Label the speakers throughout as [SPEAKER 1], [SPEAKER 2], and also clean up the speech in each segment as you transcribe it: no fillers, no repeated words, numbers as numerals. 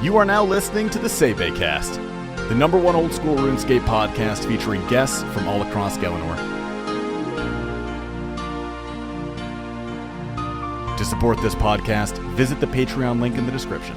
[SPEAKER 1] You are now listening to the Sae Bae Cast, the #1 old school RuneScape podcast featuring guests from all across Galanor. To support this podcast, visit the Patreon link in the description.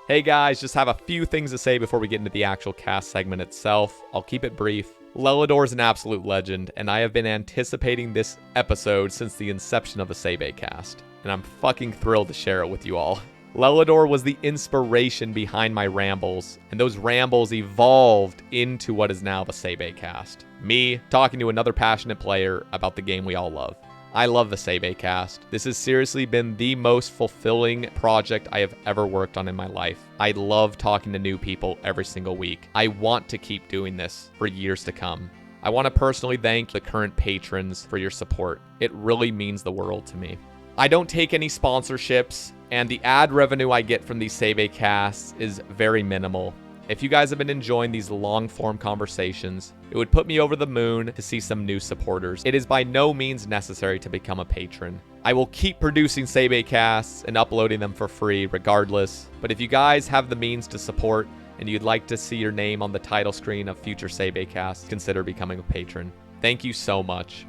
[SPEAKER 2] Hey guys, just have a few things to say before we get into the actual cast segment itself. I'll keep it brief. Lelador is an absolute legend, and I have been anticipating this episode since the inception of the Sae Bae Cast, and I'm fucking thrilled to share it with you all. Lelador was the inspiration behind my rambles, and those rambles evolved into what is now the Sae Bae Cast. Me talking to another passionate player about the game we all love. I love the Sae Bae Cast. This has seriously been the most fulfilling project I have ever worked on in my life. I love talking to new people every single week. I want to keep doing this for years to come. I want to personally thank the current patrons for your support. It really means the world to me. I don't take any sponsorships, and the ad revenue I get from these Sae Bae Casts is very minimal. If you guys have been enjoying these long-form conversations, it would put me over the moon to see some new supporters. It is by no means necessary to become a patron. I will keep producing Sae Bae Casts and uploading them for free regardless, but if you guys have the means to support and you'd like to see your name on the title screen of future Sae Bae Casts, consider becoming a patron. Thank you so much.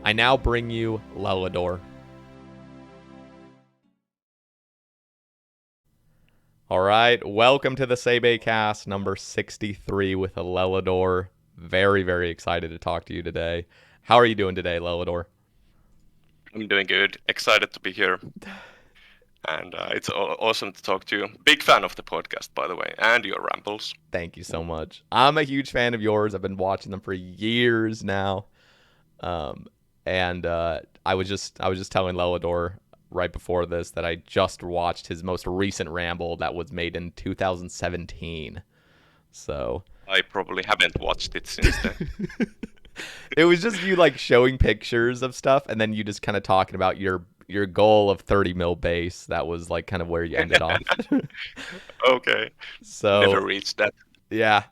[SPEAKER 2] I now bring you Lelador. All right, welcome to the Sae Bae Cast number 63 with Lelador. Very, very excited to talk to you today. How are you doing today, Lelador?
[SPEAKER 3] I'm doing good. Excited to be here. And it's awesome to talk to you. Big fan of the podcast, by the way, and your rambles.
[SPEAKER 2] Thank you so much. I'm a huge fan of yours. I've been watching them for years now. I was just telling Lelador right before this that I just watched his most recent ramble that was made in 2017. So
[SPEAKER 3] I probably haven't watched it since then.
[SPEAKER 2] It was just you like showing pictures of stuff and then you just kind of talking about your goal of 30 mil base. That was like kind of where you ended off.
[SPEAKER 3] Okay.
[SPEAKER 2] So
[SPEAKER 3] never reached that.
[SPEAKER 2] Yeah.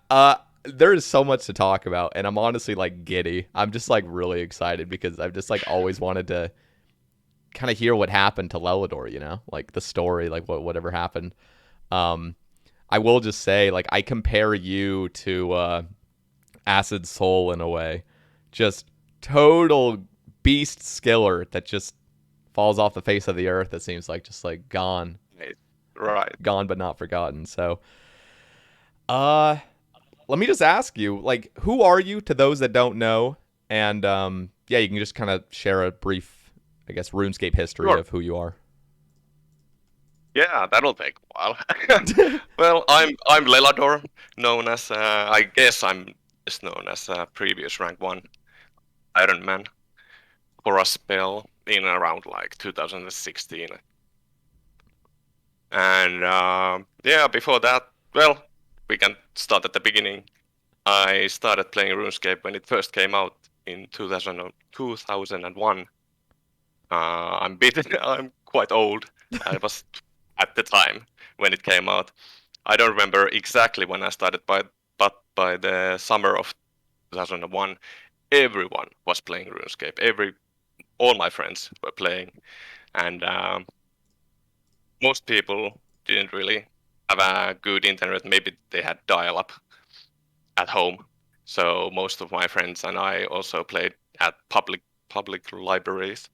[SPEAKER 2] There is so much to talk about and I'm honestly like giddy. I'm just like really excited because I've just like always wanted to kind of hear what happened to Lelador, you know, like the story, like whatever happened. I will just say, like, I compare you to Acid Soul in a way, just total beast skiller that just falls off the face of the earth. It seems like just like gone,
[SPEAKER 3] right?
[SPEAKER 2] Gone but not forgotten. So, let me just ask you, like, who are you to those that don't know? And yeah, you can just kind of share a brief, I guess, RuneScape history of who you are.
[SPEAKER 3] Yeah, that'll take a while. Well, I'm Lelador, known as I guess I'm just known as previous rank 1 Ironman for a spell in around like 2016. And yeah, before that, well, we can start at the beginning. I started playing RuneScape when it first came out in 2001. I'm quite old. I was at the time when it came out. I don't remember exactly when I started, but by the summer of 2001, everyone was playing RuneScape. All my friends were playing, and most people didn't really have a good internet. Maybe they had dial-up at home. So most of my friends and I also played at public libraries.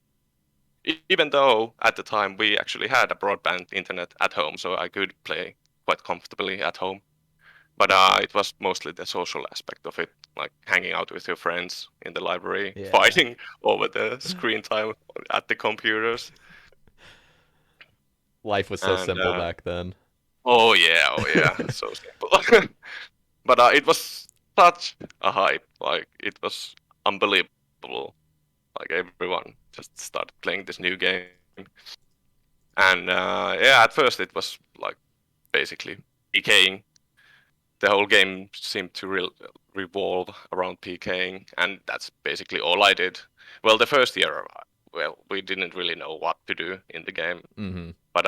[SPEAKER 3] Even though at the time we actually had a broadband internet at home, so I could play quite comfortably at home. But it was mostly the social aspect of it, like hanging out with your friends in the library, fighting over the screen time at the computers.
[SPEAKER 2] Life was so simple back then.
[SPEAKER 3] Oh yeah, so simple. But it was such a hype, like it was unbelievable. Like everyone just started playing this new game, and yeah, at first it was like basically PKing. The whole game seemed to revolve around PKing, and that's basically all I did. Well, the first year, well, we didn't really know what to do in the game, but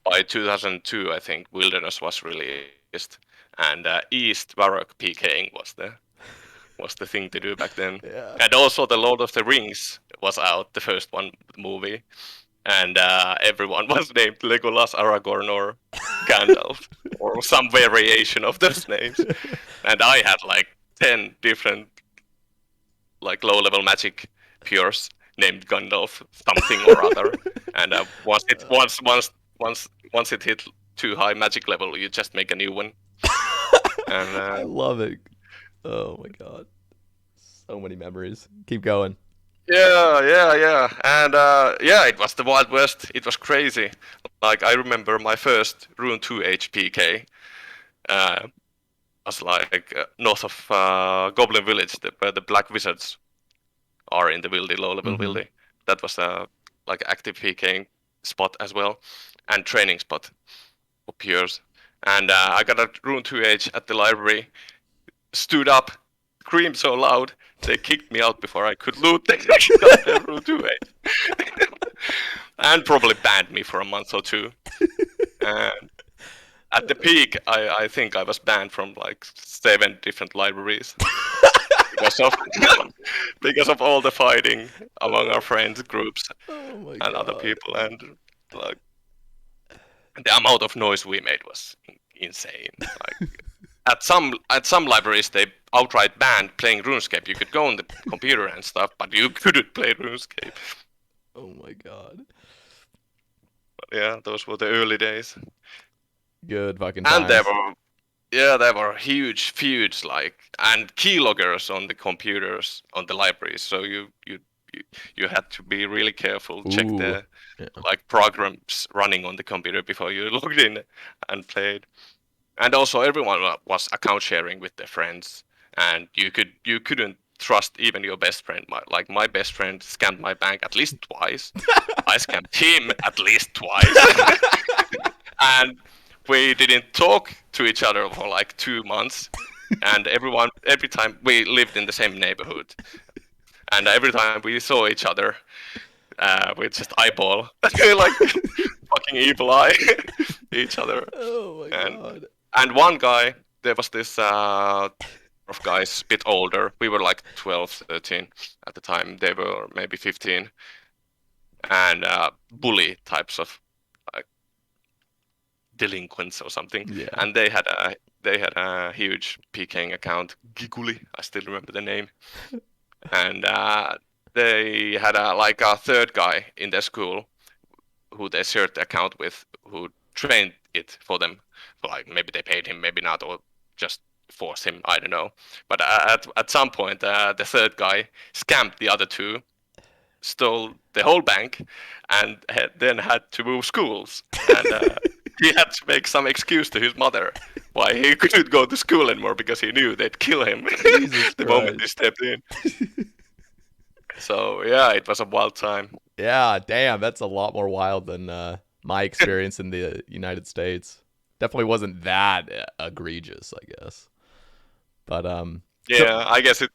[SPEAKER 3] by 2002, I think Wilderness was released, and East Varrock PKing was the thing to do back then.
[SPEAKER 2] Yeah.
[SPEAKER 3] And also the Lord of the Rings was out, the first one, the movie. and everyone was named Legolas, Aragorn, or Gandalf, or some variation of those names. And I had like 10 different like low-level magic pures named Gandalf something or other. And once it hit too high magic level, you just make a new one. And
[SPEAKER 2] I love it. Oh my god. So many memories. Keep going.
[SPEAKER 3] yeah. And yeah, it was the Wild West. It was crazy. Like I remember my first Rune 2H PK was like north of Goblin Village, where the Black Wizards are in the Wildy, low-level Wildy. That was a like active PKing spot as well, and training spot for pures. And I got a Rune 2H at the library, stood up, screamed so loud, they kicked me out before I could loot the Rune 2H. And probably banned me for a month or two. And at the peak, I think I was banned from like 7 different libraries. Because of all the fighting among our friends groups and other people, and like the amount of noise we made was insane. Like at some libraries they outright banned playing RuneScape. You could go on the computer and stuff, but you couldn't play RuneScape.
[SPEAKER 2] Oh my god.
[SPEAKER 3] But yeah, those were the early days.
[SPEAKER 2] Good fucking times.
[SPEAKER 3] And there were huge feuds, like, and keyloggers on the computers on the libraries. So you had to be really careful, check the like programs running on the computer before you logged in and played. And also everyone was account sharing with their friends, and you couldn't trust even your best friend. My best friend scammed my bank at least twice. I scammed him at least twice. And we didn't talk to each other for like 2 months, and every time we lived in the same neighborhood, and every time we saw each other, we just eyeball like fucking evil eye each other.
[SPEAKER 2] Oh my god.
[SPEAKER 3] And one guy, there was this of guys a bit older. We were like 12, 13 at the time. They were maybe 15, and bully types of delinquents or something.
[SPEAKER 2] Yeah.
[SPEAKER 3] And they had a huge PKing account, Giguli, I still remember the name. And they had a third guy in their school who they shared the account with, who trained it for them. Like maybe they paid him, maybe not, or just forced him, I don't know. But at some point the third guy scammed the other two, stole the whole bank, and then had to move schools. And he had to make some excuse to his mother why he couldn't go to school anymore, because he knew they'd kill him the moment he stepped in. So yeah, it was a wild time.
[SPEAKER 2] Yeah, damn, that's a lot more wild than my experience in the United States. Definitely wasn't that egregious, I guess. But
[SPEAKER 3] yeah, I guess it.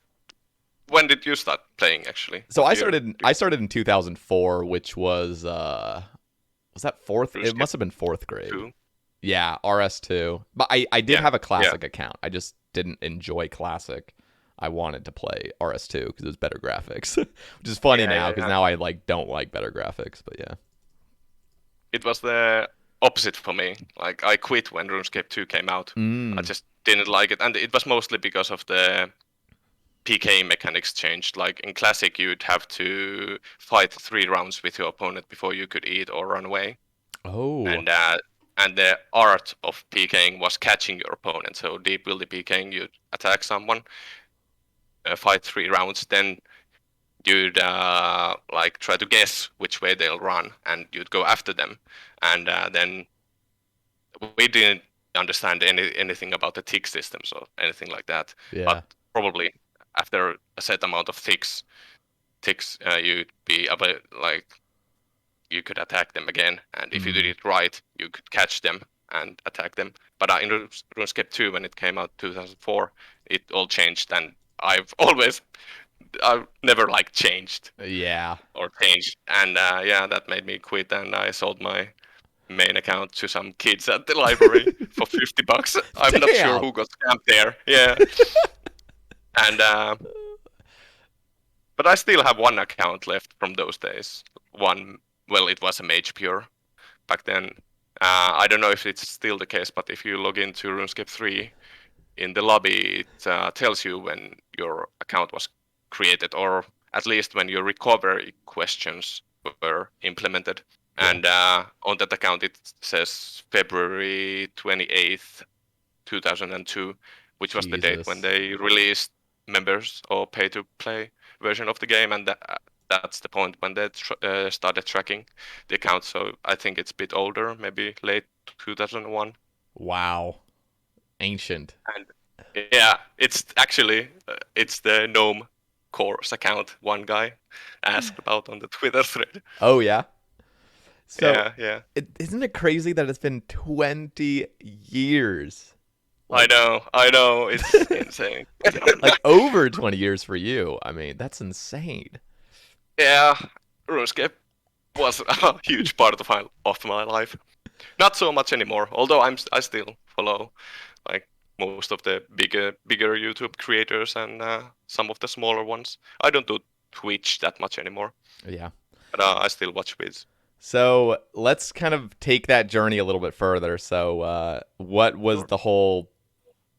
[SPEAKER 3] When did you start playing actually?
[SPEAKER 2] So I started in 2004, which was that fourth? It must have been fourth grade.
[SPEAKER 3] 2?
[SPEAKER 2] Yeah, RS2. But I did have a classic account. I just didn't enjoy classic. I wanted to play RS2 because it was better graphics, which is funny now because now I don't like better graphics. But yeah,
[SPEAKER 3] it was the opposite for me. Like I quit when RuneScape 2 came out. I just didn't like it, and it was mostly because of the PK mechanics changed. Like in classic, you'd have to fight 3 rounds with your opponent before you could eat or run away.
[SPEAKER 2] Oh.
[SPEAKER 3] And the art of PKing was catching your opponent. So deep wildy PKing, you'd attack someone, fight 3 rounds, then you'd like try to guess which way they'll run, and you'd go after them. And then we didn't understand anything about the tick systems or anything like that.
[SPEAKER 2] Yeah.
[SPEAKER 3] But probably after a set amount of ticks, you'd be able, like, you could attack them again, and if you did it right, you could catch them and attack them. But in RuneScape 2, when it came out 2004, it all changed, and I've never changed.
[SPEAKER 2] Yeah.
[SPEAKER 3] Or changed, and yeah, that made me quit, and I sold my main account to some kids at the library for $50. I'm not sure who got scammed there. Yeah. And but I still have one account left from those days. One well, it was a mage pure back then. I don't know if it's still the case, but if you log into RuneScape 3 in the lobby, it tells you when your account was created, or at least when your recovery questions were implemented.
[SPEAKER 2] Yeah.
[SPEAKER 3] And on that account, it says February 28th, 2002, which was the date when
[SPEAKER 2] Jesus.
[SPEAKER 3] they released members or pay-to-play version of the game, and that's the point when they started tracking the account. So I think it's a bit older, maybe late 2001.
[SPEAKER 2] Wow. Ancient.
[SPEAKER 3] And yeah, it's actually it's the Gnome Course account. One guy asked about on the Twitter thread.
[SPEAKER 2] Oh yeah. So,
[SPEAKER 3] Yeah.
[SPEAKER 2] isn't it crazy that it's been 20 years?
[SPEAKER 3] I
[SPEAKER 2] Like,
[SPEAKER 3] know, it's insane.
[SPEAKER 2] like over 20 years for you. I mean, that's insane.
[SPEAKER 3] Yeah, RuneScape was a huge part of my life. Not so much anymore, although I still follow like most of the bigger YouTube creators and some of the smaller ones. I don't do Twitch that much anymore,
[SPEAKER 2] Yeah.
[SPEAKER 3] but I still watch vids.
[SPEAKER 2] So let's kind of take that journey a little bit further. So, what was
[SPEAKER 3] Sure.
[SPEAKER 2] the whole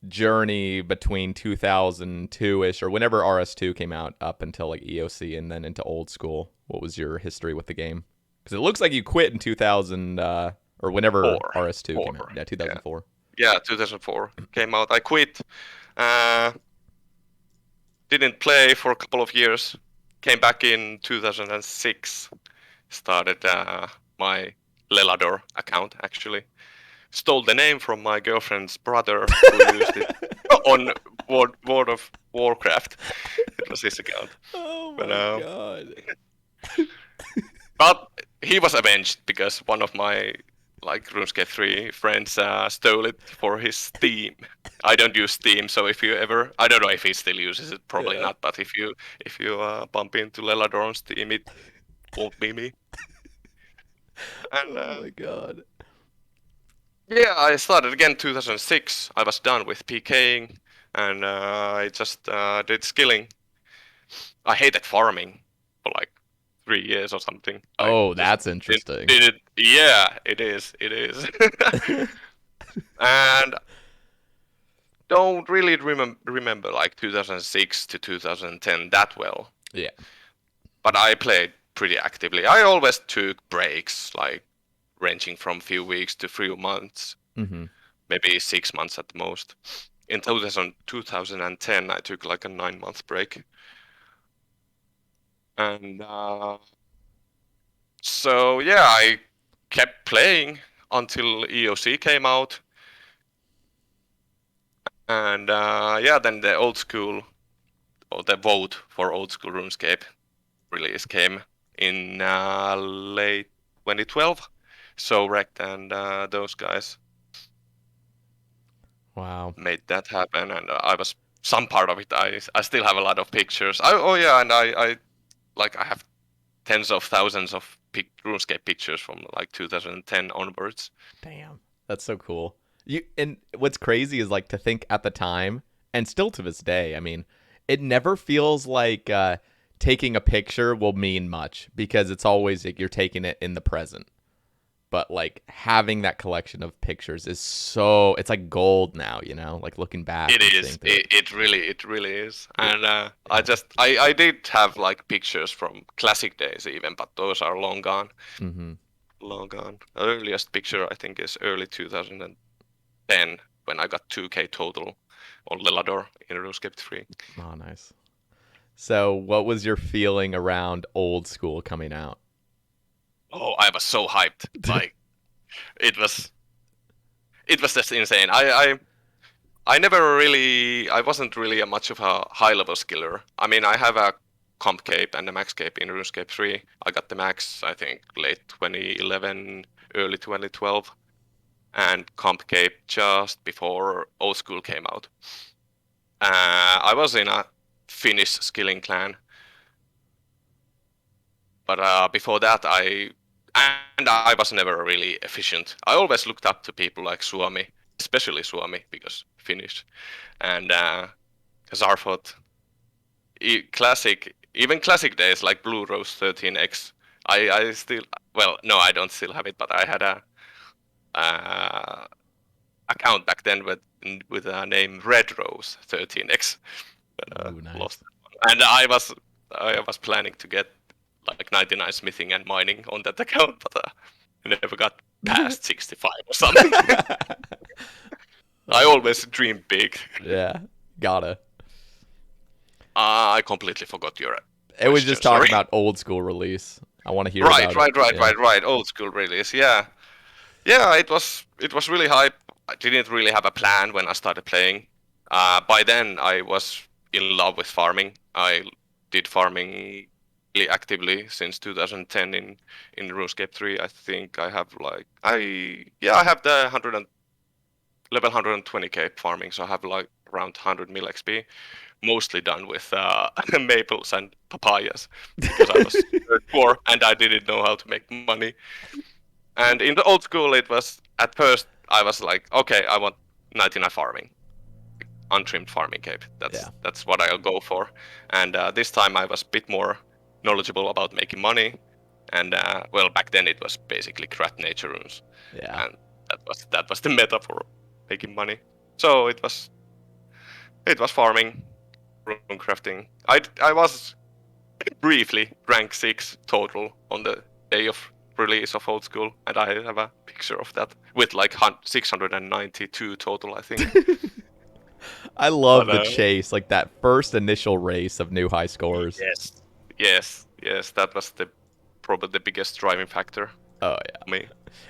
[SPEAKER 2] journey between 2002-ish or whenever RS2 came out up until like EOC and then into old school? What was your history with the game? Because it looks like you quit in 2000 or whenever
[SPEAKER 3] Four,
[SPEAKER 2] RS2 came out.
[SPEAKER 3] four,
[SPEAKER 2] Yeah, 2004.
[SPEAKER 3] yeah, 2004 came out. I quit. Uh, didn't play for a couple of years. Came back in 2006. Started my Lelador account actually. Stole the name from my girlfriend's brother who used it on World of Warcraft. It was his account.
[SPEAKER 2] Oh
[SPEAKER 3] But,
[SPEAKER 2] my god.
[SPEAKER 3] but he was avenged because one of my like RuneScape 3 friends stole it for his Steam. I don't use Steam, so if you ever, I don't know if he still uses it, probably
[SPEAKER 2] Yeah.
[SPEAKER 3] not. But if you bump into Lelador on Steam, it won't be me. And
[SPEAKER 2] Oh my god.
[SPEAKER 3] yeah, I started again 2006. I was done with PKing, and I just did skilling. I hated farming for like 3 years or something. I
[SPEAKER 2] Oh,
[SPEAKER 3] just
[SPEAKER 2] that's interesting.
[SPEAKER 3] did it. Yeah, it is. It is. And don't really remember like 2006 to 2010 that well.
[SPEAKER 2] Yeah.
[SPEAKER 3] But I played pretty actively. I always took breaks, like ranging from few weeks to few months,
[SPEAKER 2] Mm-hmm.
[SPEAKER 3] maybe 6 months at the most. In 2010, I took like a 9 month break. And so, yeah, I kept playing until EOC came out. And yeah, then the old school, or the vote for old school RuneScape release came in late 2012. So Rect and those guys
[SPEAKER 2] Wow.
[SPEAKER 3] made that happen, and I was some part of it. I still have a lot of pictures. Oh yeah, and I like I have tens of thousands of RuneScape pictures from like 2010 onwards.
[SPEAKER 2] Damn. That's so cool. You and what's crazy is like to think at the time and still to this day, I mean, it never feels like taking a picture will mean much because it's always like you're taking it in the present. But like having that collection of pictures is so it's like gold now, you know, like looking back
[SPEAKER 3] It
[SPEAKER 2] and
[SPEAKER 3] is.
[SPEAKER 2] seeing through it.
[SPEAKER 3] It really is. And I did have like pictures from classic days even, but those are long gone.
[SPEAKER 2] Mm-hmm.
[SPEAKER 3] Long gone. The earliest picture I think is early 2010 when I got 2K total on Lelador in RuneScape 3.
[SPEAKER 2] Oh, nice. So, what was your feeling around old school coming out?
[SPEAKER 3] Oh, I was so hyped. Like it was just insane. I never really I wasn't really a much of a high level skiller. I mean, I have a comp cape and a max cape in RuneScape 3. I got the max I think late 2011, early 2012, and comp cape just before old school came out. I was in a Finnish skilling clan, but before that I was never really efficient. I always looked up to people like Suomi, especially Suomi because Finnish, and Zarfot. Even classic days like Blue Rose 13X I still, well, no, I don't still have it, but I had a account back then with a name Red Rose 13x.
[SPEAKER 2] Ooh, nice.
[SPEAKER 3] Lost that one. And I was planning to get like 99 smithing and mining on that account, but I never got past 65 or something. I always dream big.
[SPEAKER 2] Yeah, gotta.
[SPEAKER 3] I completely forgot your
[SPEAKER 2] It was
[SPEAKER 3] question,
[SPEAKER 2] just talking
[SPEAKER 3] sorry.
[SPEAKER 2] about old school release. I want to hear
[SPEAKER 3] Right,
[SPEAKER 2] about
[SPEAKER 3] right,
[SPEAKER 2] it.
[SPEAKER 3] right,
[SPEAKER 2] Yeah.
[SPEAKER 3] right, right. Old school release, yeah. Yeah, it was really hype. I didn't really have a plan when I started playing. By then, I was in love with farming. I did farming really actively since 2010 in RuneScape 3. I think I have like I have the level 120k farming, so I have like around 100 mil XP, mostly done with maples and papayas because I was poor and I didn't know how to make money. And in the old school, it was at first I was like, okay, I want 99 farming, untrimmed farming cape.
[SPEAKER 2] Yeah.
[SPEAKER 3] That's what I'll go for. And this time I was a bit more knowledgeable about making money. And well, back then it was basically craft nature runes,
[SPEAKER 2] Yeah.
[SPEAKER 3] and that was the meta for making money. So it was farming, runecrafting. I was briefly rank 6 total on the day of release of old school, and I have a picture of that with like 692 total, I think.
[SPEAKER 2] I love
[SPEAKER 3] But
[SPEAKER 2] the chase, like that first initial race of new high scores.
[SPEAKER 3] yes, that was probably the biggest driving factor
[SPEAKER 2] Oh
[SPEAKER 3] for me.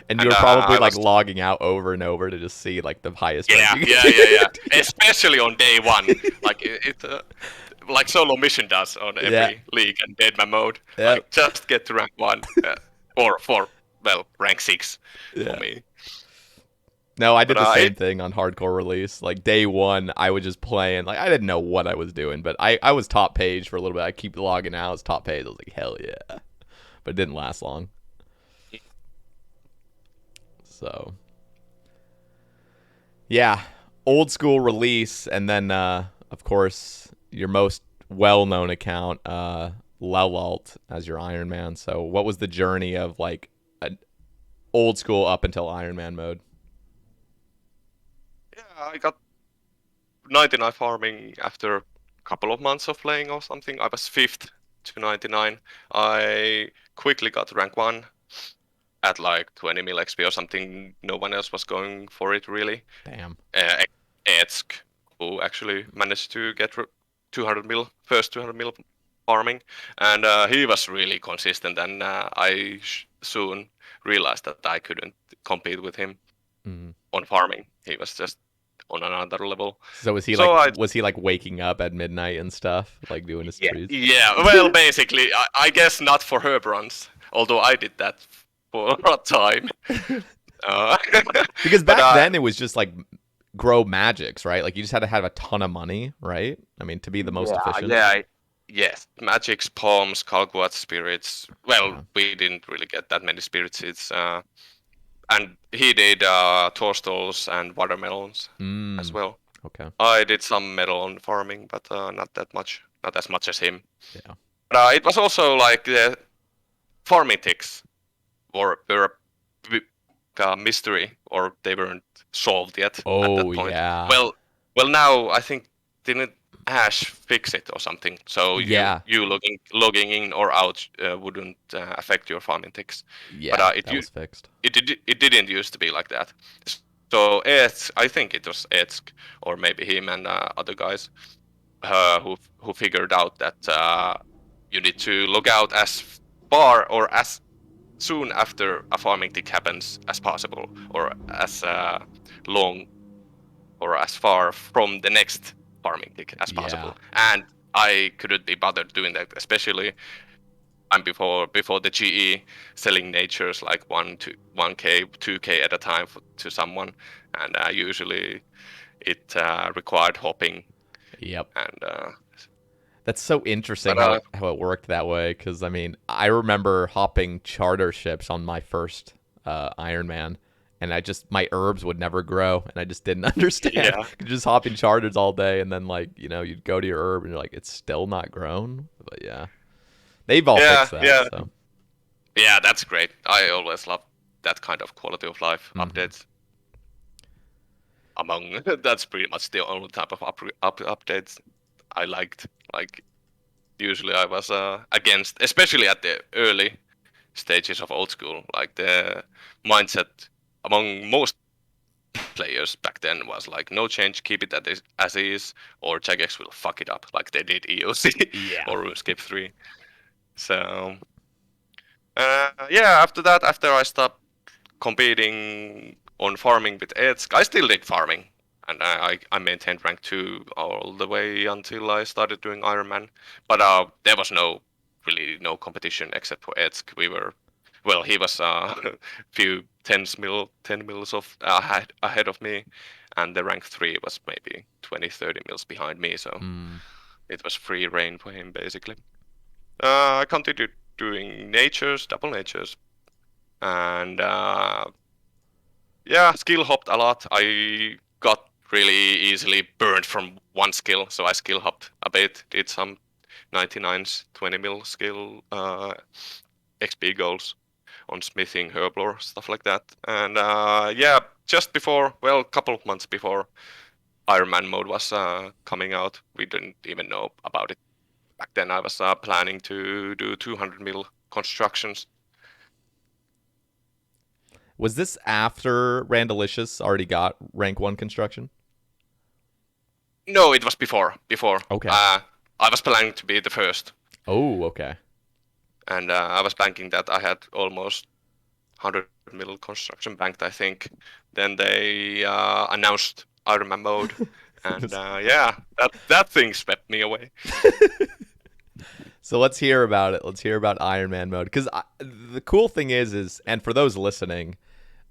[SPEAKER 2] And you
[SPEAKER 3] And
[SPEAKER 2] were probably
[SPEAKER 3] I
[SPEAKER 2] like
[SPEAKER 3] was
[SPEAKER 2] logging out over and over to just see like the highest
[SPEAKER 3] yeah,
[SPEAKER 2] rank you
[SPEAKER 3] yeah,
[SPEAKER 2] could
[SPEAKER 3] yeah, yeah.
[SPEAKER 2] get.
[SPEAKER 3] Especially on day one, like like solo mission does on
[SPEAKER 2] Yeah.
[SPEAKER 3] every league and deadman mode.
[SPEAKER 2] Yep.
[SPEAKER 3] Like just get to rank 1, or for well rank 6
[SPEAKER 2] Yeah.
[SPEAKER 3] for me.
[SPEAKER 2] No, I did
[SPEAKER 3] But
[SPEAKER 2] the same thing on hardcore release. Like day one, I was just playing. Like I didn't know what I was doing, but I was top page for a little bit. I keep logging out as top page. I was like, hell yeah, but it didn't last long. So yeah, old school release, and then of course your most well-known account, Lelador, as your Ironman. So what was the journey of like an old school up until Ironman mode?
[SPEAKER 3] Yeah, I got 99 farming after a couple of months of playing or something. I was 5th to 99. I quickly got rank 1 at like 20 mil XP or something. No one else was going for it really.
[SPEAKER 2] Damn.
[SPEAKER 3] Etsk, who actually managed to get 200 mil, first 200 mil farming, and he was really consistent, and I soon realized that I couldn't compete with him on farming. He was just on another level.
[SPEAKER 2] So was he
[SPEAKER 3] So
[SPEAKER 2] like waking up at midnight and stuff, like doing his trees?
[SPEAKER 3] yeah, well, basically, I guess not for herb runs, although I did that for a time.
[SPEAKER 2] Because
[SPEAKER 3] But,
[SPEAKER 2] back then it was just like grow magics, right? Like you just had to have a ton of money, right? I mean, to be the most efficient.
[SPEAKER 3] Yes, magics, palms, Kalguat spirits. Well, we didn't really get that many spirit seeds. And he did toastals and watermelons as well.
[SPEAKER 2] Okay.
[SPEAKER 3] I did some melon farming, but not that much. Not as much as him.
[SPEAKER 2] Yeah.
[SPEAKER 3] But it was also like the farming ticks were a mystery, or they weren't solved yet at that
[SPEAKER 2] Oh
[SPEAKER 3] point.
[SPEAKER 2] yeah.
[SPEAKER 3] Well, now I think didn't Ash fix it or something, so
[SPEAKER 2] Yeah.
[SPEAKER 3] you logging in or out wouldn't affect your farming ticks.
[SPEAKER 2] Yeah.
[SPEAKER 3] But
[SPEAKER 2] that was fixed.
[SPEAKER 3] it didn't used to be like that. So I think it was Etsk or maybe him and other guys who figured out that you need to log out as far or as soon after a farming tick happens as possible, or as long or as far from the next farming tick as possible. And I couldn't be bothered doing that, especially before the GE selling natures like 1k, 2k at a time to someone, and usually it required hopping.
[SPEAKER 2] Yep.
[SPEAKER 3] And
[SPEAKER 2] that's so interesting how it worked that way. Because I mean, I remember hopping charter ships on my first Ironman, and my herbs would never grow, and I just didn't understand.
[SPEAKER 3] Yeah.
[SPEAKER 2] Just hopping charters all day, and then like you'd go to your herb, and you're like, it's still not grown. But yeah, they've all fixed that.
[SPEAKER 3] Yeah.
[SPEAKER 2] So.
[SPEAKER 3] Yeah, that's great. I always love that kind of quality of life
[SPEAKER 2] Mhm.
[SPEAKER 3] updates. Among that's pretty much the only type of updates I liked. Like usually I was against, especially at the early stages of old school. Like the mindset among most players back then was like no change, keep it as is, or Jagex will fuck it up, like they did EOC
[SPEAKER 2] Yeah.
[SPEAKER 3] or RuneScape 3. So yeah, after that, after I stopped competing on farming with Edsk, I still did farming, and I maintained rank 2 all the way until I started doing Ironman. But there was no competition except for Edsk. We were, well, he was a few 10 mils of ahead of me, and the rank 3 was maybe 20-30 mils behind me, so
[SPEAKER 2] Mm.
[SPEAKER 3] it was free reign for him basically. I continued doing natures, double natures, and yeah, skill hopped a lot. I got really easily burned from one skill, so I skill hopped a bit. Did some 99s, 20 mil skill XP goals on smithing, herblore, stuff like that. And yeah, just before, well, a couple of months before Ironman mode was coming out, we didn't even know about it. Back then, I was planning to do 200 mil constructions.
[SPEAKER 2] Was this after Randalicious already got rank 1 construction?
[SPEAKER 3] No, it was before. Before.
[SPEAKER 2] Okay.
[SPEAKER 3] I was planning to be the first,
[SPEAKER 2] Oh, okay.
[SPEAKER 3] and I was banking that I had almost 100 mil construction banked, I think. Then they announced Ironman mode, and yeah, that thing swept me away.
[SPEAKER 2] So let's hear about it. Let's hear about Iron Man mode. Because the cool thing is, and for those listening,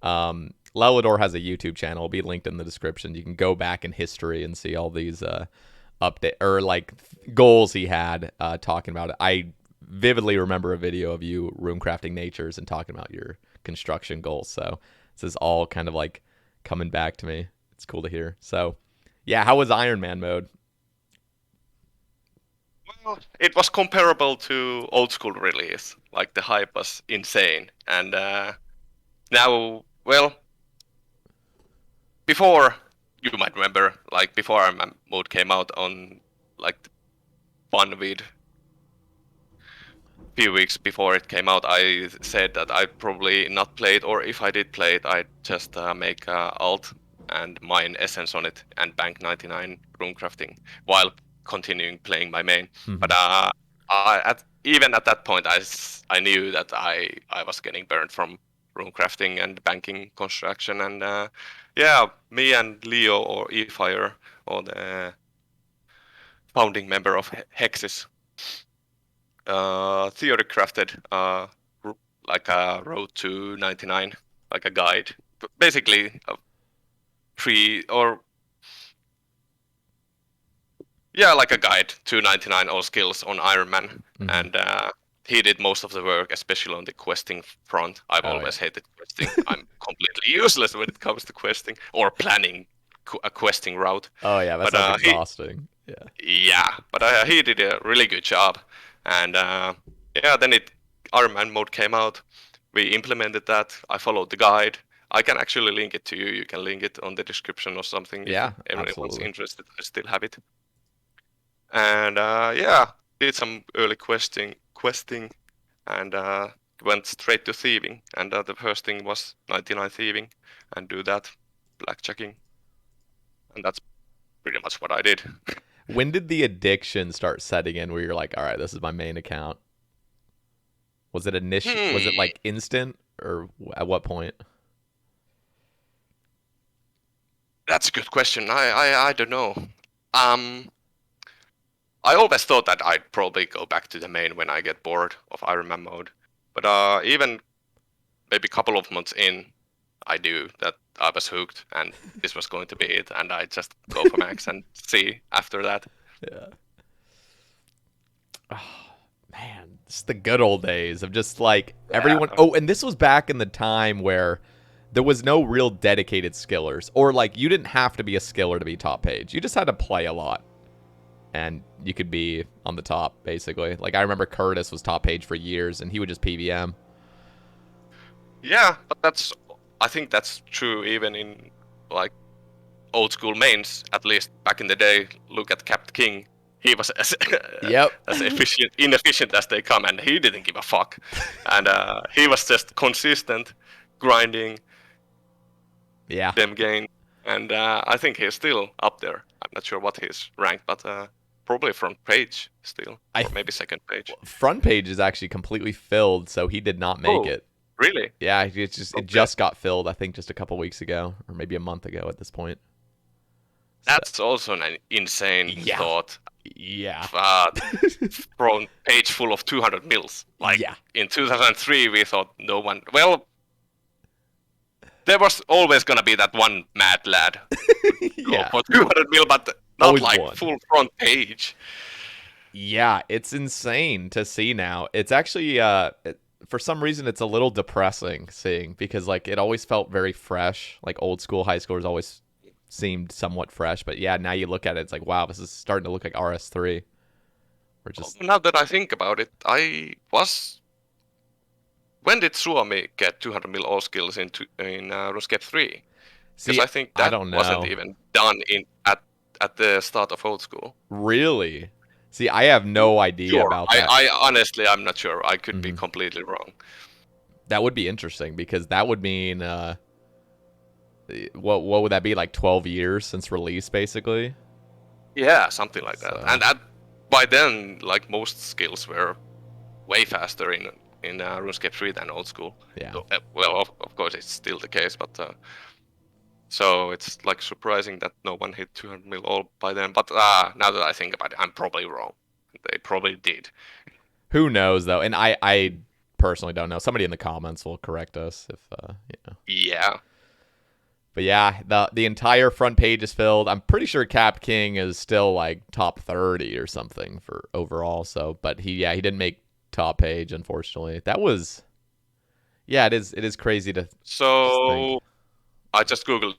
[SPEAKER 2] Lelador has a YouTube channel. It'll be linked in the description. You can go back in history and see all these update or like goals he had talking about it. I vividly remember a video of you runecrafting natures and talking about your construction goals. So this is all kind of like coming back to me. It's cool to hear. So yeah, how was Iron Man mode?
[SPEAKER 3] Well, it was comparable to old school release. Like the hype was insane, and now, well, before you might remember, like before Ironman mode came out on like the fun vid few weeks before it came out, I said that I'd probably not play it, or if I did play it, I'd just make alt and mine essence on it and bank 99 runecrafting while continuing playing my main. But
[SPEAKER 2] Mhm.
[SPEAKER 3] even at that point, I knew that I was getting burned from runecrafting and banking construction, and yeah, me and Leo or eFire or the founding member of Hexis theory crafted like a road to 99, like a guide, basically a pre or yeah, like a guide to 99 all skills on Ironman,
[SPEAKER 2] Mhm.
[SPEAKER 3] and he did most of the work, especially on the questing front. I've
[SPEAKER 2] Oh yeah.
[SPEAKER 3] always hated questing. I'm completely useless when it comes to questing or planning a questing route.
[SPEAKER 2] Oh yeah, that
[SPEAKER 3] But
[SPEAKER 2] sounds
[SPEAKER 3] he
[SPEAKER 2] exhausting. Yeah.
[SPEAKER 3] yeah, but he did a really good job, and yeah, then Ironman mode came out. We implemented that. I followed the guide. I can actually link it to you. You can link it on the description or something if
[SPEAKER 2] Yeah,
[SPEAKER 3] anyone's
[SPEAKER 2] absolutely.
[SPEAKER 3] interested. I still have it. And yeah, did some early questing, and went straight to thieving. And the first thing was 99 thieving, and do that blackjacking, and that's pretty much what I did.
[SPEAKER 2] When did the addiction start setting in where you're like, all right, this is my main account? Was it
[SPEAKER 3] Hmm,
[SPEAKER 2] like instant or at what point?
[SPEAKER 3] that's a good question. I don't know. Um, I always thought that I'd probably go back to the main when I get bored of Ironman mode, but even maybe a couple of months in, I knew that I was hooked and this was going to be it, and I just go for max and see after that.
[SPEAKER 2] Yeah. Man, it's the good old days of just like everyone.
[SPEAKER 3] Yeah,
[SPEAKER 2] Oh, and this was back in the time where there was no real dedicated skillers, or like you didn't have to be a skiller to be top page. You just had to play a lot, and you could be on the top basically. Like I remember Curtis was top page for years, and he would just PVM.
[SPEAKER 3] Yeah, but I think that's true even in like old school mains, at least back in the day. Look at PKing. He was as,
[SPEAKER 2] Yep.
[SPEAKER 3] as inefficient as they come, and he didn't give a fuck. And he was just consistent, grinding
[SPEAKER 2] Yeah.
[SPEAKER 3] them gain. And I think he's still up there. I'm not sure what he's ranked, but probably front page still, or maybe second page.
[SPEAKER 2] Front page is actually completely filled, so he did not make it.
[SPEAKER 3] Really?
[SPEAKER 2] Yeah, it just got filled. I think just a couple weeks ago, or maybe a month ago at this point.
[SPEAKER 3] That's also an insane thought.
[SPEAKER 2] Yeah.
[SPEAKER 3] Front page full of 200 mils. Like
[SPEAKER 2] Yeah.
[SPEAKER 3] in 2003, we thought no one. Well, there was always gonna be that one mad lad
[SPEAKER 2] Yeah.
[SPEAKER 3] for 200 mil, but not
[SPEAKER 2] Always
[SPEAKER 3] like
[SPEAKER 2] one.
[SPEAKER 3] full front page.
[SPEAKER 2] Yeah, it's insane to see now. It's actually for some reason it's a little depressing seeing, because like it always felt very fresh. Like old school high scores always seemed somewhat fresh, but yeah, now you look at it, it's like, wow, this is starting to look like RS3. We're just
[SPEAKER 3] Now that I think about it, when did Suomi get 200 mil all skills in Runescape 3? Because I think that wasn't even done at the start of old school.
[SPEAKER 2] Really? See, I have no idea about that.
[SPEAKER 3] I honestly, I'm not sure. I could be completely wrong.
[SPEAKER 2] That would be interesting, because that would mean what would that be, like 12 years since release, basically?
[SPEAKER 3] Yeah, something like that.
[SPEAKER 2] So.
[SPEAKER 3] And by then, like most skills were way faster in RuneScape 3 than old school.
[SPEAKER 2] Yeah.
[SPEAKER 3] So, well, of course, it's still the case, but so it's like surprising that no one hit 200 mil all by then. But now that I think about it, I'm probably wrong. They probably did.
[SPEAKER 2] Who knows though? And I personally don't know. Somebody in the comments will correct us if you know.
[SPEAKER 3] Yeah.
[SPEAKER 2] But yeah, the entire front page is filled. I'm pretty sure PKing is still like top 30 or something for overall. So, but he didn't make top page, unfortunately. That was, yeah, it is crazy to.
[SPEAKER 3] So I just googled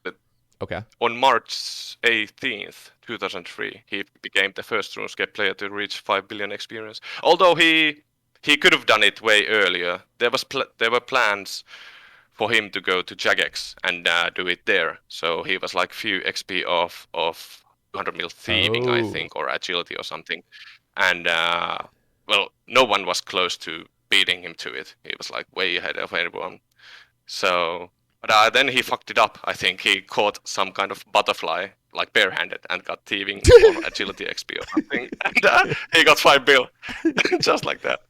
[SPEAKER 3] it.
[SPEAKER 2] Okay.
[SPEAKER 3] On March 18th, 2003, he became the first RuneScape player to reach 5 billion experience. Although he could have done it way earlier. There were plans for him to go to Jagex and do it there. So he was like few XP off of 200 mil thieving, I think, or agility or something. And well, no one was close to beating him to it. He was like way ahead of everyone. So, but then he fucked it up. I think he caught some kind of butterfly, like barehanded, and got thieving or agility XP or something. And he got 5 bill, just like that.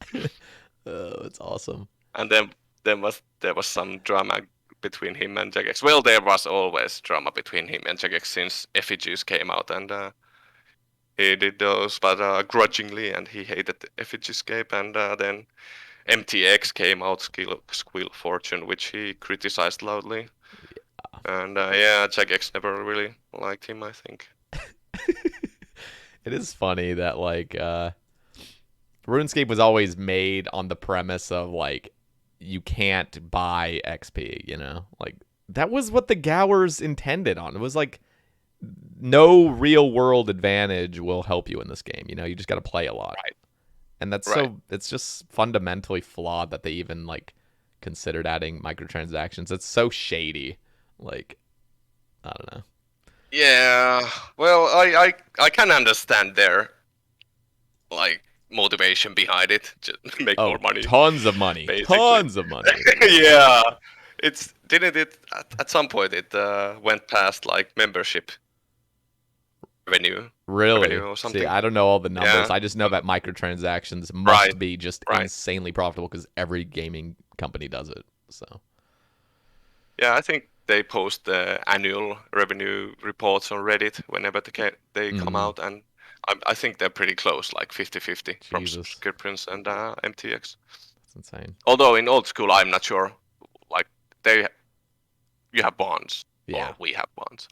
[SPEAKER 2] Oh, it's awesome.
[SPEAKER 3] And then there was some drama between him and Jagex. Well, there was always drama between him and Jagex since effigies came out, and he did those, but grudgingly, and he hated the effigiescape. And then MTX came out, Squill Fortune, which he criticized loudly. Yeah. And yeah, Jagex never really liked him, I think.
[SPEAKER 2] It is funny that like RuneScape was always made on the premise of like you can't buy XP, you know? Like that was what the Gowers intended on. It was like no real world advantage will help you in this game, you know? You just got to play a lot.
[SPEAKER 3] Right.
[SPEAKER 2] And that's so it's just fundamentally flawed that they even like considered adding microtransactions. It's so shady. Like I don't know.
[SPEAKER 3] Yeah. Well, I can understand their like motivation behind it, just make more money.
[SPEAKER 2] Tons of money.
[SPEAKER 3] Basically.
[SPEAKER 2] Tons of money.
[SPEAKER 3] Yeah. Didn't it at some point it went past like membership revenue.
[SPEAKER 2] Really?
[SPEAKER 3] Revenue or something.
[SPEAKER 2] See, I don't know all the numbers.
[SPEAKER 3] Yeah.
[SPEAKER 2] I just know that microtransactions must be just insanely profitable because every gaming company does it. So.
[SPEAKER 3] Yeah, I think they post the annual revenue reports on Reddit whenever they come out, and I think they're pretty close, like 50-50 from subscriptions and MTX.
[SPEAKER 2] That's insane.
[SPEAKER 3] Although in old school, I'm not sure. Like you have bonds.
[SPEAKER 2] Yeah.
[SPEAKER 3] Or we have bonds.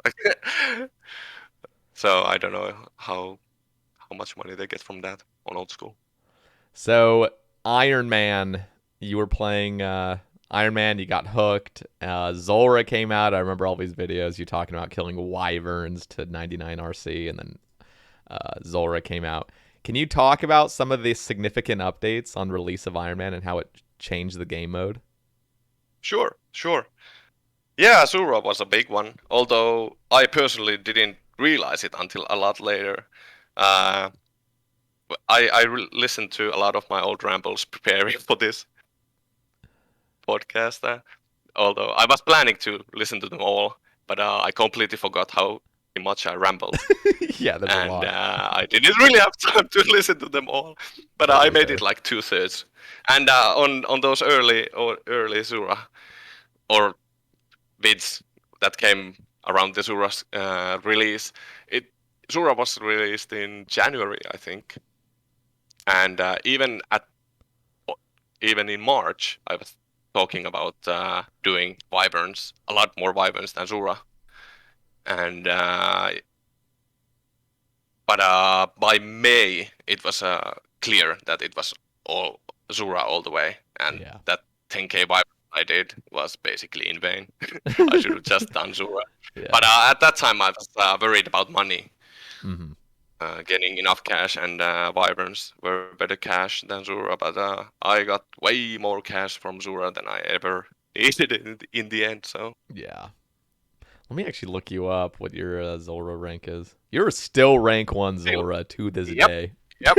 [SPEAKER 3] So I don't know how much money they get from that on old school.
[SPEAKER 2] So Ironman, you were playing Ironman, you got hooked. Zulrah came out. I remember all these videos you talking about killing wyverns to 99 RC, and then Zulrah came out. Can you talk about some of the significant updates on release of Ironman and how it change the game mode?
[SPEAKER 3] Sure. Yeah, Zulrah was a big one, although I personally didn't realize it until a lot later. Uh, I listened to a lot of my old rambles preparing for this podcast, although I was planning to listen to them all, but I completely forgot how much I rambled.
[SPEAKER 2] Yeah, there's a
[SPEAKER 3] And
[SPEAKER 2] lot.
[SPEAKER 3] I didn't really have time to listen to them all, but
[SPEAKER 2] Totally
[SPEAKER 3] I made
[SPEAKER 2] fair.
[SPEAKER 3] it like 2/3. And on those early Zulrah or vids that came around the Zulrah's release, Zulrah was released in January, I think, and even in March, I was talking about doing wyverns, a lot more wyverns than Zulrah, and but by May it was clear that it was all Zulrah all the way, and
[SPEAKER 2] Yeah.
[SPEAKER 3] that 10k wyvern I did was basically in vain. I should have just done Zulrah.
[SPEAKER 2] Yeah.
[SPEAKER 3] But at that time I was worried about money.
[SPEAKER 2] Mm-hmm.
[SPEAKER 3] Getting enough cash, and wyverns were better cash than Zulrah, but I got way more cash from Zulrah than I ever needed in the end. So
[SPEAKER 2] Yeah. Let me actually look you up what your Zulrah rank is. You're still rank 1 Zulrah to this
[SPEAKER 3] Yep.
[SPEAKER 2] day.
[SPEAKER 3] Yep.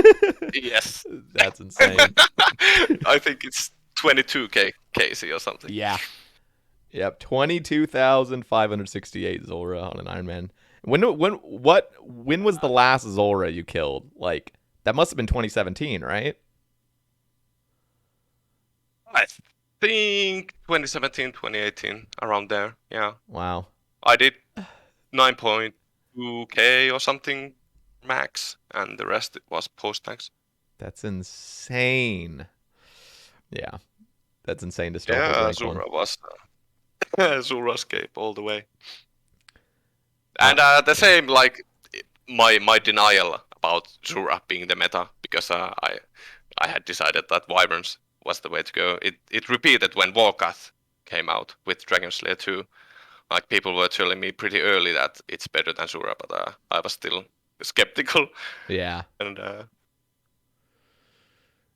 [SPEAKER 3] Yes.
[SPEAKER 2] That's insane.
[SPEAKER 3] I think it's 22k Casey or something.
[SPEAKER 2] Yeah. Yep, 22,568 Zulrah on an Ironman. When was the last Zulrah you killed? Like, that must have been 2017, right?
[SPEAKER 3] I think 2017, 2018, around there. Yeah.
[SPEAKER 2] Wow.
[SPEAKER 3] I did 9.2k or something max, and the rest was post-max.
[SPEAKER 2] That's insane. Yeah. That's insane to start with
[SPEAKER 3] Yeah,
[SPEAKER 2] rank 1.
[SPEAKER 3] Zulrah was Zulrahscape all the way. And the same, like my denial about Zulrah being the meta, because I had decided that wyverns was the way to go. It repeated when Warcath came out with Dragon Slayer 2. Like, people were telling me pretty early that it's better than Zulrah, but I was still skeptical.
[SPEAKER 2] Yeah.
[SPEAKER 3] And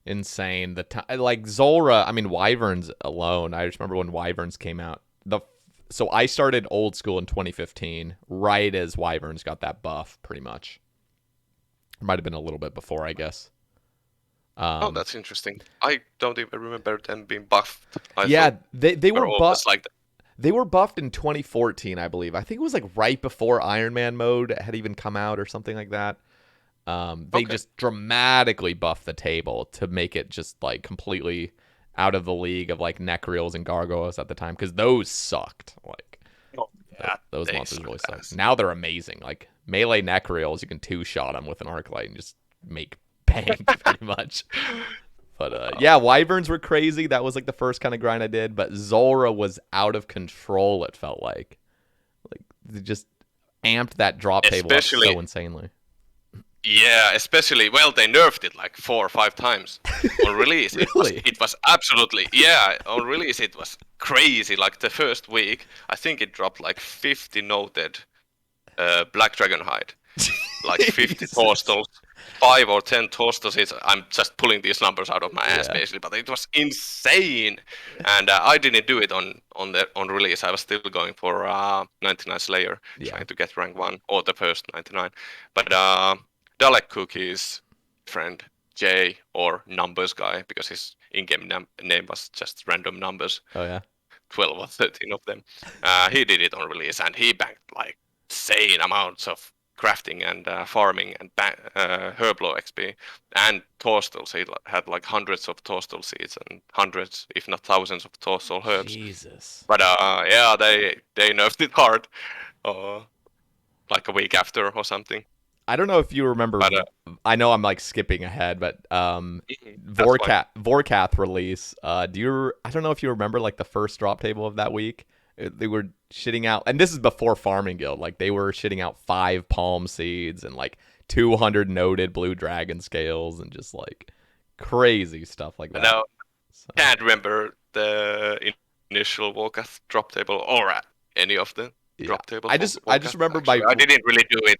[SPEAKER 2] Insane. Like Zulrah, I mean wyverns alone. I just remember when wyverns came out. So I started old school in 2015, right as wyverns got that buff, pretty much. It might have been a little bit before, I guess.
[SPEAKER 3] oh, that's interesting. I don't even remember them being buffed.
[SPEAKER 2] Yeah, they were buffed.
[SPEAKER 3] Like that.
[SPEAKER 2] They were buffed in 2014, I believe. I think it was like right before Ironman mode had even come out or something like that. They just dramatically buffed the table to make it just like completely out of the league of like Necreals and Gargoyles at the time, because those sucked. Like, those monsters really sucked. Now they're amazing. Like melee Necreals, you can 2-shot them with an Arclight and just make bank pretty much. But yeah, wyverns were crazy. That was like the first kind of grind I did. But Zulrah was out of control. It felt like they just amped that drop table up so insanely.
[SPEAKER 3] Yeah, especially, well, they nerfed it like 4 or 5 times on release.
[SPEAKER 2] Really?
[SPEAKER 3] It was absolutely, yeah, on release it was crazy. Like the first week, I think it dropped like 50 noted Black Dragon Hide. Like 50 Torstals, 5 or 10 Torstals. I'm just pulling these numbers out of my ass, basically, but it was insane. And I didn't do it on release. I was still going for 99 Slayer, trying to get rank 1, or the first 99. But Dalek Cookie's friend Jay, or Numbers Guy, because his in-game name was just random numbers.
[SPEAKER 2] Oh yeah,
[SPEAKER 3] 12 or 13 of them. He did it on release, and he banked like insane amounts of crafting and farming and Herblo XP and Torstals. He had like hundreds of Torstal seeds and hundreds, if not thousands, of Torstal herbs.
[SPEAKER 2] Jesus.
[SPEAKER 3] But yeah, they nerfed it hard, like a week after or something.
[SPEAKER 2] I don't know if you remember. I know I'm like skipping ahead, but Vorkath release. I don't know if you remember like the first drop table of that week. They were shitting out, and this is before Farming Guild. Like they were shitting out 5 palm seeds and like 200 noted blue dragon scales and just like crazy stuff like that.
[SPEAKER 3] Now, can't remember the initial Vorkath drop table or any of the drop tables.
[SPEAKER 2] I just remember
[SPEAKER 3] actually. I didn't really do it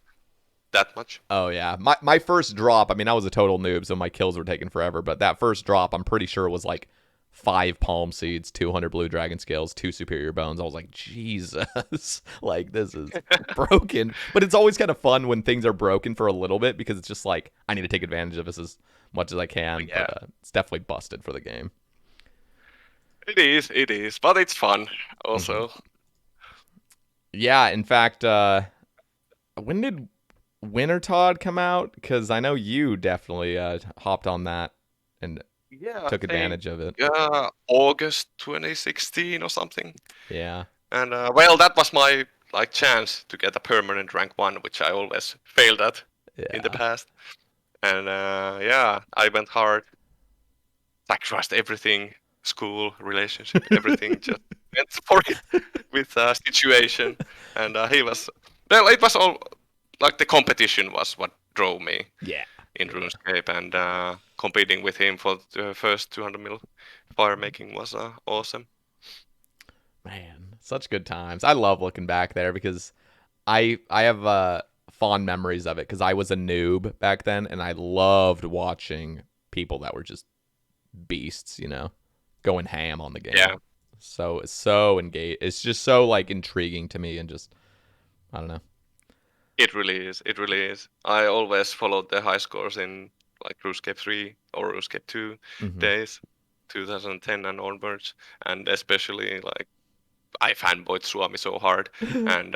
[SPEAKER 3] that much.
[SPEAKER 2] Oh yeah, my first drop, I mean I was a total noob, so my kills were taking forever, but that first drop I'm pretty sure was like 5 palm seeds, 200 blue dragon scales, 2 superior bones. I was like, Jesus, like this is broken. But it's always kind of fun when things are broken for a little bit because it's just like I need to take advantage of this as much as I can.
[SPEAKER 3] Yeah,
[SPEAKER 2] But it's definitely busted for the game.
[SPEAKER 3] it is, but it's fun
[SPEAKER 2] Hmm.
[SPEAKER 3] also.
[SPEAKER 2] Yeah, in fact, when did Wintertodt come out? Because I know you definitely hopped on that and
[SPEAKER 3] Yeah, I
[SPEAKER 2] took
[SPEAKER 3] think
[SPEAKER 2] advantage of it.
[SPEAKER 3] August 2016 or something.
[SPEAKER 2] Yeah.
[SPEAKER 3] And well, that was my like chance to get a permanent rank 1, which I always failed at in the
[SPEAKER 2] Yeah.
[SPEAKER 3] past. And yeah, I went hard, sacrificed everything, school, relationship, everything, just went for it with situation. And he was, well, it was all like the competition was what drove me
[SPEAKER 2] Yeah.
[SPEAKER 3] in
[SPEAKER 2] Yeah.
[SPEAKER 3] RuneScape, and competing with him for the first 200 mil fire making was awesome.
[SPEAKER 2] Man, such good times. I love looking back there because I have fond memories of it because I was a noob back then and I loved watching people that were just beasts, going ham on the
[SPEAKER 3] Yeah,
[SPEAKER 2] game. So it's so engaged. It's just so like intriguing to me and just I don't know.
[SPEAKER 3] it really is. It really is. I always followed the high scores in like RuneScape 3 or RuneScape 2
[SPEAKER 2] Hmm.
[SPEAKER 3] days, 2010 and onwards, and especially like I fanboyed Suomi so hard, and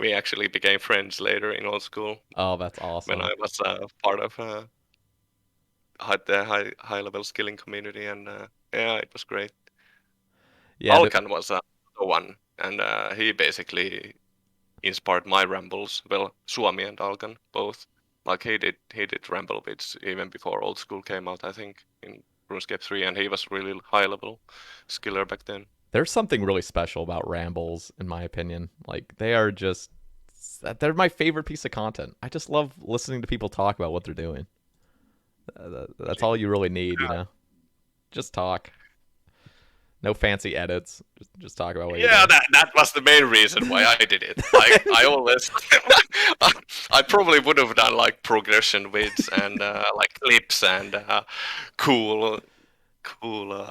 [SPEAKER 3] we actually became friends later in old school
[SPEAKER 2] Oh, that's
[SPEAKER 3] when
[SPEAKER 2] awesome.
[SPEAKER 3] I was part of the high level skilling community, and yeah, it was great.
[SPEAKER 2] Yeah,
[SPEAKER 3] Alkan was the one, and he basically inspired my rambles. Well, Suomi and Alkan both. Like he did ramble bits even before old school came out. I think in RuneScape 3, and he was really high level skiller back then.
[SPEAKER 2] there's something really special about rambles in my opinion. Like they're my favorite piece of content. I just love listening to people talk about what they're doing. That's all you really need. Just talk. No fancy edits. Just talk about what you're
[SPEAKER 3] Yeah,
[SPEAKER 2] doing.
[SPEAKER 3] that was the main reason why I did it. Like I always, I probably would have done like progression vids and like clips and cool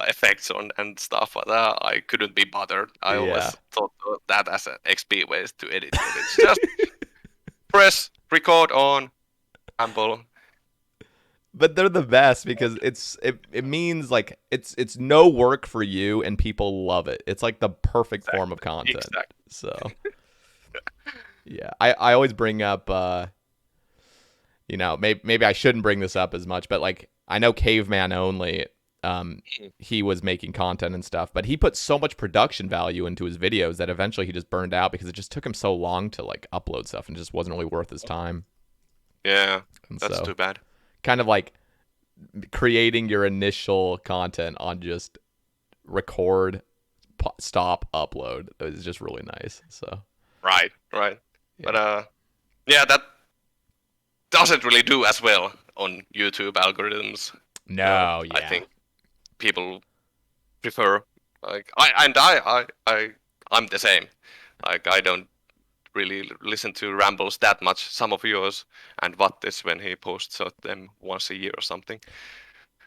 [SPEAKER 3] effects on and stuff like that. I couldn't be bothered. I
[SPEAKER 2] Yeah.
[SPEAKER 3] always thought of that as an XP ways to edit it. It's just press record on ramble.
[SPEAKER 2] But they're the best because it means like it's no work for you and people love it. It's like the perfect form of
[SPEAKER 3] Exactly.
[SPEAKER 2] content.
[SPEAKER 3] Exactly.
[SPEAKER 2] So yeah, I always bring up maybe I shouldn't bring this up as much, but like I know Caveman Only, he was making content and stuff, but he put so much production value into his videos that eventually he just burned out because it just took him so long to like upload stuff and just wasn't really worth his time.
[SPEAKER 3] Yeah,
[SPEAKER 2] And
[SPEAKER 3] that's
[SPEAKER 2] so
[SPEAKER 3] too bad.
[SPEAKER 2] kind of like creating your initial content on just record, stop, upload is just really nice. So
[SPEAKER 3] Right, right. But
[SPEAKER 2] yeah,
[SPEAKER 3] yeah, that doesn't really do as well on YouTube algorithms.
[SPEAKER 2] no,
[SPEAKER 3] I
[SPEAKER 2] yeah,
[SPEAKER 3] think people prefer like I'm the same. Like I don't really listen to rambles that much. Some of yours and what is when he posts them once a year or something.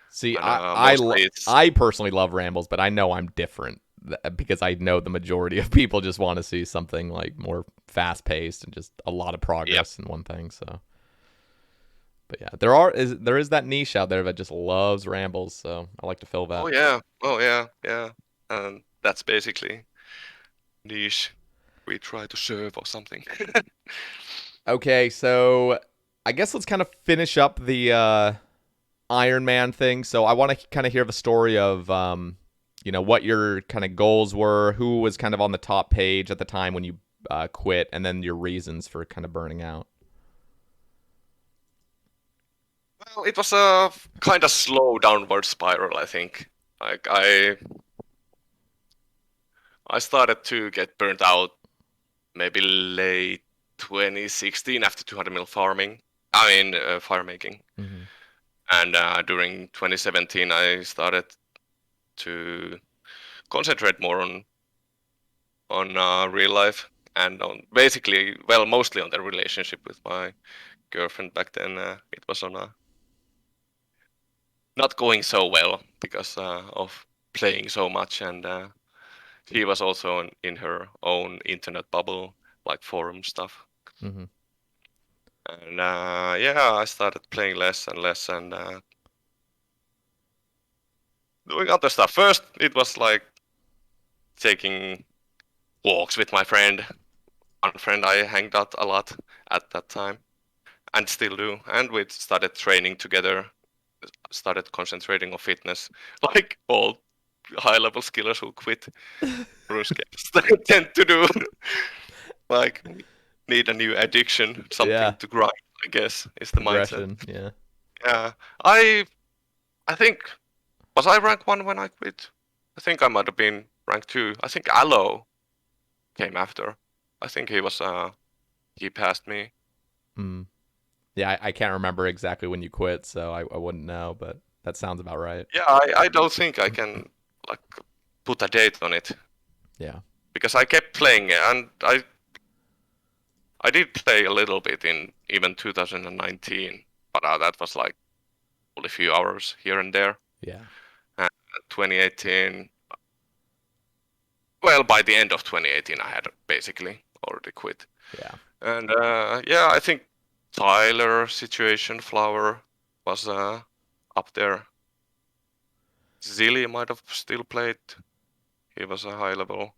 [SPEAKER 2] see,
[SPEAKER 3] And mostly it's
[SPEAKER 2] I personally love rambles, but I know I'm different because I know the majority of people just want to see something like more fast paced and just a lot of
[SPEAKER 3] yeah.
[SPEAKER 2] progress in one thing. So, but yeah, there is that niche out there that just loves rambles. So I like to fill
[SPEAKER 3] Oh
[SPEAKER 2] that.
[SPEAKER 3] yeah. Oh yeah. Yeah. And that's basically niche we try to serve or something.
[SPEAKER 2] Okay, so I guess let's kind of finish up the Ironman thing. So I want to kind of hear the story of what your kind of goals were, who was kind of on the top page at the time when you quit, and then your reasons for kind of burning out.
[SPEAKER 3] Well, it was a kind of slow downward spiral, I think. Like I started to get burnt out maybe late 2016 after 200 mil farming. I mean, fire making.
[SPEAKER 2] Mm-hmm.
[SPEAKER 3] And during 2017, I started to concentrate more on real life and on basically, well, mostly on the relationship with my girlfriend back then. It was on a not going so well because of playing so much, and she was also in her own internet bubble, like forum stuff.
[SPEAKER 2] Mm-hmm.
[SPEAKER 3] And yeah, I started playing less and less, and doing other stuff. First, it was like taking walks with my friend. One friend I hanged out a lot at that time, and still do. And we started training together, started concentrating on fitness, like all high-level skillers who quit Runescape tend to do. Like, need a new addiction, something
[SPEAKER 2] Yeah.
[SPEAKER 3] to grind, I guess, is the mindset.
[SPEAKER 2] Progression. Yeah.
[SPEAKER 3] Yeah, I think, was I rank 1 when I quit? I think I might have been rank 2. I think Aloe came after. I think he passed me.
[SPEAKER 2] Mm. Yeah, I can't remember exactly when you quit, so I wouldn't know, but that sounds about right.
[SPEAKER 3] Yeah, I don't think I can like put a date on it
[SPEAKER 2] Yeah.
[SPEAKER 3] because I kept playing it, and I did play a little bit in even 2019, but that was like only a few hours here and there.
[SPEAKER 2] Yeah.
[SPEAKER 3] 2018, well, by the end of 2018, I had basically already quit.
[SPEAKER 2] Yeah.
[SPEAKER 3] And yeah, I think Tyler situation Flower was up there. Zilly might have still played. He was a high level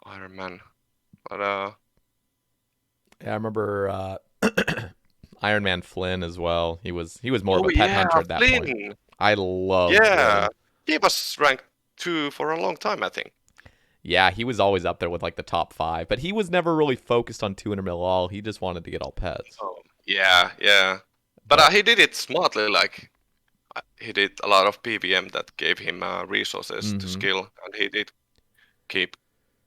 [SPEAKER 3] Ironman. But
[SPEAKER 2] Yeah, I remember Ironman Flynn as well. He was more of
[SPEAKER 3] oh
[SPEAKER 2] a pet
[SPEAKER 3] yeah,
[SPEAKER 2] hunter at that point.
[SPEAKER 3] Flynn.
[SPEAKER 2] I loved
[SPEAKER 3] Yeah,
[SPEAKER 2] Flynn.
[SPEAKER 3] he was ranked 2 for a long time, I think.
[SPEAKER 2] Yeah, he was always up there with like the top 5, but he was never really focused on 200 mil all. He just wanted to get all pets.
[SPEAKER 3] Oh yeah, yeah. But he did it smartly. Like he did a lot of PBM that gave him resources to
[SPEAKER 2] Mhm.
[SPEAKER 3] skill, and he did keep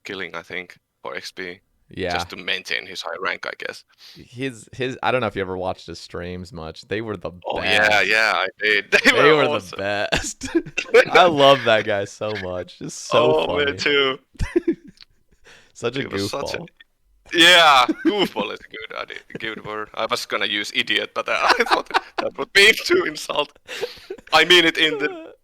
[SPEAKER 3] killing, I think, for XP
[SPEAKER 2] Yeah.
[SPEAKER 3] just to maintain his high rank, I guess.
[SPEAKER 2] His I don't know if you ever watched his streams much. They were the
[SPEAKER 3] Oh
[SPEAKER 2] best.
[SPEAKER 3] yeah, I did.
[SPEAKER 2] They
[SPEAKER 3] were
[SPEAKER 2] were
[SPEAKER 3] awesome.
[SPEAKER 2] the best. I love that guy so much. Just so
[SPEAKER 3] Oh,
[SPEAKER 2] funny.
[SPEAKER 3] me too.
[SPEAKER 2] Such a
[SPEAKER 3] He was such a
[SPEAKER 2] goofball.
[SPEAKER 3] yeah, goofball is a good word. I was gonna use idiot, but I thought that would be too insult. I mean it in the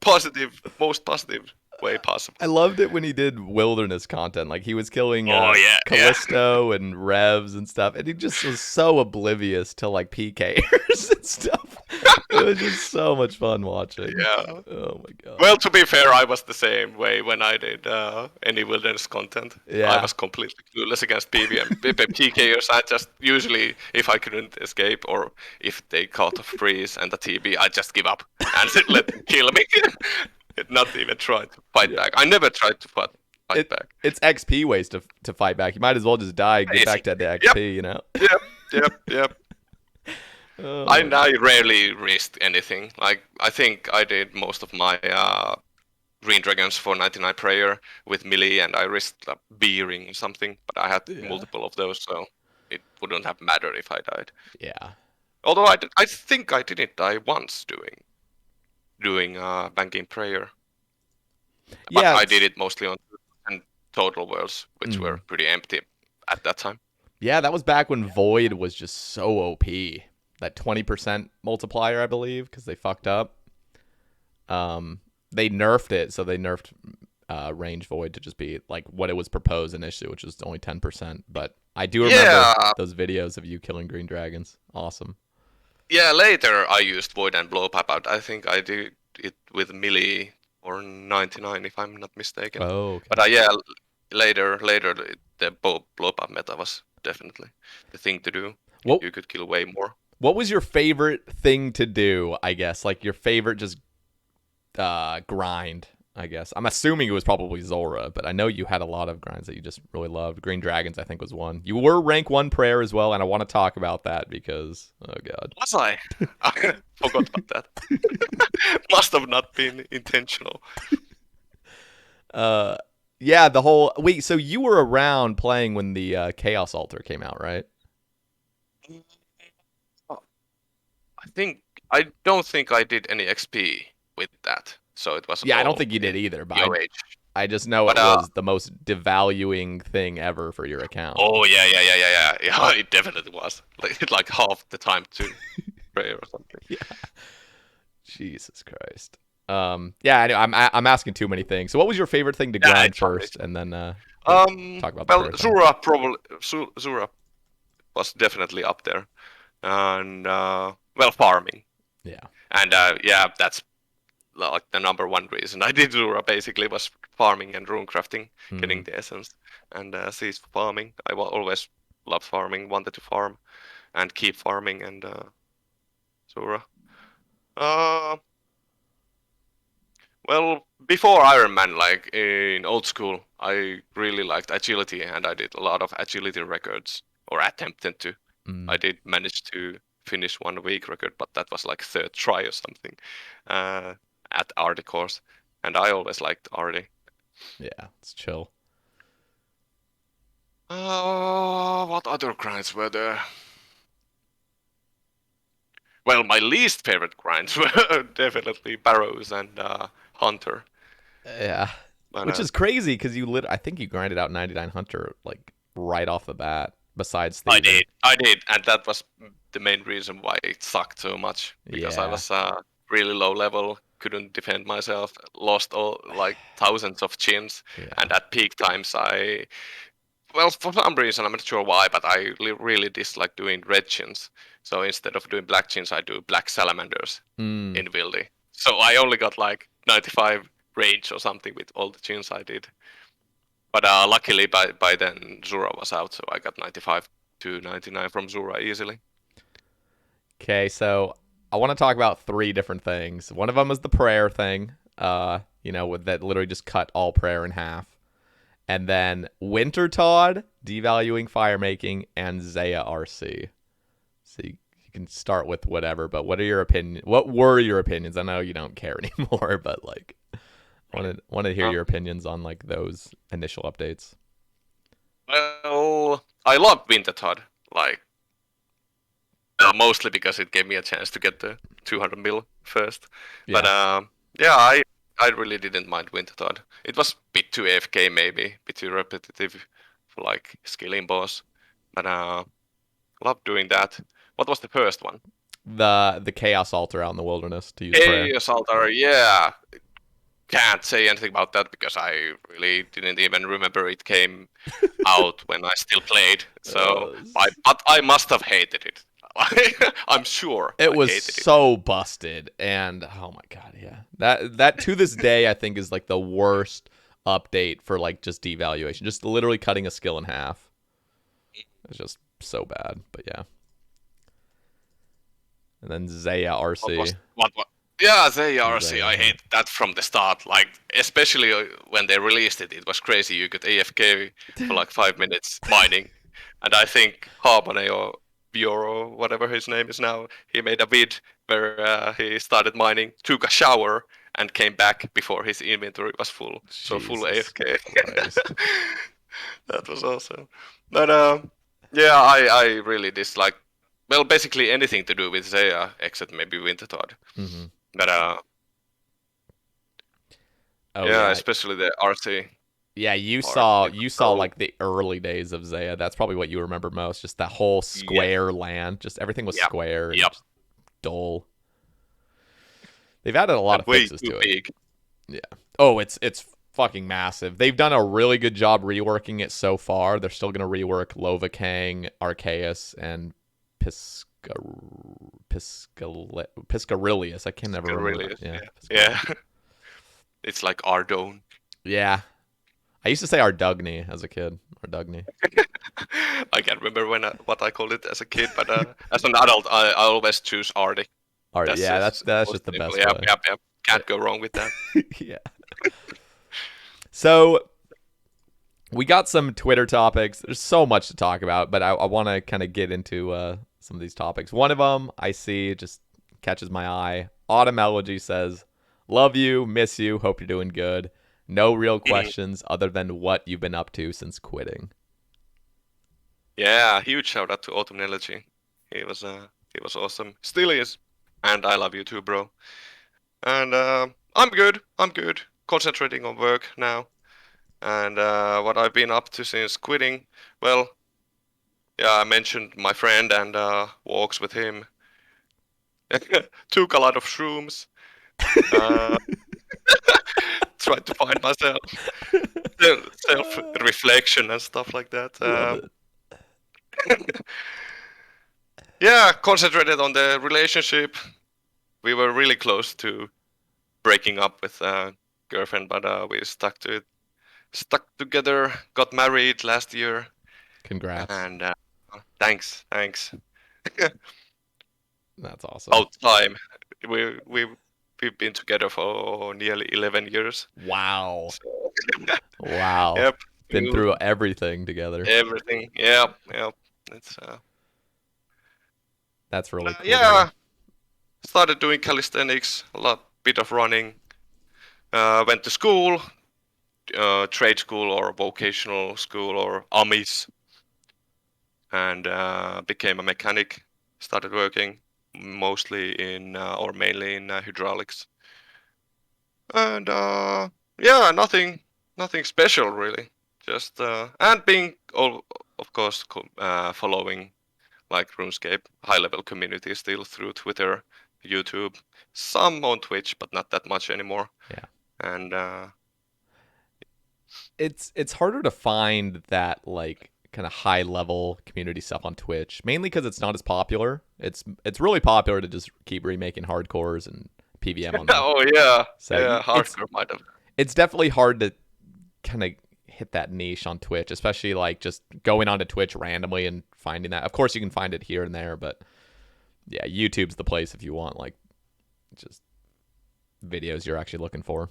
[SPEAKER 3] most positive way possible.
[SPEAKER 2] I loved it when he did wilderness content. Like he was killing
[SPEAKER 3] Oh yeah,
[SPEAKER 2] Callisto and Revs and stuff, and he just was so oblivious to like PKers and stuff. It was just so much fun watching.
[SPEAKER 3] yeah.
[SPEAKER 2] Oh my god.
[SPEAKER 3] Well, to be fair, I was the same way when I did any wilderness content.
[SPEAKER 2] Yeah.
[SPEAKER 3] I was completely clueless against PVM. PKers, I just usually, if I couldn't escape or if they caught a freeze and a TB, I just give up and let them kill me. Not even try to fight back. I never tried to fight back.
[SPEAKER 2] It's XP ways to fight back. You might as well just die and get back to the XP, you know?
[SPEAKER 3] Yep.
[SPEAKER 2] Oh.
[SPEAKER 3] I rarely risked anything. Like I think I did most of my Green Dragons for 99 prayer with melee, and I risked a B-ring or something, but I had multiple of those, so it wouldn't have mattered if I died.
[SPEAKER 2] Yeah.
[SPEAKER 3] Although I think I didn't die once doing banking prayer. But
[SPEAKER 2] Yeah,
[SPEAKER 3] I did it mostly on Total Worlds, which were pretty empty at that time.
[SPEAKER 2] Yeah, that was back when Void was just so OP. That 20% multiplier, I believe, because they fucked up. They nerfed it, so they nerfed range Void to just be like what it was proposed initially, which was only 10%. But I do remember those videos of you killing green dragons. Awesome.
[SPEAKER 3] Yeah, later I used Void and Blow Pop out. I think I did it with melee or 99, if I'm not mistaken.
[SPEAKER 2] Oh, okay.
[SPEAKER 3] But yeah, later the Blow Pop meta was definitely the thing to do. You could kill way more.
[SPEAKER 2] What was your favorite thing to do, I guess? Like your favorite just grind, I guess. I'm assuming it was probably Zulrah, but I know you had a lot of grinds that you just really loved. Green Dragons, I think, was one. You were rank 1 prayer as well, and I want to talk about that because, oh god.
[SPEAKER 3] Was I? I forgot about that. Must have not been intentional.
[SPEAKER 2] Yeah, the whole... Wait, so you were around playing when the Chaos Altar came out, right?
[SPEAKER 3] I don't think I did any XP with that, so it was.
[SPEAKER 2] Yeah, I don't think you did either, but I just know it was the most devaluing thing ever for your account.
[SPEAKER 3] Oh yeah. It definitely was. Like half the time to prayer or something.
[SPEAKER 2] Yeah. Jesus Christ. Yeah, I know. I'm asking too many things. So, what was your favorite thing to
[SPEAKER 3] Yeah,
[SPEAKER 2] grind
[SPEAKER 3] it's fine.
[SPEAKER 2] first, and then we'll
[SPEAKER 3] Um,
[SPEAKER 2] talk about the
[SPEAKER 3] well,
[SPEAKER 2] prayer thing.
[SPEAKER 3] Zulrah was definitely up there, and well, farming,
[SPEAKER 2] Yeah.
[SPEAKER 3] and yeah, that's like the number one reason I did Zulrah basically was farming and runecrafting,
[SPEAKER 2] Mm.
[SPEAKER 3] getting the essence, and seeds for farming. Always loved farming, wanted to farm and keep farming, and Zulrah. Uh, Well, before Ironman, like in old school, I really liked agility, and I did a lot of agility records, or attempted to. I
[SPEAKER 2] Mm.
[SPEAKER 3] did manage to finish 1 week record, but that was like third try or something uh, at Arty course, and I always liked Arty.
[SPEAKER 2] Yeah, it's chill.
[SPEAKER 3] What other grinds were there? Well, my least favorite grinds were definitely Barrows and Hunter.
[SPEAKER 2] Yeah,
[SPEAKER 3] But
[SPEAKER 2] which is crazy because I think you grinded out 99 Hunter like right off the bat. Besides Steven.
[SPEAKER 3] I did, and that was the main reason why it sucked so much because I
[SPEAKER 2] Yeah.
[SPEAKER 3] was really low level, couldn't defend myself, lost all like thousands of chins,
[SPEAKER 2] Yeah.
[SPEAKER 3] and at peak times well, for some reason I'm not sure why, but I really dislike doing red chins. So instead of doing black chins, I do black salamanders
[SPEAKER 2] Mm.
[SPEAKER 3] in Wildy. So I only got like 95 range or something with all the chins I did. But luckily by then Zura was out, so I got 95 to 99 from Zura easily.
[SPEAKER 2] Okay, so I want to talk about three different things. One of them is the prayer thing. With that literally just cut all prayer in half. And then Wintertodt, devaluing fire making, and Zaya RC. So you can start with whatever, but what were your opinions? I know you don't care anymore, but like want to hear
[SPEAKER 3] Um,
[SPEAKER 2] your opinions on like those initial updates.
[SPEAKER 3] well, I love Wintertodt, like mostly because it gave me a chance to get the 200 mil first. But
[SPEAKER 2] Yeah.
[SPEAKER 3] yeah, I really didn't mind Wintertodt. It was a bit too AFK maybe, a bit too repetitive for like skilling boss. But love doing that. What was the first one?
[SPEAKER 2] The chaos altar out in the wilderness to use prayer.
[SPEAKER 3] Chaos Altar, yeah. Can't say anything about that because I really didn't even remember it came out when I still played. So,
[SPEAKER 2] Uh,
[SPEAKER 3] but I must have hated it. I'm sure
[SPEAKER 2] It
[SPEAKER 3] I
[SPEAKER 2] was
[SPEAKER 3] hated it.
[SPEAKER 2] so busted, and oh my god, yeah. That to this day I think is like the worst update for like just devaluation, just literally cutting a skill in half. It's just so bad, but yeah. And then Zaya
[SPEAKER 3] What was
[SPEAKER 2] RC.
[SPEAKER 3] what? Yeah, they are. See,
[SPEAKER 2] Zaya,
[SPEAKER 3] I
[SPEAKER 2] yeah.
[SPEAKER 3] hate that from the start. Like, especially when they released it, it was crazy. You could AFK for like 5 minutes mining, and I think Harbone or Bioro, whatever his name is now, he made a vid where he started mining, took a shower, and came back before his inventory was full. So full
[SPEAKER 2] Jesus
[SPEAKER 3] AFK.
[SPEAKER 2] Christ.
[SPEAKER 3] That was awesome. But yeah, I really dislike. Well, basically anything to do with Zaya, except maybe Wintertodt.
[SPEAKER 2] Hmm.
[SPEAKER 3] But
[SPEAKER 2] Oh
[SPEAKER 3] yeah,
[SPEAKER 2] yeah.
[SPEAKER 3] especially the RC
[SPEAKER 2] Yeah, you
[SPEAKER 3] part.
[SPEAKER 2] saw
[SPEAKER 3] It was
[SPEAKER 2] you saw
[SPEAKER 3] so
[SPEAKER 2] like the early days of Zaya. That's probably what you remember most. Just that whole
[SPEAKER 3] yeah,
[SPEAKER 2] square land. Just everything was
[SPEAKER 3] yep,
[SPEAKER 2] square and
[SPEAKER 3] yep,
[SPEAKER 2] just dull. They've added a lot
[SPEAKER 3] and
[SPEAKER 2] of
[SPEAKER 3] way
[SPEAKER 2] fixes
[SPEAKER 3] too
[SPEAKER 2] to it.
[SPEAKER 3] big.
[SPEAKER 2] Yeah. Oh, it's fucking massive. They've done a really good job reworking it so far. They're still gonna rework Lovakang, Arceus, and Piscarilius. I can never
[SPEAKER 3] It
[SPEAKER 2] remember
[SPEAKER 3] really
[SPEAKER 2] that.
[SPEAKER 3] is.
[SPEAKER 2] Yeah,
[SPEAKER 3] Yeah, yeah.
[SPEAKER 2] Piscarilius.
[SPEAKER 3] It's like Ardone.
[SPEAKER 2] Yeah. I used to say Ardugny as a kid. Ardugny.
[SPEAKER 3] I can't remember what I called it as a kid, but as an adult, I always choose Arctic. That's
[SPEAKER 2] Yeah,
[SPEAKER 3] just
[SPEAKER 2] that's
[SPEAKER 3] most
[SPEAKER 2] just the
[SPEAKER 3] simple.
[SPEAKER 2] best
[SPEAKER 3] Yep,
[SPEAKER 2] way.
[SPEAKER 3] yep, yep. Can't go wrong with that.
[SPEAKER 2] Yeah. So we got some Twitter topics. There's so much to talk about, but I want to kind of get into some of these topics. One of them I see just catches my eye. Autumn Elegy says, "Love you, miss you, hope you're doing good. No real questions other than what you've been up to since quitting."
[SPEAKER 3] Yeah, huge shout out to Autumn Elegy. He was awesome. Still is. And I love you too, bro. And I'm good. I'm good. Concentrating on work now. And what I've been up to since quitting, well, yeah, I mentioned my friend and walks with him. Took a lot of shrooms. Uh, try to find myself, self-reflection and stuff like that.
[SPEAKER 2] Love it.
[SPEAKER 3] Yeah, concentrated on the relationship. We were really close to breaking up with a girlfriend, but we stuck to it. Stuck together, got married last year,
[SPEAKER 2] Congrats.
[SPEAKER 3] and thanks.
[SPEAKER 2] That's awesome.
[SPEAKER 3] About time. We've been together for nearly 11 years.
[SPEAKER 2] Wow.
[SPEAKER 3] So,
[SPEAKER 2] Wow.
[SPEAKER 3] yep.
[SPEAKER 2] Been through everything together.
[SPEAKER 3] Everything. Yep. It's
[SPEAKER 2] That's really cool.
[SPEAKER 3] yeah. Started doing calisthenics, bit of running. Went to school, trade school or vocational school or AMIS, and became a mechanic. Started working mostly in or mainly in hydraulics, and yeah, nothing special really. Just and being of course following like Runescape high level community still through Twitter, YouTube, some on Twitch, but not that much anymore.
[SPEAKER 2] Yeah.
[SPEAKER 3] And
[SPEAKER 2] It's harder to find that like kind of high level community stuff on Twitch, mainly because it's not as popular. It's really popular to just keep remaking hardcores and PVM on there.
[SPEAKER 3] oh yeah,
[SPEAKER 2] So
[SPEAKER 3] yeah,
[SPEAKER 2] it's
[SPEAKER 3] hardcore might have.
[SPEAKER 2] it's definitely hard to kind of hit that niche on Twitch, especially like just going onto Twitch randomly and finding that. Of course, you can find it here and there, but yeah, YouTube's the place if you want like just videos you're actually looking for.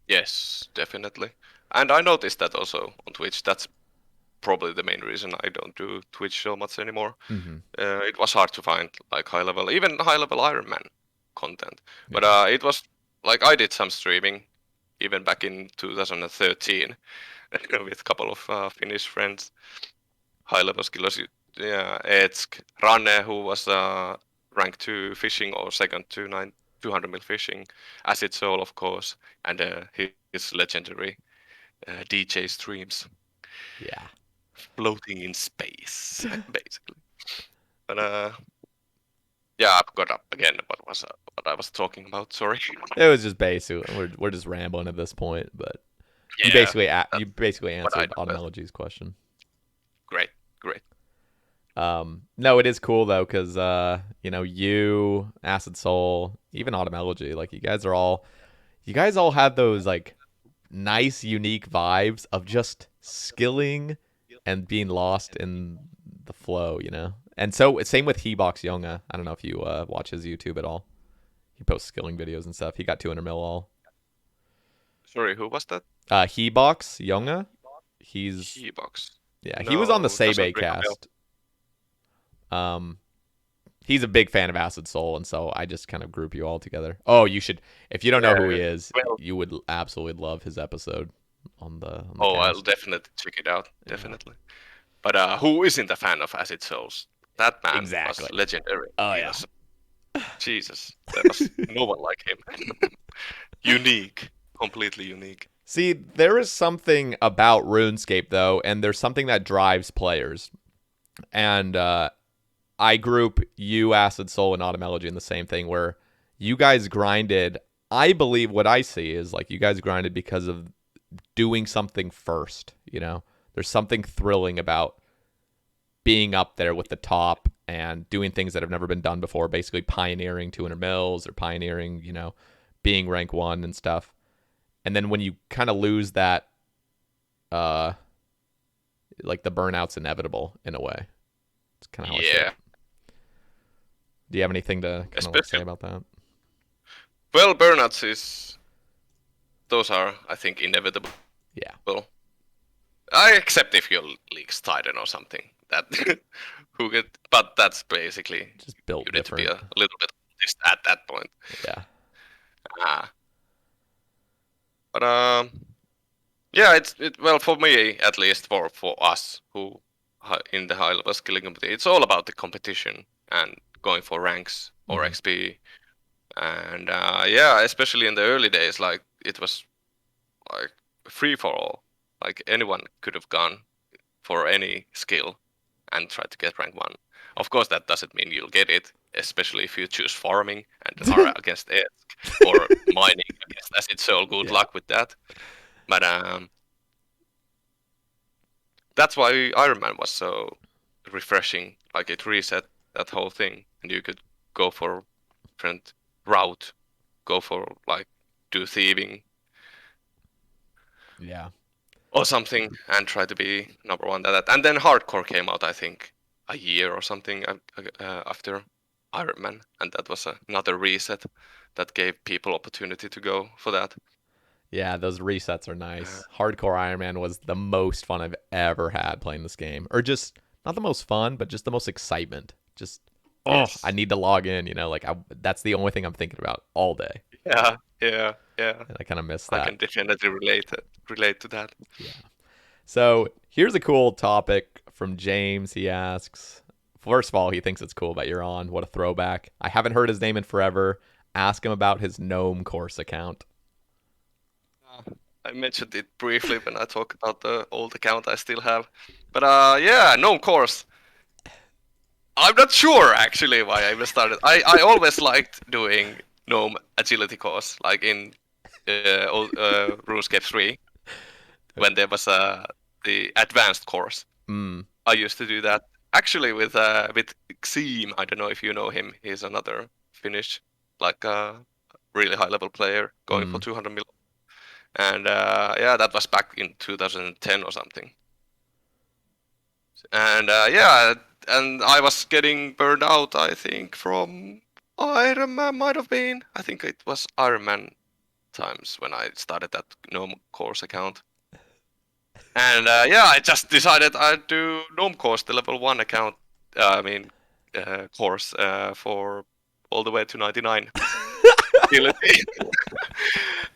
[SPEAKER 3] Yes, definitely. And I noticed that also on Twitch. That's probably the main reason I don't do Twitch so much anymore.
[SPEAKER 2] Mm-hmm.
[SPEAKER 3] It was hard to find like even high level Ironman content. But
[SPEAKER 2] Yeah.
[SPEAKER 3] it was like I did some streaming even back in 2013 with a couple of Finnish friends, high level skillers. Yeah, Etsk, Ranne, who was rank 2 fishing or second to 200 mil fishing, Acid Soul, of course, and his legendary DJ streams
[SPEAKER 2] Yeah.
[SPEAKER 3] floating in space, basically. But yeah, I forgot up again what I was talking about. Sorry.
[SPEAKER 2] It was just basic. We're just rambling at this point, but you
[SPEAKER 3] Yeah,
[SPEAKER 2] basically
[SPEAKER 3] what I
[SPEAKER 2] answered
[SPEAKER 3] do best.
[SPEAKER 2] Automelogy's question.
[SPEAKER 3] Great.
[SPEAKER 2] No, it is cool though, because you, Acid Soul, even Automelogy, like you guys all have those like nice, unique vibes of just skilling and being lost in the flow, you know. And so same with Hebox Yonga. I don't know if you watch his YouTube at all. He posts skilling videos and stuff. He got 200 mil all.
[SPEAKER 3] Sorry, who was that?
[SPEAKER 2] Hebox Yonga. He's
[SPEAKER 3] Keybox.
[SPEAKER 2] Yeah, he was on the
[SPEAKER 3] No,
[SPEAKER 2] Sae Bae
[SPEAKER 3] doesn't ring a bell.
[SPEAKER 2] cast. He's a big fan of Acid Soul, and so I just kind of group you all together. Oh, you should, if you don't know who he is,
[SPEAKER 3] Well,
[SPEAKER 2] you would absolutely love his episode on the
[SPEAKER 3] oh, I'll
[SPEAKER 2] cast.
[SPEAKER 3] definitely check it out.
[SPEAKER 2] Yeah.
[SPEAKER 3] Definitely. But who isn't a fan of Acid Souls? That man
[SPEAKER 2] Exactly.
[SPEAKER 3] was legendary.
[SPEAKER 2] Oh
[SPEAKER 3] He
[SPEAKER 2] yeah.
[SPEAKER 3] was, Jesus, there was no one like him. Unique, completely unique.
[SPEAKER 2] See, there is something about RuneScape though, and there's something that drives players. And I group you, Acid Soul, and Automelogy in the same thing, where you guys grinded. I believe what I see is like you guys grinded because of doing something first. You know, there's something thrilling about being up there with the top and doing things that have never been done before. Basically, pioneering 200 mils or pioneering, being rank 1 and stuff. And then when you kind of lose that, like the burnout's inevitable in a way. It's kind of how I see
[SPEAKER 3] Yeah.
[SPEAKER 2] it. Do you have anything to kind of like say about that?
[SPEAKER 3] Well, burnouts those are, I think, inevitable.
[SPEAKER 2] Yeah.
[SPEAKER 3] Well, except if your league's Titan or something. That but that's basically
[SPEAKER 2] Just built
[SPEAKER 3] you need
[SPEAKER 2] different.
[SPEAKER 3] to be a little bit just at that point.
[SPEAKER 2] Yeah.
[SPEAKER 3] But yeah, well for me at least for us who in the high level skilling community, it's all about the competition and going for ranks or XP. And yeah, especially in the early days, like it was like free for all. Like anyone could have gone for any skill, and try to get rank 1. Of course, that doesn't mean you'll get it, especially if you choose farming and are against Esk or mining against Acid Soul. Good luck with that. But that's why Ironman was so refreshing. Like it reset that whole thing, and you could go for different route, go for like do thieving, or something, and try to be number 1 at that. And then hardcore came out, I think, a year or something after Ironman, and that was another reset that gave people opportunity to go for that.
[SPEAKER 2] Yeah, those resets are nice. Hardcore Ironman was the most fun I've ever had playing this game. Or just, not the most fun, but just the most excitement. Just,
[SPEAKER 3] Yes.
[SPEAKER 2] I need to log in, that's the only thing I'm thinking about all day.
[SPEAKER 3] Yeah.
[SPEAKER 2] And I kind of miss that.
[SPEAKER 3] I can definitely relate to that.
[SPEAKER 2] Yeah. So here's a cool topic from James. He asks, first of all, he thinks it's cool that you're on. What a throwback. I haven't heard his name in forever. Ask him about his Gnome course account.
[SPEAKER 3] I mentioned it briefly when I talked about the old account I still have. But Gnome course. I'm not sure actually why I even started. I always liked doing Gnome agility course, like in old RuneScape 3, when there was the advanced course. I used to do that actually with Exteme. I don't know if you know him. He's another Finnish, like really high level player going for 200 million. And that was back in 2010 or something. And and I was getting burned out, I think, from Ironman might have been. I think it was Ironman times when I started that Gnome course account. And I just decided I'd do Gnome course, the level 1 account, course for all the way to 99 ability.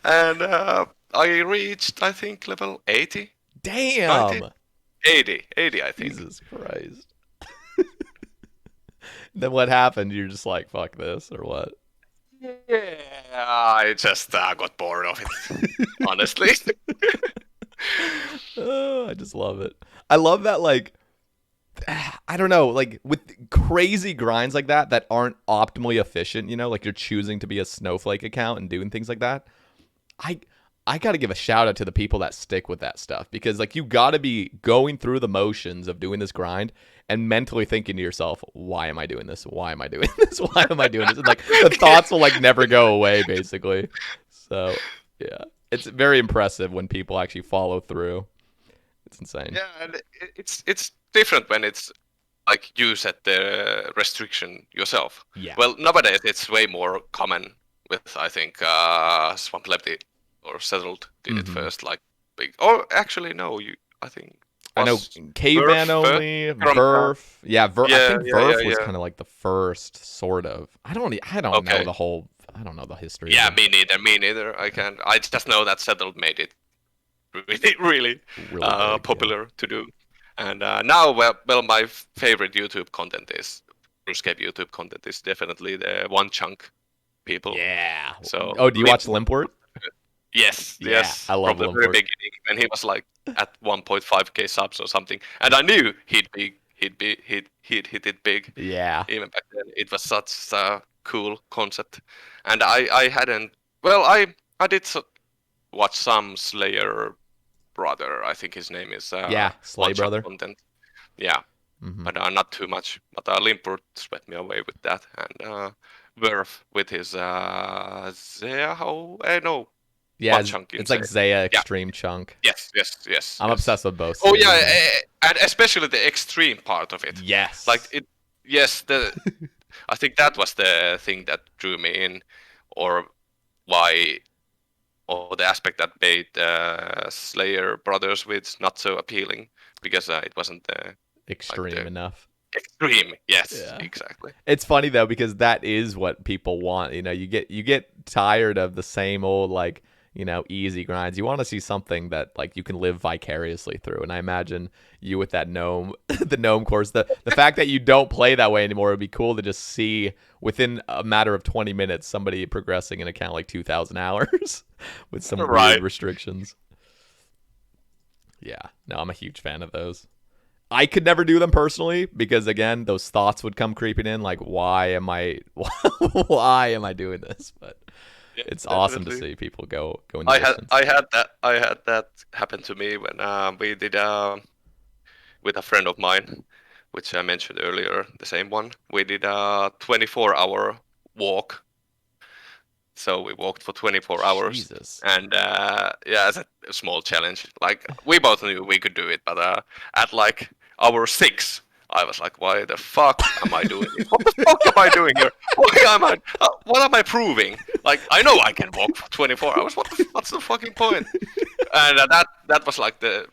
[SPEAKER 3] And I reached, I think, level 80.
[SPEAKER 2] Damn!
[SPEAKER 3] 90? 80, I think.
[SPEAKER 2] Jesus Christ. Then what happened? You're just like, fuck this, or what?
[SPEAKER 3] Yeah, I just got bored of it, honestly.
[SPEAKER 2] Oh, I just love it. I love that, like, I don't know, like, with crazy grinds like that aren't optimally efficient, like you're choosing to be a snowflake account and doing things like that. I got to give a shout out to the people that stick with that stuff, because like you got to be going through the motions of doing this grind and mentally thinking to yourself, why am I doing this? Why am I doing this? Why am I doing this? And like the thoughts will like never go away, basically. So yeah, it's very impressive when people actually follow through. It's insane.
[SPEAKER 3] Yeah, and it's different when it's like you set the restriction yourself.
[SPEAKER 2] Yeah.
[SPEAKER 3] Well, nowadays it's way more common with, I think, Swamp Lefty or Settled did it first, like big. Or actually, no, I think.
[SPEAKER 2] I know Caveman only, Verf. Yeah, I think Verf was kind of like the first, sort of. I don't know the whole. I don't know the history.
[SPEAKER 3] Yeah, me neither. I can't. I just know that Settled made it really big, popular to do. And now, well, my favorite YouTube content is RuneScape YouTube content is definitely the One Chunk people.
[SPEAKER 2] Yeah.
[SPEAKER 3] So.
[SPEAKER 2] Do you watch Limpwort?
[SPEAKER 3] Yes.
[SPEAKER 2] I love
[SPEAKER 3] from the
[SPEAKER 2] Limpwort.
[SPEAKER 3] very beginning when he was like at 1.5k subs or something, and I knew he'd hit it big.
[SPEAKER 2] Yeah.
[SPEAKER 3] Even back then, it was such a cool concept, and I hadn't. Well, I did watch some Slayer brother. I think his name is
[SPEAKER 2] Slay brother.
[SPEAKER 3] Content. Yeah, but not too much. But Limport swept me away with that, and Werf with his
[SPEAKER 2] Yeah, it's like Zaya Extreme Chunk.
[SPEAKER 3] Yes.
[SPEAKER 2] I'm obsessed with both.
[SPEAKER 3] Oh yeah, and especially the extreme part of it.
[SPEAKER 2] Yes.
[SPEAKER 3] Like it. Yes, I think that was the thing that drew me in, or the aspect that made Slayer Brothers with not so appealing, because it wasn't
[SPEAKER 2] extreme enough.
[SPEAKER 3] Extreme, yes, exactly.
[SPEAKER 2] It's funny though, because that is what people want. You get tired of the same old like easy grinds. You want to see something that like you can live vicariously through. And I imagine you with that gnome, the gnome course, the fact that you don't play that way anymore, would be cool to just see within a matter of 20 minutes somebody progressing an account like 2,000 hours with some weird restrictions. Yeah, no, I'm a huge fan of those. I could never do them personally because again, those thoughts would come creeping in like, why am I doing this? But
[SPEAKER 3] Yeah,
[SPEAKER 2] it's awesome to
[SPEAKER 3] definitely.
[SPEAKER 2] see people go in the distance.
[SPEAKER 3] I had that happen to me when we did with a friend of mine, which I mentioned earlier, the same one. We did a 24-hour walk. So we walked for 24 hours,
[SPEAKER 2] Jesus.
[SPEAKER 3] and yeah, it's a small challenge. Like we both knew we could do it, but at like hour 6, I was like, "Why the fuck am I doing this? What the fuck am I doing here? What am I proving? Like I know I can walk for 24 hours. What's the fucking point?" And that was like the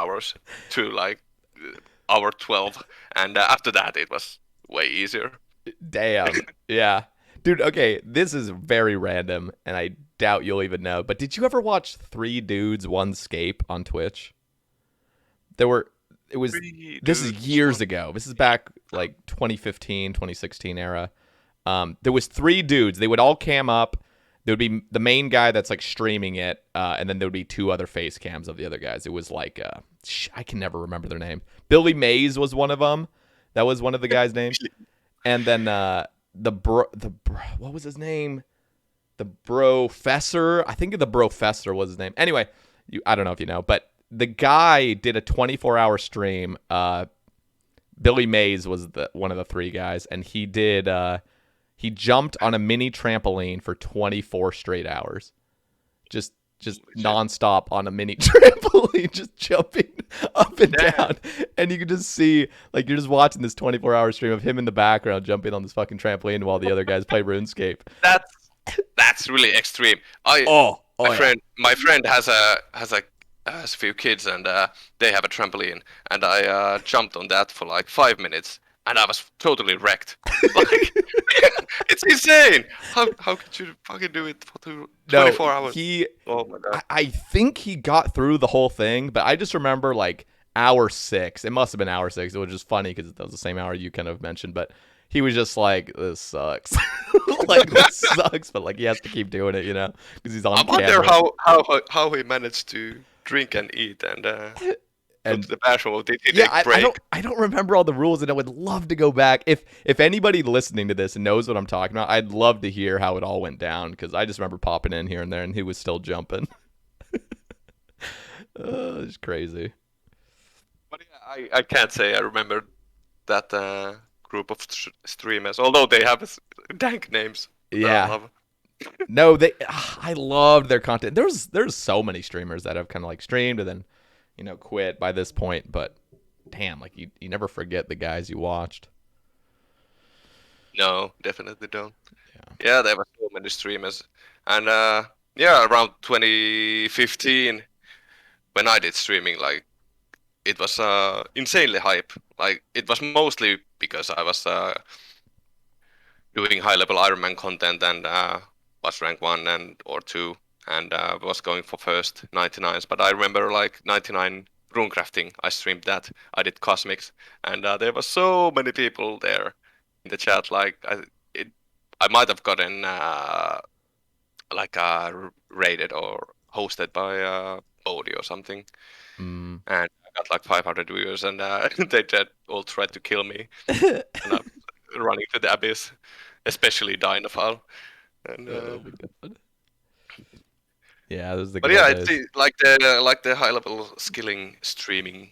[SPEAKER 3] hours to like hour 12, and after that it was way easier.
[SPEAKER 2] Damn. Yeah. Dude, okay, this is very random and I doubt you'll even know, but did you ever watch Three Dudes One Scape on Twitch? There were it was
[SPEAKER 3] Three
[SPEAKER 2] this is
[SPEAKER 3] dudes,
[SPEAKER 2] years
[SPEAKER 3] one.
[SPEAKER 2] ago. This is back like 2015, 2016 era. There was three dudes. They would all cam up. There would be the main guy that's like streaming it, and then there would be two other face cams of the other guys. It was like I can never remember their name. Billy Mays was one of them. That was one of the guys' names. And then what was his name? The Brofessor. I think the Brofessor was his name. Anyway, I don't know if you know, but the guy did a 24-hour stream. Billy Mays was one of the three guys, and he jumped on a mini trampoline for 24 straight hours. Just nonstop on a mini trampoline, just jumping up and
[SPEAKER 3] Damn.
[SPEAKER 2] down. And you can just see, like, you're just watching this 24-hour stream of him in the background jumping on this fucking trampoline while the other guys play RuneScape.
[SPEAKER 3] That's really extreme. My friend has a few kids, and they have a trampoline, and I jumped on that for like 5 minutes, and I was totally wrecked. Like, it's insane. How could you fucking do it for 24 hours? Oh my god.
[SPEAKER 2] I think he got through the whole thing, but I just remember like hour 6. It must have been hour 6. It was just funny because that was the same hour you kind of mentioned, but he was just like, "This sucks." Like, this sucks, but like he has to keep doing it, because he's on
[SPEAKER 3] I
[SPEAKER 2] camera.
[SPEAKER 3] wonder how he managed to drink and eat and go
[SPEAKER 2] And
[SPEAKER 3] to the bathroom. Did he
[SPEAKER 2] yeah,
[SPEAKER 3] take break?
[SPEAKER 2] I don't remember all the rules, and I would love to go back. If anybody listening to this and knows what I'm talking about, I'd love to hear how it all went down because I just remember popping in here and there, and he was still jumping. It's crazy.
[SPEAKER 3] But yeah, I can't say I remember that group of streamers, although they have dank names. That I
[SPEAKER 2] Yeah.
[SPEAKER 3] love.
[SPEAKER 2] No, I loved their content. There's so many streamers that have kind of like streamed and then, quit by this point. But damn, like you never forget the guys you watched.
[SPEAKER 3] No, definitely don't.
[SPEAKER 2] Yeah.
[SPEAKER 3] Yeah, there were so many streamers, and yeah, around 2015 when I did streaming, like it was insanely hype. Like it was mostly because I was doing high-level Ironman content and was rank 1 and or 2, and was going for first 99s. But I remember like 99 Runecrafting. I streamed that. I did Cosmics, and there were so many people there in the chat. Like I might have gotten like rated or hosted by Bodhi or something,
[SPEAKER 2] Mm.
[SPEAKER 3] and I got like 500 viewers, and they all tried to kill me, and I'm running to the abyss, especially Dinophile. And
[SPEAKER 2] Oh my god. Yeah, this is the
[SPEAKER 3] but
[SPEAKER 2] good
[SPEAKER 3] yeah,
[SPEAKER 2] old
[SPEAKER 3] it's
[SPEAKER 2] days.
[SPEAKER 3] like the high level skilling streaming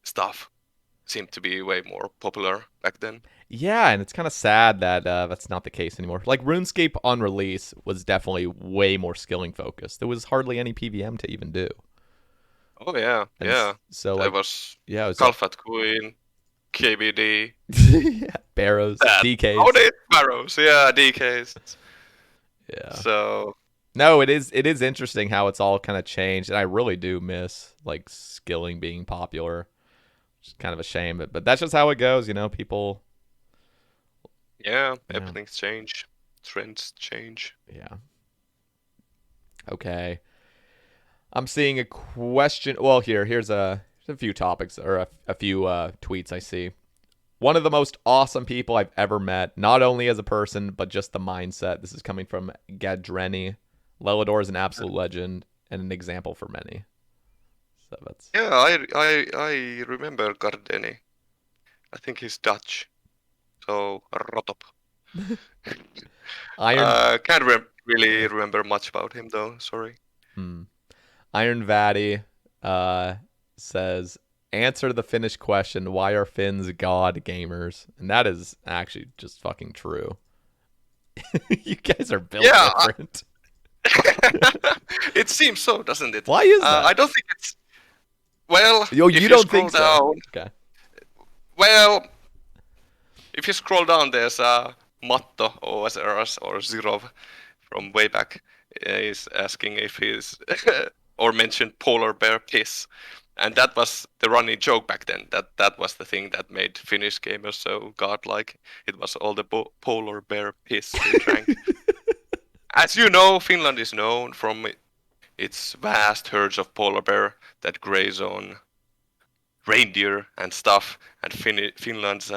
[SPEAKER 3] stuff seemed to be way more popular back then.
[SPEAKER 2] Yeah, and it's kind of sad that that's not the case anymore. Like RuneScape on release was definitely way more skilling focused. There was hardly any PVM to even do.
[SPEAKER 3] Oh yeah,
[SPEAKER 2] And
[SPEAKER 3] yeah.
[SPEAKER 2] so
[SPEAKER 3] There
[SPEAKER 2] like
[SPEAKER 3] was
[SPEAKER 2] yeah, it was like
[SPEAKER 3] Kalfat Queen, KBD,
[SPEAKER 2] yeah, Barrows,
[SPEAKER 3] that. Oh,
[SPEAKER 2] DKs.
[SPEAKER 3] they Sparrows, yeah, DKs.
[SPEAKER 2] Yeah.
[SPEAKER 3] So
[SPEAKER 2] No, it is interesting how it's all kind of changed, and I really do miss like skilling being popular. It's kind of a shame, but that's just how it goes, people.
[SPEAKER 3] yeah,
[SPEAKER 2] Yeah.
[SPEAKER 3] everything's changed. Trends change.
[SPEAKER 2] Yeah. Okay. I'm seeing a question. Well, here's a few topics or a few tweets I see. One of the most awesome people I've ever met, not only as a person, but just the mindset. This is coming from Gadreni. Lelador is an absolute legend and an example for many. That's
[SPEAKER 3] Yeah, I remember Gardeni. I think he's Dutch. So Rotop.
[SPEAKER 2] Iron.
[SPEAKER 3] Can't really remember much about him though. Sorry.
[SPEAKER 2] Hmm. Iron Vatty says, answer the Finnish question, why are Finns god gamers? And that is actually just fucking true. You guys are built
[SPEAKER 3] Yeah,
[SPEAKER 2] different.
[SPEAKER 3] it seems so, doesn't it?
[SPEAKER 2] Why is that?
[SPEAKER 3] I don't think it's. Well,
[SPEAKER 2] Yo,
[SPEAKER 3] if
[SPEAKER 2] you
[SPEAKER 3] you
[SPEAKER 2] don't
[SPEAKER 3] scroll
[SPEAKER 2] think so?
[SPEAKER 3] down,
[SPEAKER 2] Okay.
[SPEAKER 3] well, if you scroll down, there's a Matto OSRS or Zirov from way back is asking if he's or mentioned polar bear piss, and that was the running joke back then. That was the thing that made Finnish gamers so godlike. It was all the polar bear piss we drank. As you know, Finland is known from its vast herds of polar bear that graze on reindeer and stuff. And Finland's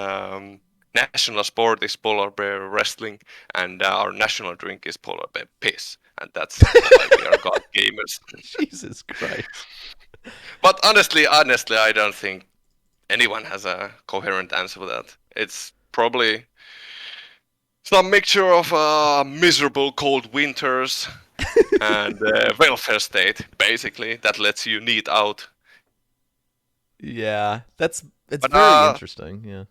[SPEAKER 3] national sport is polar bear wrestling, and our national drink is polar bear piss. And that's why we are god gamers.
[SPEAKER 2] Jesus Christ.
[SPEAKER 3] But honestly, I don't think anyone has a coherent answer for that. It's probably some mixture of miserable cold winters and welfare state, basically, that lets you neat out.
[SPEAKER 2] Yeah, it's
[SPEAKER 3] But
[SPEAKER 2] very interesting. Yeah.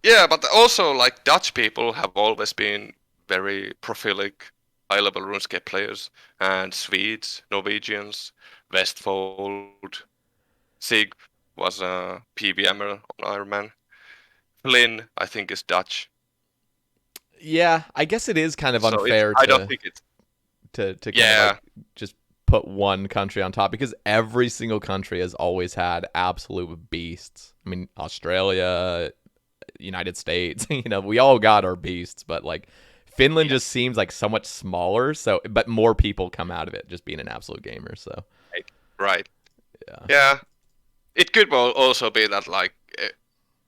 [SPEAKER 3] yeah, but also like Dutch people have always been very prolific, high-level RuneScape players, and Swedes, Norwegians, Westfold, Sig was a PBMer on Ironman. Flynn, I think, is Dutch.
[SPEAKER 2] Yeah, I guess it is kind of
[SPEAKER 3] So
[SPEAKER 2] unfair
[SPEAKER 3] I don't think it's
[SPEAKER 2] to kind of
[SPEAKER 3] yeah,
[SPEAKER 2] like just put one country on top because every single country has always had absolute beasts. I mean, Australia, United States, we all got our beasts, but like Finland just seems like so much smaller, so but more people come out of it just being an absolute gamer, so
[SPEAKER 3] right.
[SPEAKER 2] yeah.
[SPEAKER 3] Yeah, it could also be that like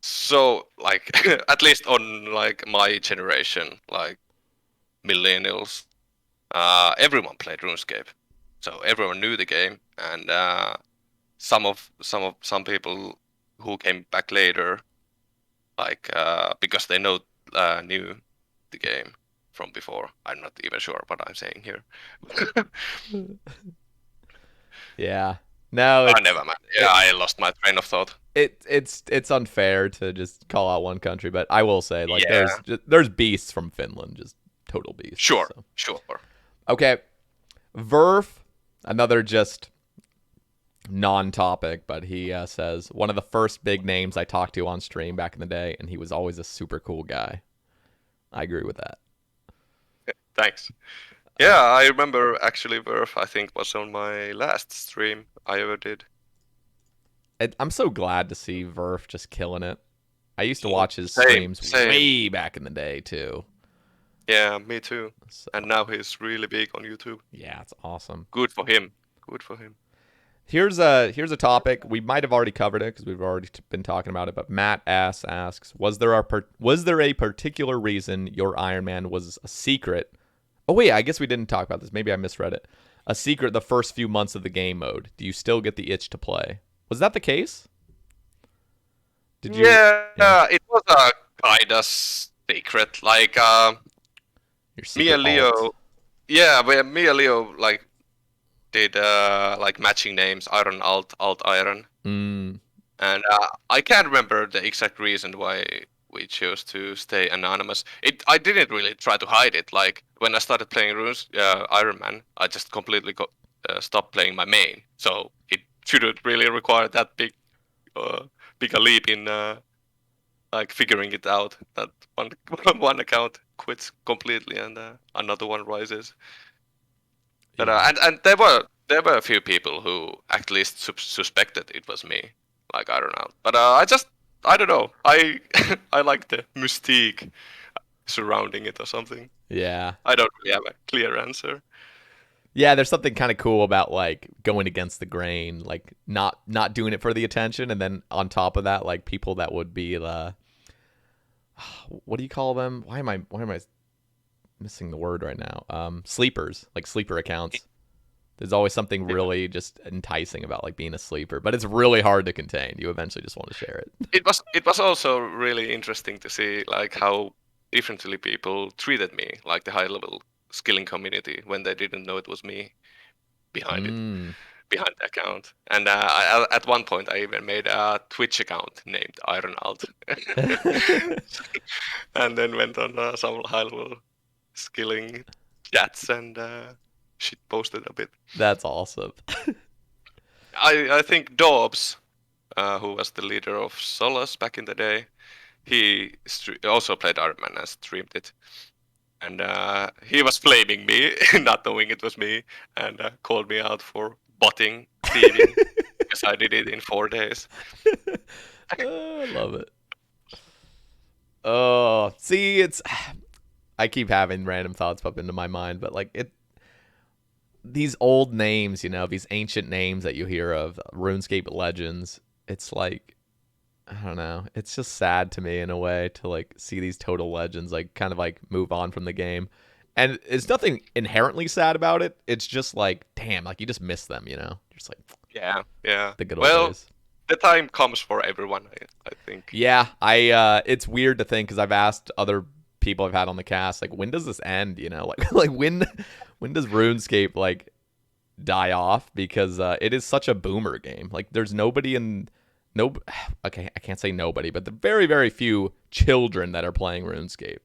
[SPEAKER 3] so like at least on like my generation, like millennials, everyone played RuneScape, so everyone knew the game, and some people who came back later, like because they knew the game from before. I'm not even sure what I'm saying here.
[SPEAKER 2] Yeah. No,
[SPEAKER 3] Oh, never mind. Yeah, I lost my train of thought.
[SPEAKER 2] it's unfair to just call out one country, but I will say like
[SPEAKER 3] Yeah,
[SPEAKER 2] there's beasts from Finland, just total beasts.
[SPEAKER 3] sure,
[SPEAKER 2] So.
[SPEAKER 3] sure.
[SPEAKER 2] Okay. Verf, another just non-topic, but he says one of the first big names I talked to on stream back in the day, and he was always a super cool guy. I agree with that.
[SPEAKER 3] Thanks. Yeah, I remember actually Verf, I think, was on my last stream I ever did.
[SPEAKER 2] I'm so glad to see Verf just killing it. I used to watch his
[SPEAKER 3] Same,
[SPEAKER 2] streams
[SPEAKER 3] same.
[SPEAKER 2] way back in the day too.
[SPEAKER 3] Yeah, me too.
[SPEAKER 2] So,
[SPEAKER 3] And now he's really big on YouTube.
[SPEAKER 2] yeah, it's awesome.
[SPEAKER 3] Good for him. Good for him.
[SPEAKER 2] Here's a topic we might have already covered it because we've already been talking about it. But Matt asks, was there a particular reason your Ironman was a secret? Oh wait, I guess we didn't talk about this. Maybe I misread it. A secret the first few months of the game mode. Do you still get the itch to play? Was that the case? Did you?
[SPEAKER 3] Yeah, it was a kind of secret. Like
[SPEAKER 2] Your
[SPEAKER 3] me
[SPEAKER 2] secret
[SPEAKER 3] and Leo.
[SPEAKER 2] alt.
[SPEAKER 3] Yeah, me and Leo like did like matching names, Iron Alt Iron.
[SPEAKER 2] Mm,
[SPEAKER 3] And I can't remember the exact reason why we chose to stay anonymous. I didn't really try to hide it. Like when I started playing Ironman, I just completely stopped playing my main. So it shouldn't really require that big a leap in like figuring it out. That one one account quits completely and another one rises. But
[SPEAKER 2] yeah.
[SPEAKER 3] and there were a few people who at least suspected it was me. Like I don't know, but I don't know. I I like the mystique surrounding it or something.
[SPEAKER 2] Yeah.
[SPEAKER 3] I don't really have a clear answer.
[SPEAKER 2] Yeah, there's something kind of cool about like going against the grain, like not doing it for the attention, and then on top of that, like people that would be what do you call them? Why am I missing the word right now? Sleepers, like sleeper accounts. There's always something really just enticing about like being a sleeper, but it's really hard to contain. You eventually just want to share it.
[SPEAKER 3] It was also really interesting to see like how differently people treated me, like the high level skilling community, when they didn't know it was me behind it, behind the account. And at one point, I even made a Twitch account named Ironalt, and then went on some high level skilling chats and shit posted a bit.
[SPEAKER 2] That's awesome.
[SPEAKER 3] I think Dobbs, who was the leader of Solas back in the day, he also played Ironman and streamed it. And he was blaming me, not knowing it was me, and called me out for botting, thieving, because I did it in 4 days.
[SPEAKER 2] Oh, I love it. Oh, see, it's. I keep having random thoughts pop into my mind, but like these old names, you know, these ancient names that you hear of, RuneScape legends. It's like, I don't know. It's just sad to me in a way to like see these total legends like kind of like move on from the game. And it's nothing inherently sad about it. It's just like, damn, like you just miss them, you know? Just like
[SPEAKER 3] Yeah.
[SPEAKER 2] the good old days.
[SPEAKER 3] The time comes for everyone, I think.
[SPEAKER 2] Yeah, it's weird to think because I've asked other people I've had on the cast like when does this end, you know? Like when does RuneScape like die off because it is such a boomer game. Like there's nobody okay, I can't say nobody, but the very, very few children that are playing RuneScape.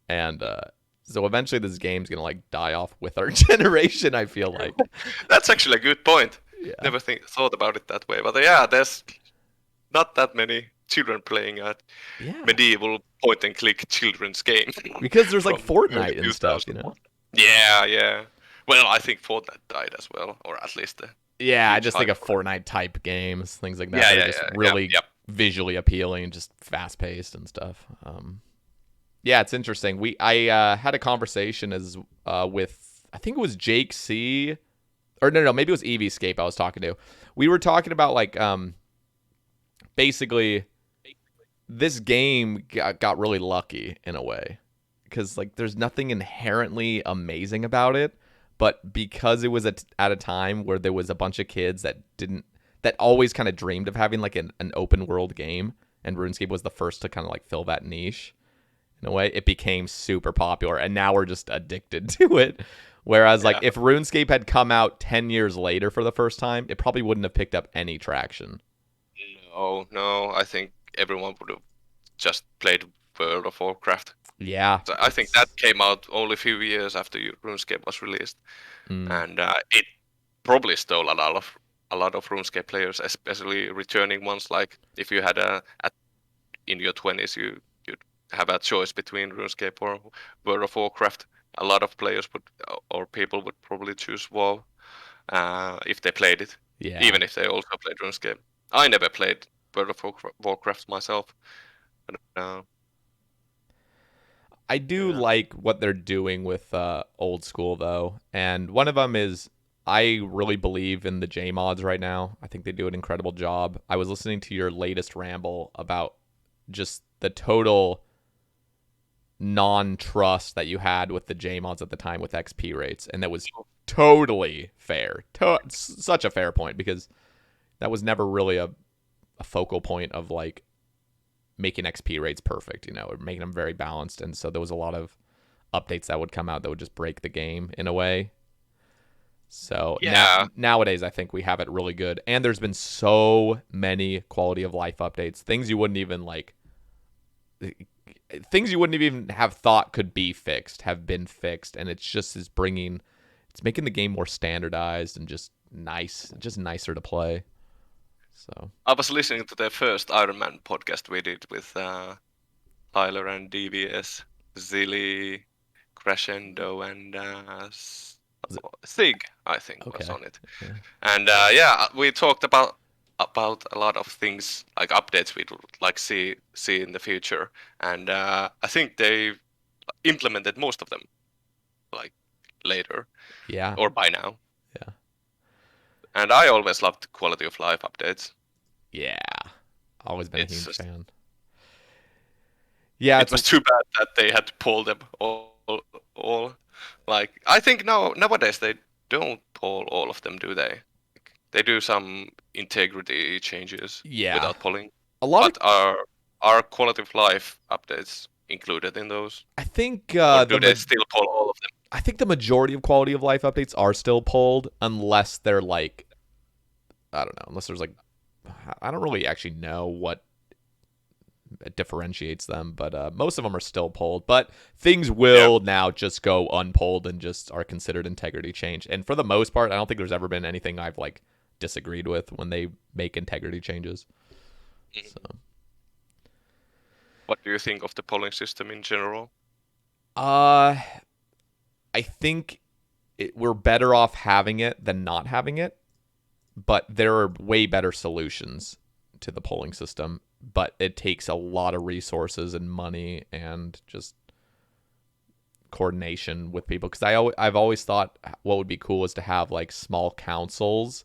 [SPEAKER 2] And so eventually this game's going to like die off with our generation, I feel like.
[SPEAKER 3] That's actually a good point.
[SPEAKER 2] Yeah.
[SPEAKER 3] Never thought about it that way. But yeah, there's not that many children playing a medieval point and click children's game.
[SPEAKER 2] Because there's like Fortnite and stuff, you know?
[SPEAKER 3] Yeah. Well, I think Fortnite died as well, or at least
[SPEAKER 2] I just think of Fortnite type games, things like that. They're just really visually appealing, just fast paced and stuff. Yeah, it's interesting. I had a conversation with I think it was Jake C, or no, maybe it was Eviescape I was talking to. We were talking about like basically this game got really lucky in a way because like there's nothing inherently amazing about it. But because it was at a time where there was a bunch of kids that always kind of dreamed of having like an open world game, and RuneScape was the first to kind of like fill that niche in a way, it became super popular, and now we're just addicted to it. Whereas like if RuneScape had come out 10 years later for the first time, it probably wouldn't have picked up any traction.
[SPEAKER 3] No, I think everyone would have just played World of Warcraft.
[SPEAKER 2] Yeah,
[SPEAKER 3] so I think that came out only a few years after RuneScape was released, and it probably stole a lot of RuneScape players, especially returning ones. Like if you had in your 20s, you'd have a choice between RuneScape or World of Warcraft. A lot of players or people would probably choose WoW if they played it, even if they also played RuneScape. I never played World of Warcraft myself. But,
[SPEAKER 2] I do like what they're doing with old school though, and one of them is I really believe in the J mods right now. I think they do an incredible job. I was listening to your latest ramble about just the total non-trust that you had with the J mods at the time with XP rates, and that was totally fair. Such a fair point because that was never really a focal point of like making XP rates perfect, you know, or making them very balanced. And so there was a lot of updates that would come out that would just break the game in a way. So nowadays, I think we have it really good. And there's been so many quality of life updates, things you wouldn't even have thought could be fixed, have been fixed. And it's making the game more standardized and just nicer to play. So
[SPEAKER 3] I was listening to the first Ironman podcast we did with Tyler and DVS, Zilly, Crescendo, and Sig, I think, was on it.
[SPEAKER 2] Yeah.
[SPEAKER 3] And we talked about a lot of things, like updates we'd like see in the future. And I think they implemented most of them, like later, or by now.
[SPEAKER 2] Yeah.
[SPEAKER 3] And I always loved quality of life updates.
[SPEAKER 2] Yeah. Always been a huge fan. Yeah.
[SPEAKER 3] It was too bad that they had to pull them all. Like, I think nowadays they don't poll all of them, do they? They do some integrity changes
[SPEAKER 2] Yeah.
[SPEAKER 3] without polling.
[SPEAKER 2] A lot of
[SPEAKER 3] But are quality of life updates included in those?
[SPEAKER 2] I think
[SPEAKER 3] Or do they still poll all of them?
[SPEAKER 2] I think the majority of quality of life updates are still polled unless they're like, I don't know, unless there's like, I don't really actually know what differentiates them, but most of them are still polled. But things will now just go unpolled and just are considered integrity change. And for the most part, I don't think there's ever been anything I've like disagreed with when they make integrity changes. So,
[SPEAKER 3] What do you think of the polling system in general?
[SPEAKER 2] I think we're better off having it than not having it, but there are way better solutions to the polling system. But it takes a lot of resources and money and just coordination with people. Because I've always thought what would be cool is to have like small councils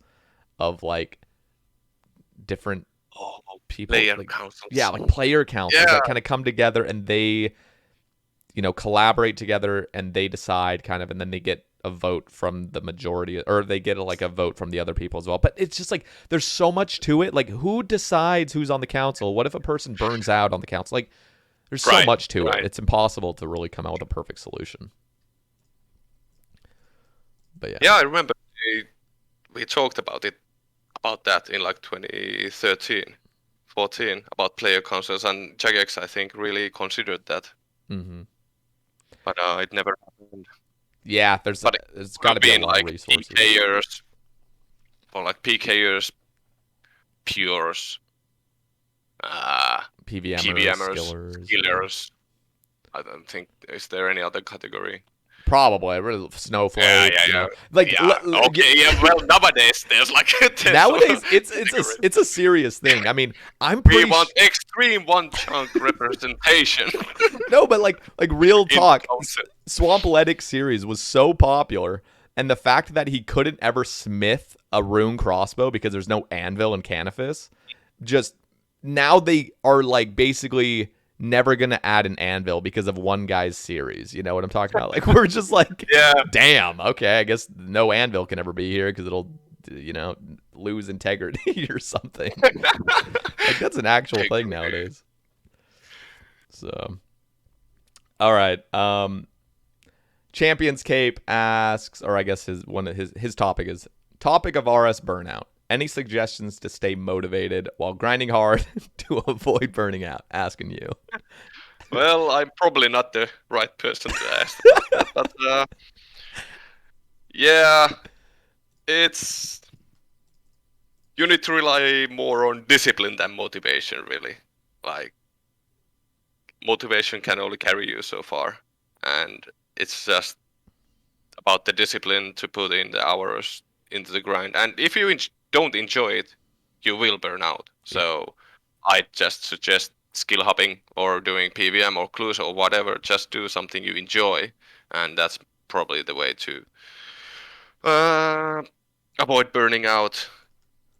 [SPEAKER 2] of like different people,
[SPEAKER 3] Player
[SPEAKER 2] like,
[SPEAKER 3] councils.
[SPEAKER 2] yeah, like player councils that kind of come together and they, collaborate together and they decide kind of, and then they get a vote from the majority, or they get a vote from the other people as well. But it's just like there's so much to it. Like, who decides who's on the council? What if a person burns out on the council? Like, there's so much to it. It's impossible to really come out with a perfect solution. But
[SPEAKER 3] Yeah, I remember we talked about that in like 2013, 14 about player councils, and Jagex I think really considered that.
[SPEAKER 2] Mm-hmm.
[SPEAKER 3] But it never happened.
[SPEAKER 2] Yeah, there's got to be a lot of resources.
[SPEAKER 3] PKers, or like PKers, pures,
[SPEAKER 2] PVMers,
[SPEAKER 3] skillers. I don't think, is there any other category?
[SPEAKER 2] Probably snowflakes.
[SPEAKER 3] Well, nowadays there's like
[SPEAKER 2] nowadays it's a serious thing. I mean,
[SPEAKER 3] we want extreme one chunk representation.
[SPEAKER 2] No, but like real talk, Swampoletic series was so popular, and the fact that he couldn't ever smith a rune crossbow because there's no anvil in Canifis, just now they are like basically never gonna add an anvil because of one guy's series. You know what I'm talking about? Like, we're just like, damn, okay, I guess no anvil can ever be here because it'll, lose integrity or something. Like, that's an actual thing nowadays. So, all right. Champions Cape asks, or I guess his topic is topic of RS burnout. Any suggestions to stay motivated while grinding hard to avoid burning out? Asking you.
[SPEAKER 3] Well, I'm probably not the right person to ask that, but yeah, it's, you need to rely more on discipline than motivation, really. Like, motivation can only carry you so far, and it's just about the discipline to put in the hours into the grind. And if you don't enjoy it, you will burn out. So I just suggest skill hopping or doing PVM or clues or whatever. Just do something you enjoy, and that's probably the way to avoid burning out.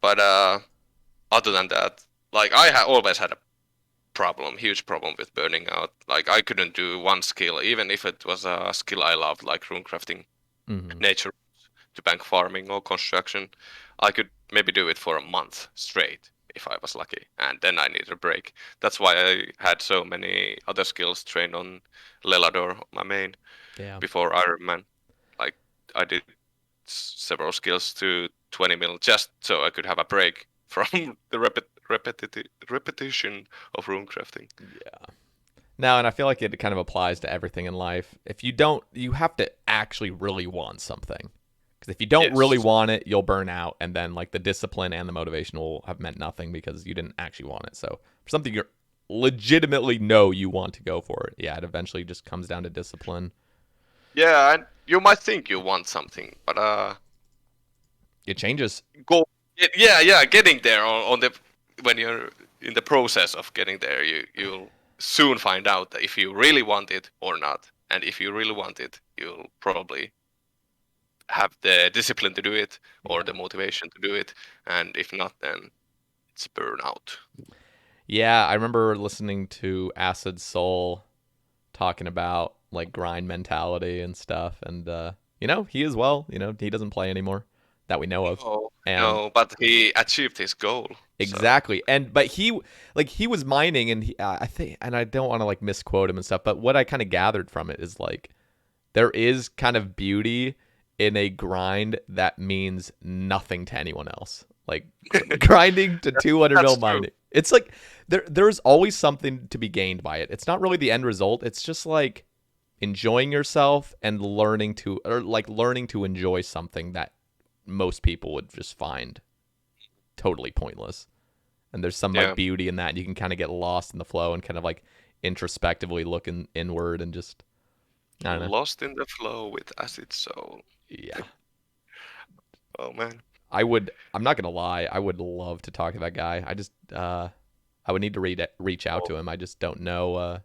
[SPEAKER 3] But other than that, like, I always had a huge problem with burning out. Like, I couldn't do one skill, even if it was a skill I loved, like runecrafting, nature to bank farming or construction. I could maybe do it for a month straight if I was lucky, and then I needed a break. That's why I had so many other skills trained on Lelador, my main, before Ironman. Like, I did several skills to 20 mil just so I could have a break from the repetition of runecrafting.
[SPEAKER 2] Yeah. No, and I feel like it kind of applies to everything in life. If you don't, you have to actually really want something. Because if you don't really want it, you'll burn out, and then like the discipline and the motivation will have meant nothing because you didn't actually want it. So for something you legitimately know you want to go for it, it eventually just comes down to discipline.
[SPEAKER 3] Yeah, and you might think you want something, but
[SPEAKER 2] it changes.
[SPEAKER 3] Getting there when you're in the process of getting there, you'll soon find out if you really want it or not. And if you really want it, you'll probably have the discipline to do it or the motivation to do it. And if not, then it's burnout.
[SPEAKER 2] Yeah, I remember listening to Acid Soul talking about like grind mentality and stuff, and You know, he is well. You know, he doesn't play anymore that we know of.
[SPEAKER 3] No,
[SPEAKER 2] And
[SPEAKER 3] no, but he achieved his goal. So
[SPEAKER 2] exactly. And but he was mining, and I think, and I don't want to like misquote him and stuff, but what I kind of gathered from it is like there is kind of beauty in a grind that means nothing to anyone else. Like grinding to 200
[SPEAKER 3] that's
[SPEAKER 2] mil
[SPEAKER 3] true.
[SPEAKER 2] mining. It's like there's always something to be gained by it. It's not really the end result. It's just like enjoying yourself and learning to enjoy something that most people would just find totally pointless. And there's some like
[SPEAKER 3] Yeah,
[SPEAKER 2] beauty in that. You can kind of get lost in the flow and kind of like introspectively inward and just I don't know.
[SPEAKER 3] lost in the flow with acid soul.
[SPEAKER 2] Yeah.
[SPEAKER 3] Oh man.
[SPEAKER 2] I'm not gonna lie, I would love to talk to that guy. I would need to reach out
[SPEAKER 3] Oh.
[SPEAKER 2] to him. I just don't know. I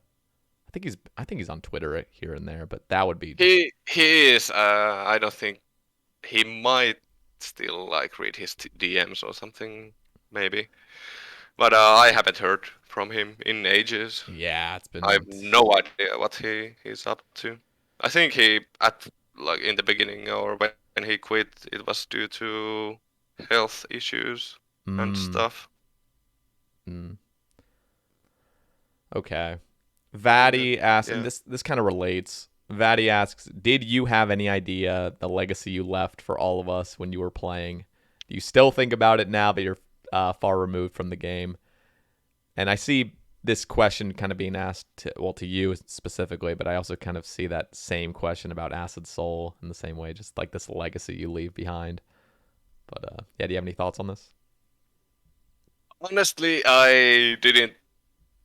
[SPEAKER 2] think he's on Twitter here and there, but that would be just
[SPEAKER 3] He is. I don't think he might still like read his DMs or something, maybe. But I haven't heard from him in ages.
[SPEAKER 2] yeah. It's
[SPEAKER 3] I have
[SPEAKER 2] been
[SPEAKER 3] no idea what he's up to. I think he at like in the beginning or when he quit, it was due to health issues and
[SPEAKER 2] mm,
[SPEAKER 3] stuff.
[SPEAKER 2] mm, okay.
[SPEAKER 3] And
[SPEAKER 2] Vaddy asks, and
[SPEAKER 3] yeah,
[SPEAKER 2] this kind of relates. Vaddy asks, "Did you have any idea the legacy you left for all of us when you were playing? Do you still think about it now that you're far removed from the game?" And I see this question kind of being asked to you specifically, but I also kind of see that same question about Acid Soul in the same way, just like this legacy you leave behind. But yeah, do you have any thoughts on this?
[SPEAKER 3] honestly,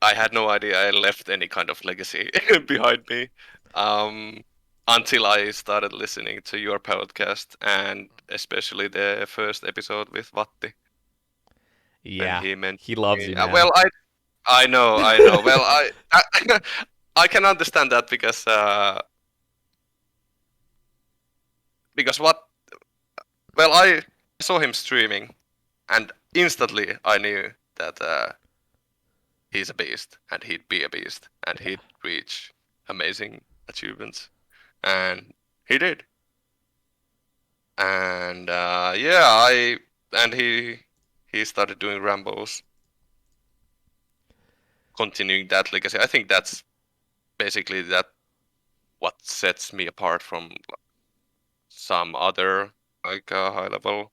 [SPEAKER 3] I had no idea I left any kind of legacy behind me um, until I started listening to your podcast and especially the first episode with Vatti when
[SPEAKER 2] Yeah,
[SPEAKER 3] he mentioned
[SPEAKER 2] he loves
[SPEAKER 3] me.
[SPEAKER 2] you, man.
[SPEAKER 3] Well, I know, I know. Well, I can understand that because what? Well, I saw him streaming and instantly I knew that he's a beast and he'd be a beast and
[SPEAKER 2] Yeah,
[SPEAKER 3] he'd reach amazing achievements. And he did. And yeah, and he started doing Rambles, continuing that legacy. I think that's basically that what sets me apart from some other like high level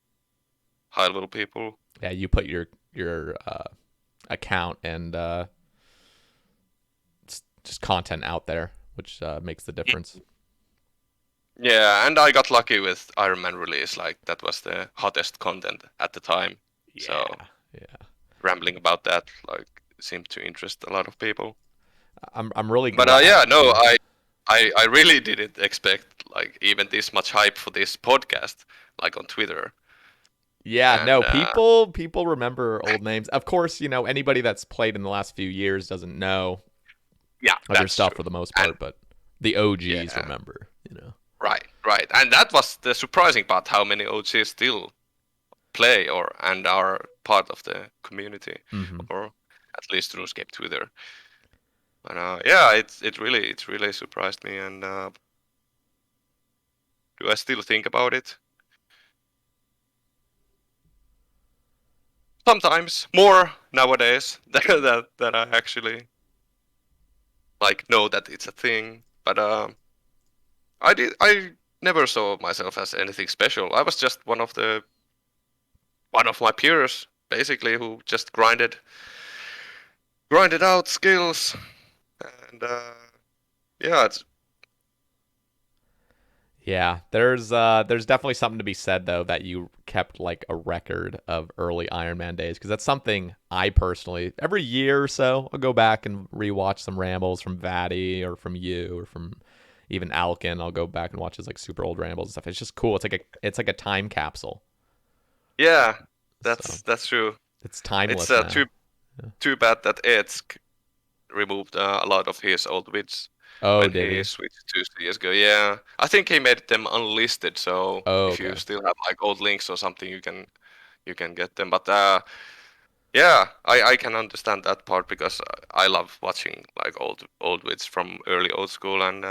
[SPEAKER 3] people.
[SPEAKER 2] yeah. You put your account and just content out there, which makes the difference.
[SPEAKER 3] Yeah, and I got lucky with Ironman release. Like that was the hottest content at the time.
[SPEAKER 2] Yeah,
[SPEAKER 3] So
[SPEAKER 2] yeah.
[SPEAKER 3] rambling about that like seemed to interest a lot of people.
[SPEAKER 2] I'm really
[SPEAKER 3] But
[SPEAKER 2] glad.
[SPEAKER 3] yeah, no,
[SPEAKER 2] Yeah.
[SPEAKER 3] I really didn't expect like even this much hype for this podcast, like on Twitter.
[SPEAKER 2] Yeah,
[SPEAKER 3] And
[SPEAKER 2] no, people remember old names. Of course, you know, anybody that's played in the last few years doesn't know
[SPEAKER 3] yeah,
[SPEAKER 2] other
[SPEAKER 3] that's
[SPEAKER 2] stuff
[SPEAKER 3] true.
[SPEAKER 2] for the most
[SPEAKER 3] And
[SPEAKER 2] part, but the OGs
[SPEAKER 3] yeah,
[SPEAKER 2] remember, you know.
[SPEAKER 3] right, right. And that was the surprising part, how many OGs still play or and are part of the community,
[SPEAKER 2] Hmm.
[SPEAKER 3] or at least Runescape Twitter. And yeah, it really surprised me. And do I still think about it? Sometimes more nowadays that I actually like know that it's a thing. But I never saw myself as anything special. I was just one of my peers basically who just grinded out skills and yeah, it's
[SPEAKER 2] Yeah, there's definitely something to be said though that you kept like a record of early Iron Man days because that's something I personally every year or so I'll go back and rewatch some rambles from Vaddy or from you or from even Alkin. I'll go back and watch his like super old rambles and stuff. It's just cool. It's like a time capsule.
[SPEAKER 3] yeah,
[SPEAKER 2] So
[SPEAKER 3] that's true.
[SPEAKER 2] it's
[SPEAKER 3] It's
[SPEAKER 2] timeless now. Yeah.
[SPEAKER 3] too bad that Edsk removed a lot of his old vids
[SPEAKER 2] Oh,
[SPEAKER 3] when
[SPEAKER 2] did
[SPEAKER 3] he
[SPEAKER 2] he?
[SPEAKER 3] switched to CS:GO. Yeah, I think he made them unlisted, so
[SPEAKER 2] Oh,
[SPEAKER 3] if you
[SPEAKER 2] okay.
[SPEAKER 3] still have like old links or something, you can get them. But yeah, I can understand that part because I love watching like old vids from early old school and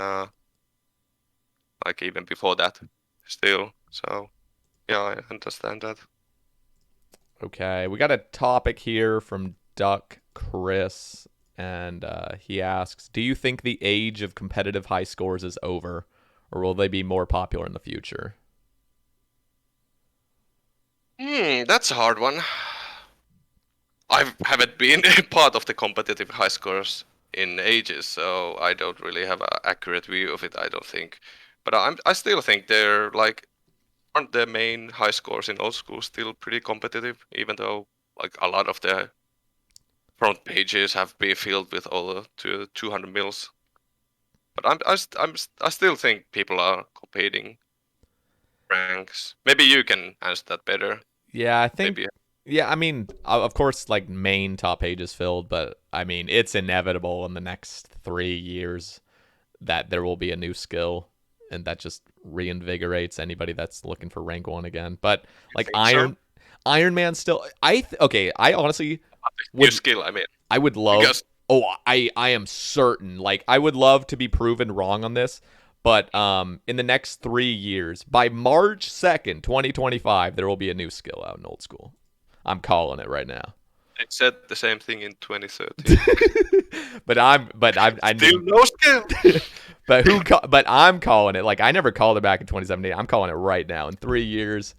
[SPEAKER 3] like even before that. still. So yeah, I understand that.
[SPEAKER 2] Okay, we got a topic here from Duck Chris, and he asks, "Do you think the age of competitive high scores is over, or will they be more popular in the future?"
[SPEAKER 3] That's a hard one. I haven't been part of the competitive high scores in ages, so I don't really have an accurate view of it. I don't think, but I still think they're like, aren't the main high scores in old school still pretty competitive, even though like a lot of the front pages have been filled with all the 200 mils. But I still think people are competing ranks. Maybe you can answer that better.
[SPEAKER 2] Yeah, I think.
[SPEAKER 3] Maybe.
[SPEAKER 2] Yeah, I mean, of course, like main top page is filled, but I mean, it's inevitable in the next 3 years that there will be a new skill, and that just reinvigorates anybody that's looking for rank 1 again. But
[SPEAKER 3] You
[SPEAKER 2] like
[SPEAKER 3] think so?
[SPEAKER 2] Iron Man still, okay, I honestly
[SPEAKER 3] New
[SPEAKER 2] would
[SPEAKER 3] skill, I mean,
[SPEAKER 2] I would love.
[SPEAKER 3] because
[SPEAKER 2] Oh, I am certain. Like I would love to be proven wrong on this, but in the next 3 years, by March 2nd, 2025, there will be a new skill out in old school. I'm calling it right now.
[SPEAKER 3] they said the same thing in 2013.
[SPEAKER 2] I
[SPEAKER 3] Still no skill.
[SPEAKER 2] but I'm calling it. Like I never called it back in 2017. I'm calling it right now. In 3 years,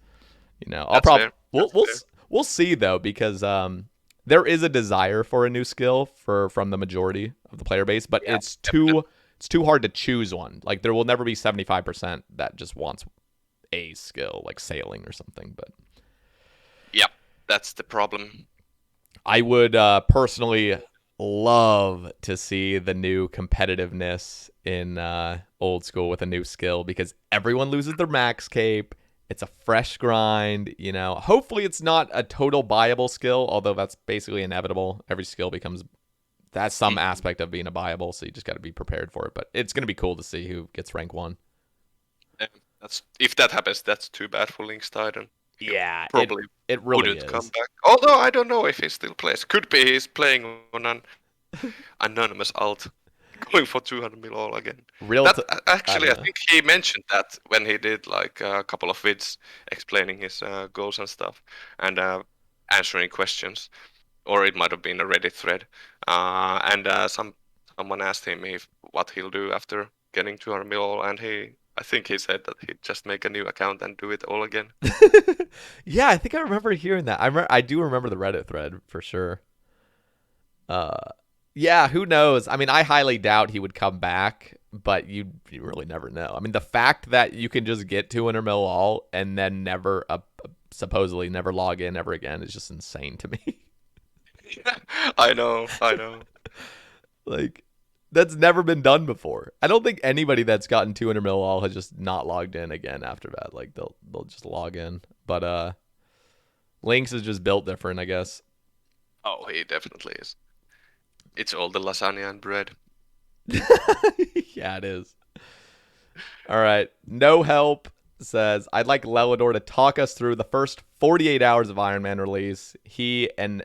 [SPEAKER 2] I'll
[SPEAKER 3] That's
[SPEAKER 2] probably
[SPEAKER 3] fair. That's fair.
[SPEAKER 2] we'll see though, because there is a desire for a new skill from the majority of the player base, but
[SPEAKER 3] Yeah, definitely.
[SPEAKER 2] it's too hard to choose one. Like there will never be 75% that just wants a skill like sailing or something. But
[SPEAKER 3] Yeah, that's the problem.
[SPEAKER 2] I would personally love to see the new competitiveness in old school with a new skill, because everyone loses their max cape. It's a fresh grind, Hopefully, it's not a total buyable skill, although that's basically inevitable. Every skill that's some aspect of being a buyable, so you just got to be prepared for it. But it's going to be cool to see who gets rank 1.
[SPEAKER 3] Yeah, that's if that happens, that's too bad for Link's Titan. He
[SPEAKER 2] Yeah,
[SPEAKER 3] probably
[SPEAKER 2] it really
[SPEAKER 3] wouldn't come
[SPEAKER 2] is.
[SPEAKER 3] back. Although I don't know if he still plays. Could be he's playing on an anonymous alt, going for 200 mil all again.
[SPEAKER 2] Real,
[SPEAKER 3] That
[SPEAKER 2] t- I
[SPEAKER 3] actually,
[SPEAKER 2] don't
[SPEAKER 3] I
[SPEAKER 2] know.
[SPEAKER 3] think he mentioned that when he did like a couple of vids explaining his goals and stuff, and answering questions, or it might have been a Reddit thread. And someone asked him if what he'll do after getting 200 mil all, and I think he said that he'd just make a new account and do it all again.
[SPEAKER 2] Yeah, I think I remember hearing that. I do remember the Reddit thread for sure. Uh, yeah, who knows? I mean, I highly doubt he would come back, but you really never know. I mean, the fact that you can just get 200 mil all and then never, supposedly never log in ever again is just insane to me.
[SPEAKER 3] I know, I know.
[SPEAKER 2] Like, that's never been done before. I don't think anybody that's gotten 200 mil all has just not logged in again after that. Like, they'll just log in. But Lynx is just built different, I guess.
[SPEAKER 3] Oh, he definitely is. It's all the lasagna and bread.
[SPEAKER 2] Yeah, it is. All right. No Help says, I'd like Lelador to talk us through the first 48 hours of Ironman release. He and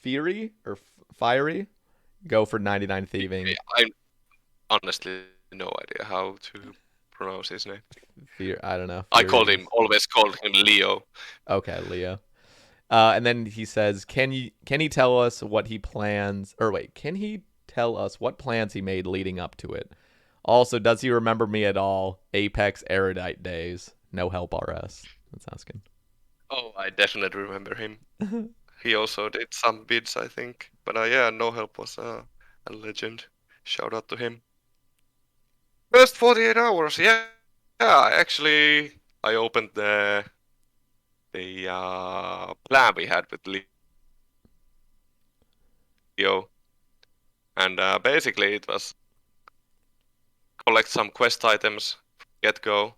[SPEAKER 2] Fury or Fiery go for 99 thieving.
[SPEAKER 3] I honestly no idea how to pronounce his name.
[SPEAKER 2] I don't know.
[SPEAKER 3] I
[SPEAKER 2] Fury
[SPEAKER 3] called him
[SPEAKER 2] is
[SPEAKER 3] always called him Leo.
[SPEAKER 2] okay, Leo. And then he says, can he tell us what he plans, or wait, can he tell us what plans he made leading up to it? Also, does he remember me at all? Apex Erudite days. No Help RS. That's asking.
[SPEAKER 3] Oh, I definitely remember him. He also did some bids, I think. But yeah, No Help was a legend. Shout out to him. First 48 hours, yeah. Yeah, actually, I opened the plan we had with Leo, and basically it was collect some quest items, get go,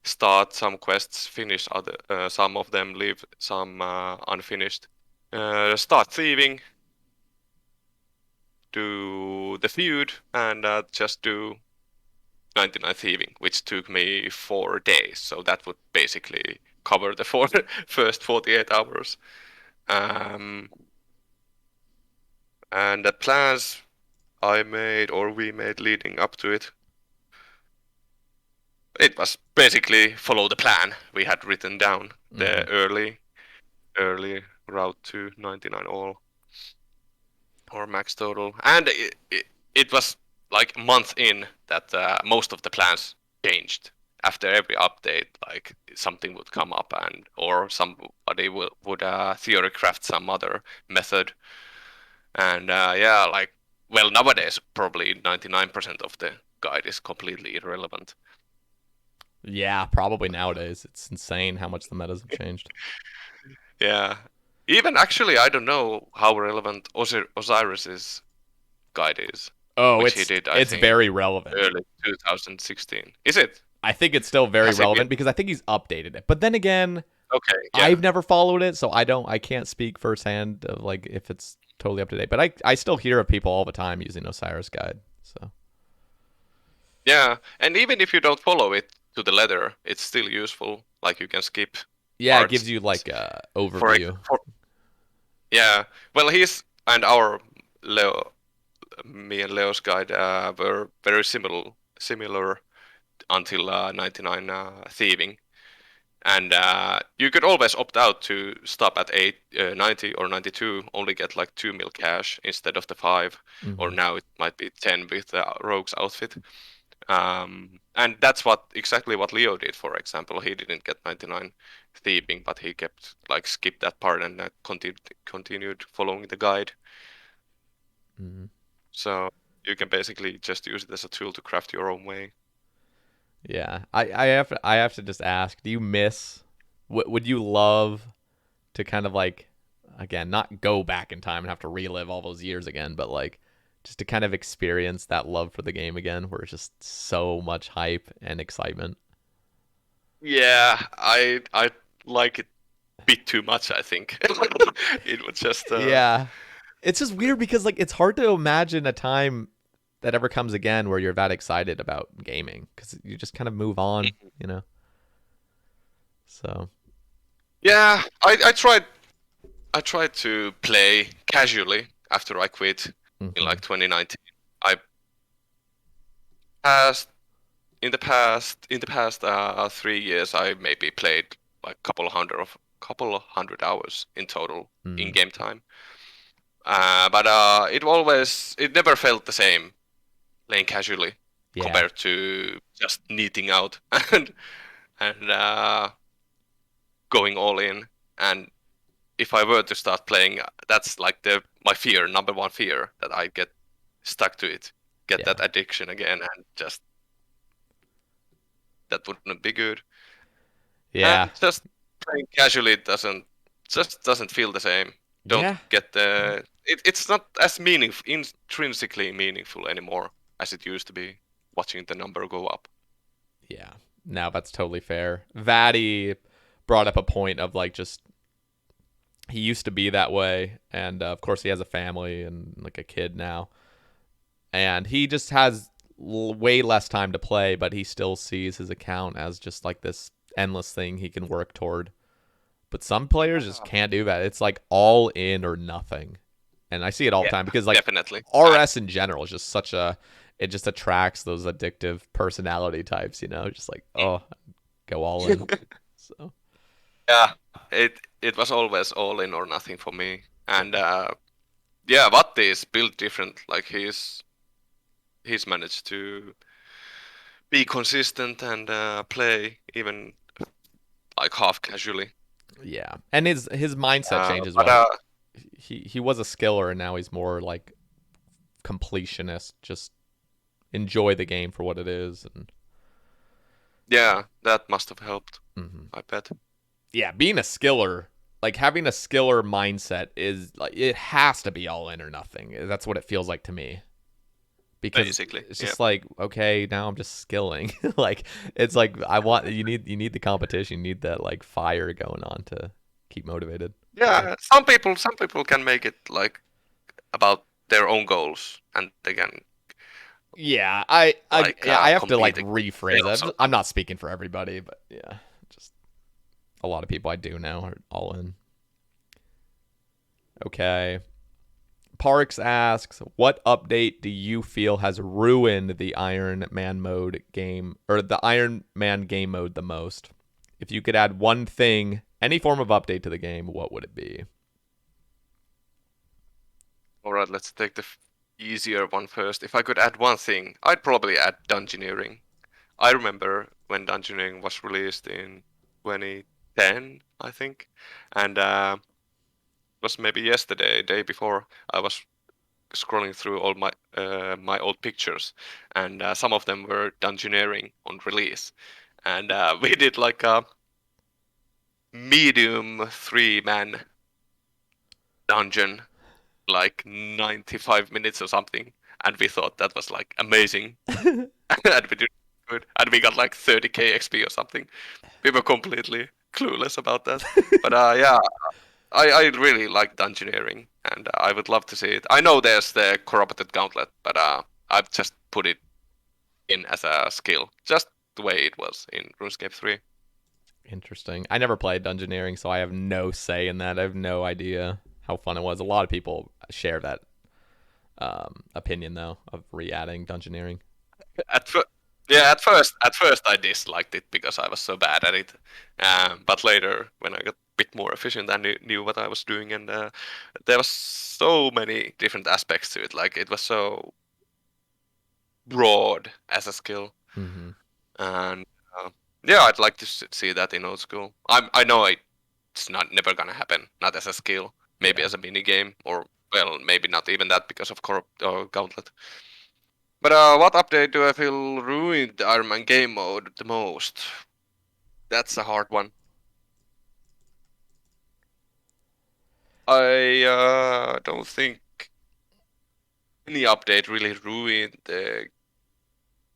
[SPEAKER 3] start some quests, finish other some of them, leave some unfinished. Start thieving, do the feud, and just do 99 thieving, which took me 4 days. So that would basically cover the first 48 hours. Um, and the plans I made or we made leading up to it. it was basically follow the plan we had written down, the early route to 99 all or max total, and it was like a month in that most of the plans changed. After every update, like something would come up, and or somebody would theory craft some other method, and yeah, like well, nowadays probably 99% of the guide is completely irrelevant.
[SPEAKER 2] Yeah, probably nowadays. It's insane how much the metas have changed.
[SPEAKER 3] Yeah, even actually, I don't know how relevant Osiris's guide is,
[SPEAKER 2] Oh,
[SPEAKER 3] which he did, I
[SPEAKER 2] it's
[SPEAKER 3] think,
[SPEAKER 2] very relevant.
[SPEAKER 3] early 2016. Is it?
[SPEAKER 2] I think it's still very
[SPEAKER 3] Has it
[SPEAKER 2] relevant
[SPEAKER 3] been?
[SPEAKER 2] because I think he's updated it. But then again,
[SPEAKER 3] Okay, yeah.
[SPEAKER 2] I've never followed it, so I can't speak firsthand of like if it's totally up to date. But I still hear of people all the time using Osiris guide. So
[SPEAKER 3] Yeah, and even if you don't follow it to the letter, it's still useful. Like you can skip
[SPEAKER 2] yeah, it
[SPEAKER 3] parts.
[SPEAKER 2] gives you like a
[SPEAKER 3] For,
[SPEAKER 2] overview.
[SPEAKER 3] yeah, well, his and our Leo, me and Leo's guide were very similar until 99 thieving. And you could always opt out to stop at 90 or 92, only get like 2 mil cash instead of the 5, or now it might be 10 with the rogue's outfit. And that's exactly what Leo did, for example. He didn't get 99 thieving, but he kept like skipped that part and continued following the guide. So you can basically just use it as a tool to craft your own way.
[SPEAKER 2] Yeah, I have to just ask: do you miss? Would you love to kind of like again not go back in time and have to relive all those years again, but like just to kind of experience that love for the game again, where it's just so much hype and excitement?
[SPEAKER 3] Yeah, I like it a bit too much, I think. It was just
[SPEAKER 2] Yeah, it's just weird because like it's hard to imagine a time that ever comes again where you're that excited about gaming because you just kind of move on, you know. So
[SPEAKER 3] yeah, I tried to play casually after I quit in like 2019. I passed in the past 3 years I maybe played like couple of hundred hours in total in game time. But it never felt the same playing casually
[SPEAKER 2] yeah,
[SPEAKER 3] compared to just neating out and going all in. And if I were to start playing, that's like my number one fear, that I get stuck to it, get
[SPEAKER 2] yeah,
[SPEAKER 3] that addiction again, and just that wouldn't be good.
[SPEAKER 2] yeah,
[SPEAKER 3] And just playing casually doesn't feel the same. Don't
[SPEAKER 2] yeah.
[SPEAKER 3] get it's not as intrinsically meaningful anymore as it used to be. Watching the number go up.
[SPEAKER 2] Yeah. No, that's totally fair. Vaddy brought up a point of like just he used to be that way, and of course he has a family and like a kid now, and he just has way less time to play, but he still sees his account as just like this endless thing he can work toward. But some players just can't do that. It's like all in or nothing. And I see it all the
[SPEAKER 3] Yeah,
[SPEAKER 2] time because like
[SPEAKER 3] definitely.
[SPEAKER 2] RS in general is just such a it just attracts those addictive personality types, you know, just like oh, go all in. So
[SPEAKER 3] Yeah, it was always all in or nothing for me. And yeah, Vatti is built different. Like he's managed to be consistent and play even like half casually.
[SPEAKER 2] yeah, and his mindset changes
[SPEAKER 3] But
[SPEAKER 2] well. He was a skiller and now he's more like completionist. Just enjoy the game for what it is, and
[SPEAKER 3] yeah, that must have helped. I bet.
[SPEAKER 2] yeah, being a skiller, like having a skiller mindset is like it has to be all in or nothing. That's what it feels like to me. Because
[SPEAKER 3] Basically,
[SPEAKER 2] it's
[SPEAKER 3] yeah.
[SPEAKER 2] just like, okay, now I'm just skilling. Like it's like you need the competition, you need that like fire going on to keep motivated.
[SPEAKER 3] Yeah, some people can make it like about their own goals, and they can
[SPEAKER 2] Yeah,
[SPEAKER 3] like
[SPEAKER 2] I have to like
[SPEAKER 3] compete against
[SPEAKER 2] rephrase
[SPEAKER 3] themselves.
[SPEAKER 2] that. I'm not speaking for everybody, but yeah, just a lot of people I do know are all in. Okay. Parks asks, what update do you feel has ruined the Iron Man mode game, or the Iron Man game mode the most? If you could add one thing, any form of update to the game, what would it be?
[SPEAKER 3] All right, let's take the easier one first. If I could add one thing, I'd probably add dungeoneering. I remember when dungeoneering was released in 2010, I think, and it was maybe yesterday, day before. I was scrolling through all my old pictures, and some of them were dungeoneering on release, and we did like a medium 3-man dungeon, like 95 minutes or something, and we thought that was like amazing, and we did good, and we got like 30k XP or something. We were completely clueless about that, but yeah. I really like dungeoneering, and I would love to see it. I know there's the corrupted gauntlet, but I've just put it in as a skill, just the way it was in RuneScape 3.
[SPEAKER 2] Interesting. I never played dungeoneering, so I have no say in that. I have no idea how fun it was. A lot of people share that opinion, though, of re-adding dungeoneering.
[SPEAKER 3] Yeah, at first I disliked it because I was so bad at it. But later, when I got a bit more efficient, I knew what I was doing, and there was so many different aspects to it. Like it was so broad as a skill,
[SPEAKER 2] Mm-hmm.
[SPEAKER 3] and yeah, I'd like to see that in old school. I know it's not never gonna happen, not as a skill, maybe as a mini game, or well, maybe not even that because of corrupt or gauntlet. But what update do I feel ruined the Iron Man game mode the most? That's a hard one. I don't think any update really ruined the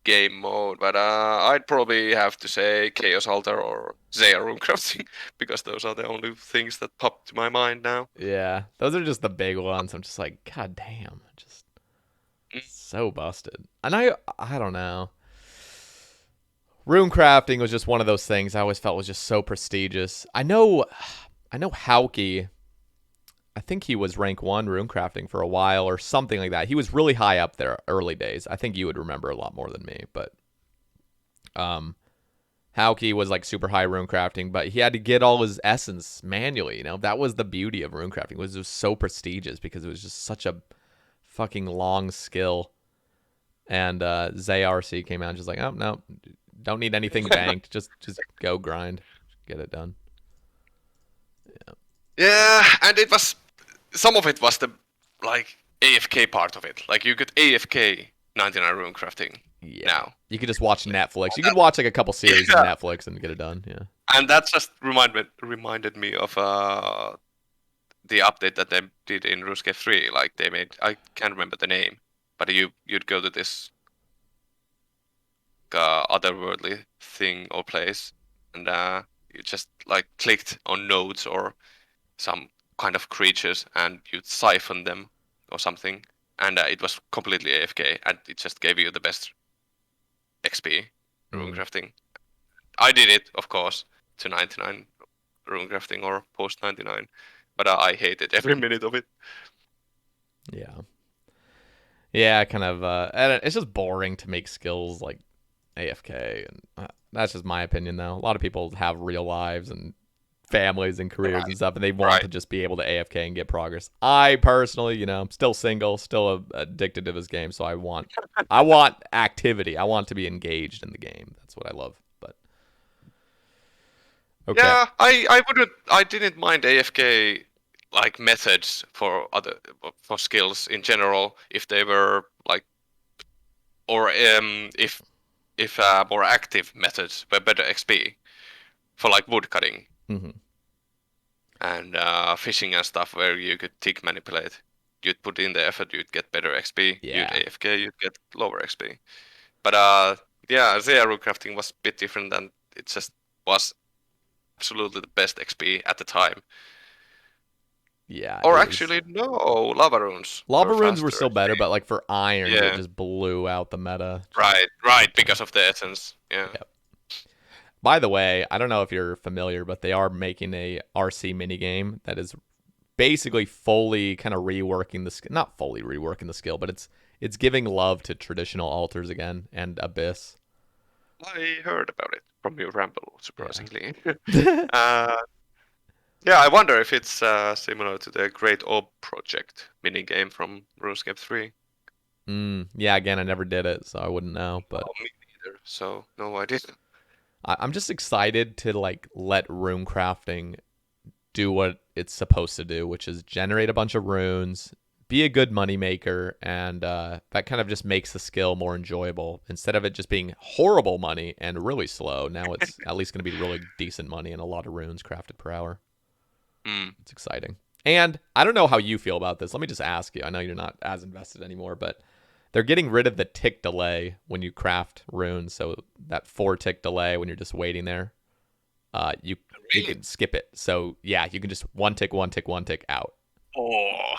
[SPEAKER 3] game mode, but I'd probably have to say Chaos Altar or Zaya Runecrafting because those are the only things that pop to my mind now.
[SPEAKER 2] Yeah, those are just the big ones. I'm just like, God damn, just so busted. And I don't know. Runecrafting was just one of those things I always felt was just so prestigious. I know Hauke. I think he was rank 1 runecrafting for a while or something like that. He was really high up there early days. I think you would remember a lot more than me, but Hauke was like super high runecrafting, but he had to get all his essence manually, you know? That was the beauty of runecrafting. It was just so prestigious because it was just such a fucking long skill. And ZRC came out and just like, oh no, don't need anything banked. Just go grind. Get it done.
[SPEAKER 3] Yeah, and it was some of it was the like AFK part of it. Like you could AFK 99 runecrafting now.
[SPEAKER 2] You could just watch Netflix. You could watch like a couple series of Netflix and get it done. Yeah.
[SPEAKER 3] And that just reminded me of the update that they did in RuneScape 3. Like they made, I can't remember the name, but you'd go to this otherworldly thing or place, and you just like clicked on nodes or some kind of creatures, and you'd siphon them or something, and it was completely AFK, and it just gave you the best XP runecrafting. I did it, of course, to 99 runecrafting or post 99, but I hated every minute of it.
[SPEAKER 2] Yeah, kind of. And it's just boring to make skills like AFK, and that's just my opinion, though. A lot of people have real lives and families and careers and stuff, and they want to just be able to AFK and get progress. I personally, you know, I'm still single, still addicted to this game, so I want activity. I want to be engaged in the game. That's what I love. But okay.
[SPEAKER 3] Yeah, I didn't mind AFK like methods for skills in general if they were like, or if more active methods were better XP for like woodcutting. And fishing and stuff where you could tick manipulate. You'd put in the effort, you'd get better XP.
[SPEAKER 2] Yeah.
[SPEAKER 3] You'd AFK, you'd get lower XP. But yeah, Zero crafting was a bit different, and it just was absolutely the best XP at the time.
[SPEAKER 2] Yeah.
[SPEAKER 3] Or actually, no, lava runes.
[SPEAKER 2] Lava runes were still better, but like for iron,
[SPEAKER 3] Yeah.
[SPEAKER 2] it just blew out the meta.
[SPEAKER 3] Right, because of the essence. Yeah.
[SPEAKER 2] Yep. By the way, I don't know if you're familiar, but they are making a RC minigame that is basically fully kind of reworking the not fully reworking the skill, but it's giving love to traditional altars again and Abyss.
[SPEAKER 3] I heard about it from your ramble, surprisingly.
[SPEAKER 2] Yeah.
[SPEAKER 3] Yeah, I wonder if it's similar to the Great Orb Project minigame from Runescape 3.
[SPEAKER 2] Yeah, again, I never did it, so I wouldn't know. But
[SPEAKER 3] Oh, me neither, so no idea.
[SPEAKER 2] I'm just excited to like let runecrafting do what it's supposed to do, which is generate a bunch of runes, be a good moneymaker, and that kind of just makes the skill more enjoyable. Instead of it just being horrible money and really slow, now it's at least going to be really decent money and a lot of runes crafted per hour. It's exciting. And I don't know how you feel about this. Let me just ask you. I know you're not as invested anymore, but they're getting rid of the tick delay when you craft runes. So that 4-tick delay when you're just waiting there, you can skip it. So yeah, you can just 1-tick, 1-tick, 1-tick out.
[SPEAKER 3] Oh,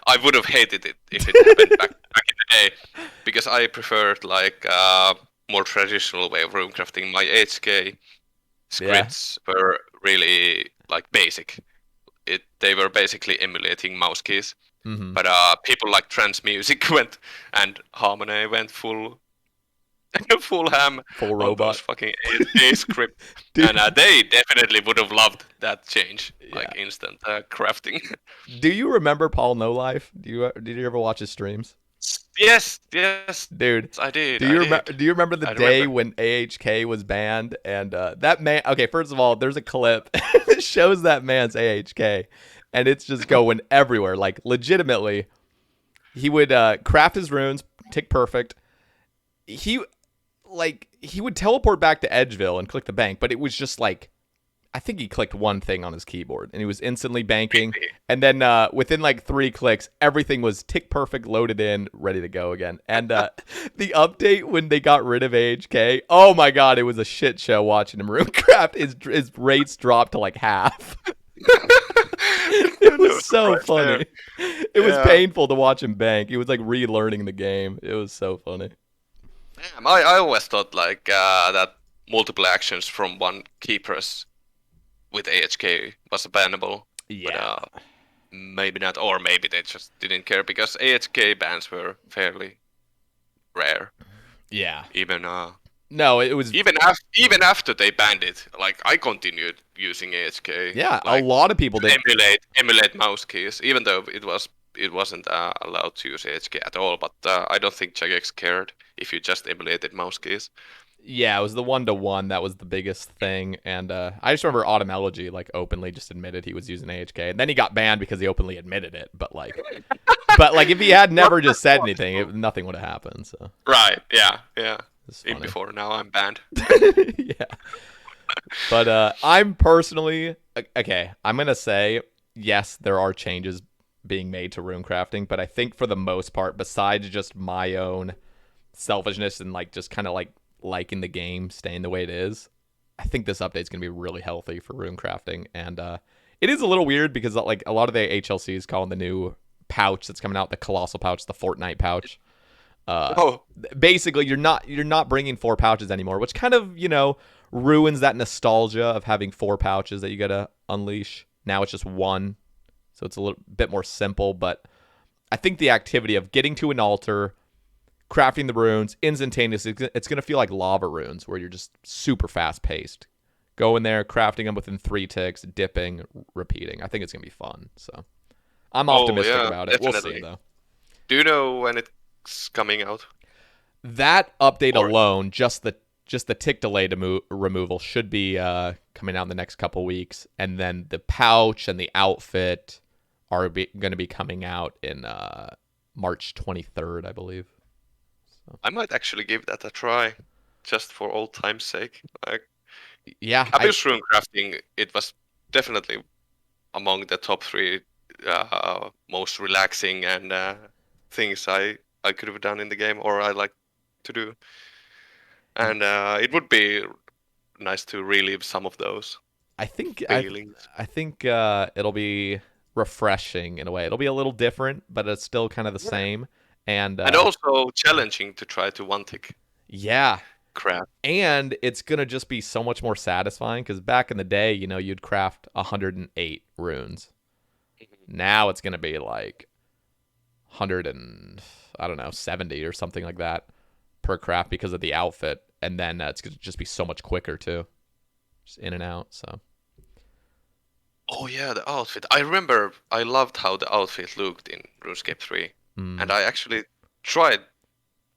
[SPEAKER 3] I would have hated it if it happened back in the day, because I preferred like more traditional way of runecrafting. My HK scripts were really like basic. They were basically emulating mouse keys.
[SPEAKER 2] Mm-hmm.
[SPEAKER 3] But people like Trance Music went and Harmony went full ham
[SPEAKER 2] Full
[SPEAKER 3] on
[SPEAKER 2] robot.
[SPEAKER 3] those fucking A script, and they definitely would have loved that change, like instant crafting.
[SPEAKER 2] Do you remember Paul No Life? Did you ever watch his streams?
[SPEAKER 3] Yes,
[SPEAKER 2] dude.
[SPEAKER 3] I did.
[SPEAKER 2] Do you remember the day when AHK was banned and that man? Okay, first of all, there's a clip that shows that man's AHK, and it's just going everywhere. Like legitimately, he would craft his runes, tick perfect. He would teleport back to Edgeville and click the bank, but it was just like, I think he clicked one thing on his keyboard and he was instantly banking. And then within like 3 clicks, everything was tick perfect, loaded in, ready to go again. And the update when they got rid of AHK, oh my God, it was a shit show watching him runecraft. His rates dropped to like half. It was so funny. It was painful to watch him bank. He was like relearning the game. It was so funny.
[SPEAKER 3] Damn, I always thought like that multiple actions from one key press with AHK was bannable.
[SPEAKER 2] Yeah.
[SPEAKER 3] But maybe not, or maybe they just didn't care because AHK bans were fairly rare.
[SPEAKER 2] Yeah.
[SPEAKER 3] Even
[SPEAKER 2] no, it was
[SPEAKER 3] even after they banned it. Like I continued using AHK.
[SPEAKER 2] Yeah,
[SPEAKER 3] like,
[SPEAKER 2] a lot of people did.
[SPEAKER 3] Emulate mouse keys, even though it wasn't allowed to use AHK at all. But I don't think Jagex cared if you just emulated mouse keys.
[SPEAKER 2] Yeah, it was the 1-to-1 that was the biggest thing, and I just remember Automelogy like openly just admitted he was using AHK, and then he got banned because he openly admitted it. But like if he had never just said anything, nothing would have happened. So
[SPEAKER 3] right, yeah. Even before now, I'm banned.
[SPEAKER 2] Yeah, but I'm personally okay. I'm gonna say yes, there are changes being made to runecrafting, but I think for the most part, besides just my own selfishness and like just kind of like liking the game staying the way it is, I think this update's gonna be really healthy for runecrafting. And it is a little weird because like a lot of the HLCs calling the new pouch that's coming out the colossal pouch, the Fortnite pouch. Basically you're not bringing 4 pouches anymore, which kind of ruins that nostalgia of having 4 pouches that you gotta unleash. Now it's just 1, so it's a little bit more simple. But I think the activity of getting to an altar, crafting the runes instantaneously, it's going to feel like lava runes where you're just super fast paced. Go in there, crafting them within 3 ticks, dipping, repeating. I think it's going to be fun. So I'm optimistic about it.
[SPEAKER 3] Definitely.
[SPEAKER 2] We'll see, though.
[SPEAKER 3] Do you know when it's coming out?
[SPEAKER 2] That update alone, just the tick delay removal should be coming out in the next couple weeks. And then the pouch and the outfit are going to be coming out in March 23rd, I believe.
[SPEAKER 3] I might actually give that a try, just for old time's sake. Like,
[SPEAKER 2] yeah,
[SPEAKER 3] Abyss runecrafting, it was definitely among the top 3 most relaxing and things I could have done in the game, or I like to do. And it would be nice to relive some of those feelings.
[SPEAKER 2] I think it'll be refreshing in a way. It'll be a little different, but it's still kind of the same. And
[SPEAKER 3] also challenging to try to 1-tick.
[SPEAKER 2] Yeah.
[SPEAKER 3] Craft.
[SPEAKER 2] And it's going to just be so much more satisfying because back in the day, you'd craft 108 runes. Now it's going to be like 100 and, I don't know, 70 or something like that per craft because of the outfit. And then it's going to just be so much quicker too. Just in and out, so.
[SPEAKER 3] Oh yeah, the outfit. I remember I loved how the outfit looked in RuneScape 3. And I actually tried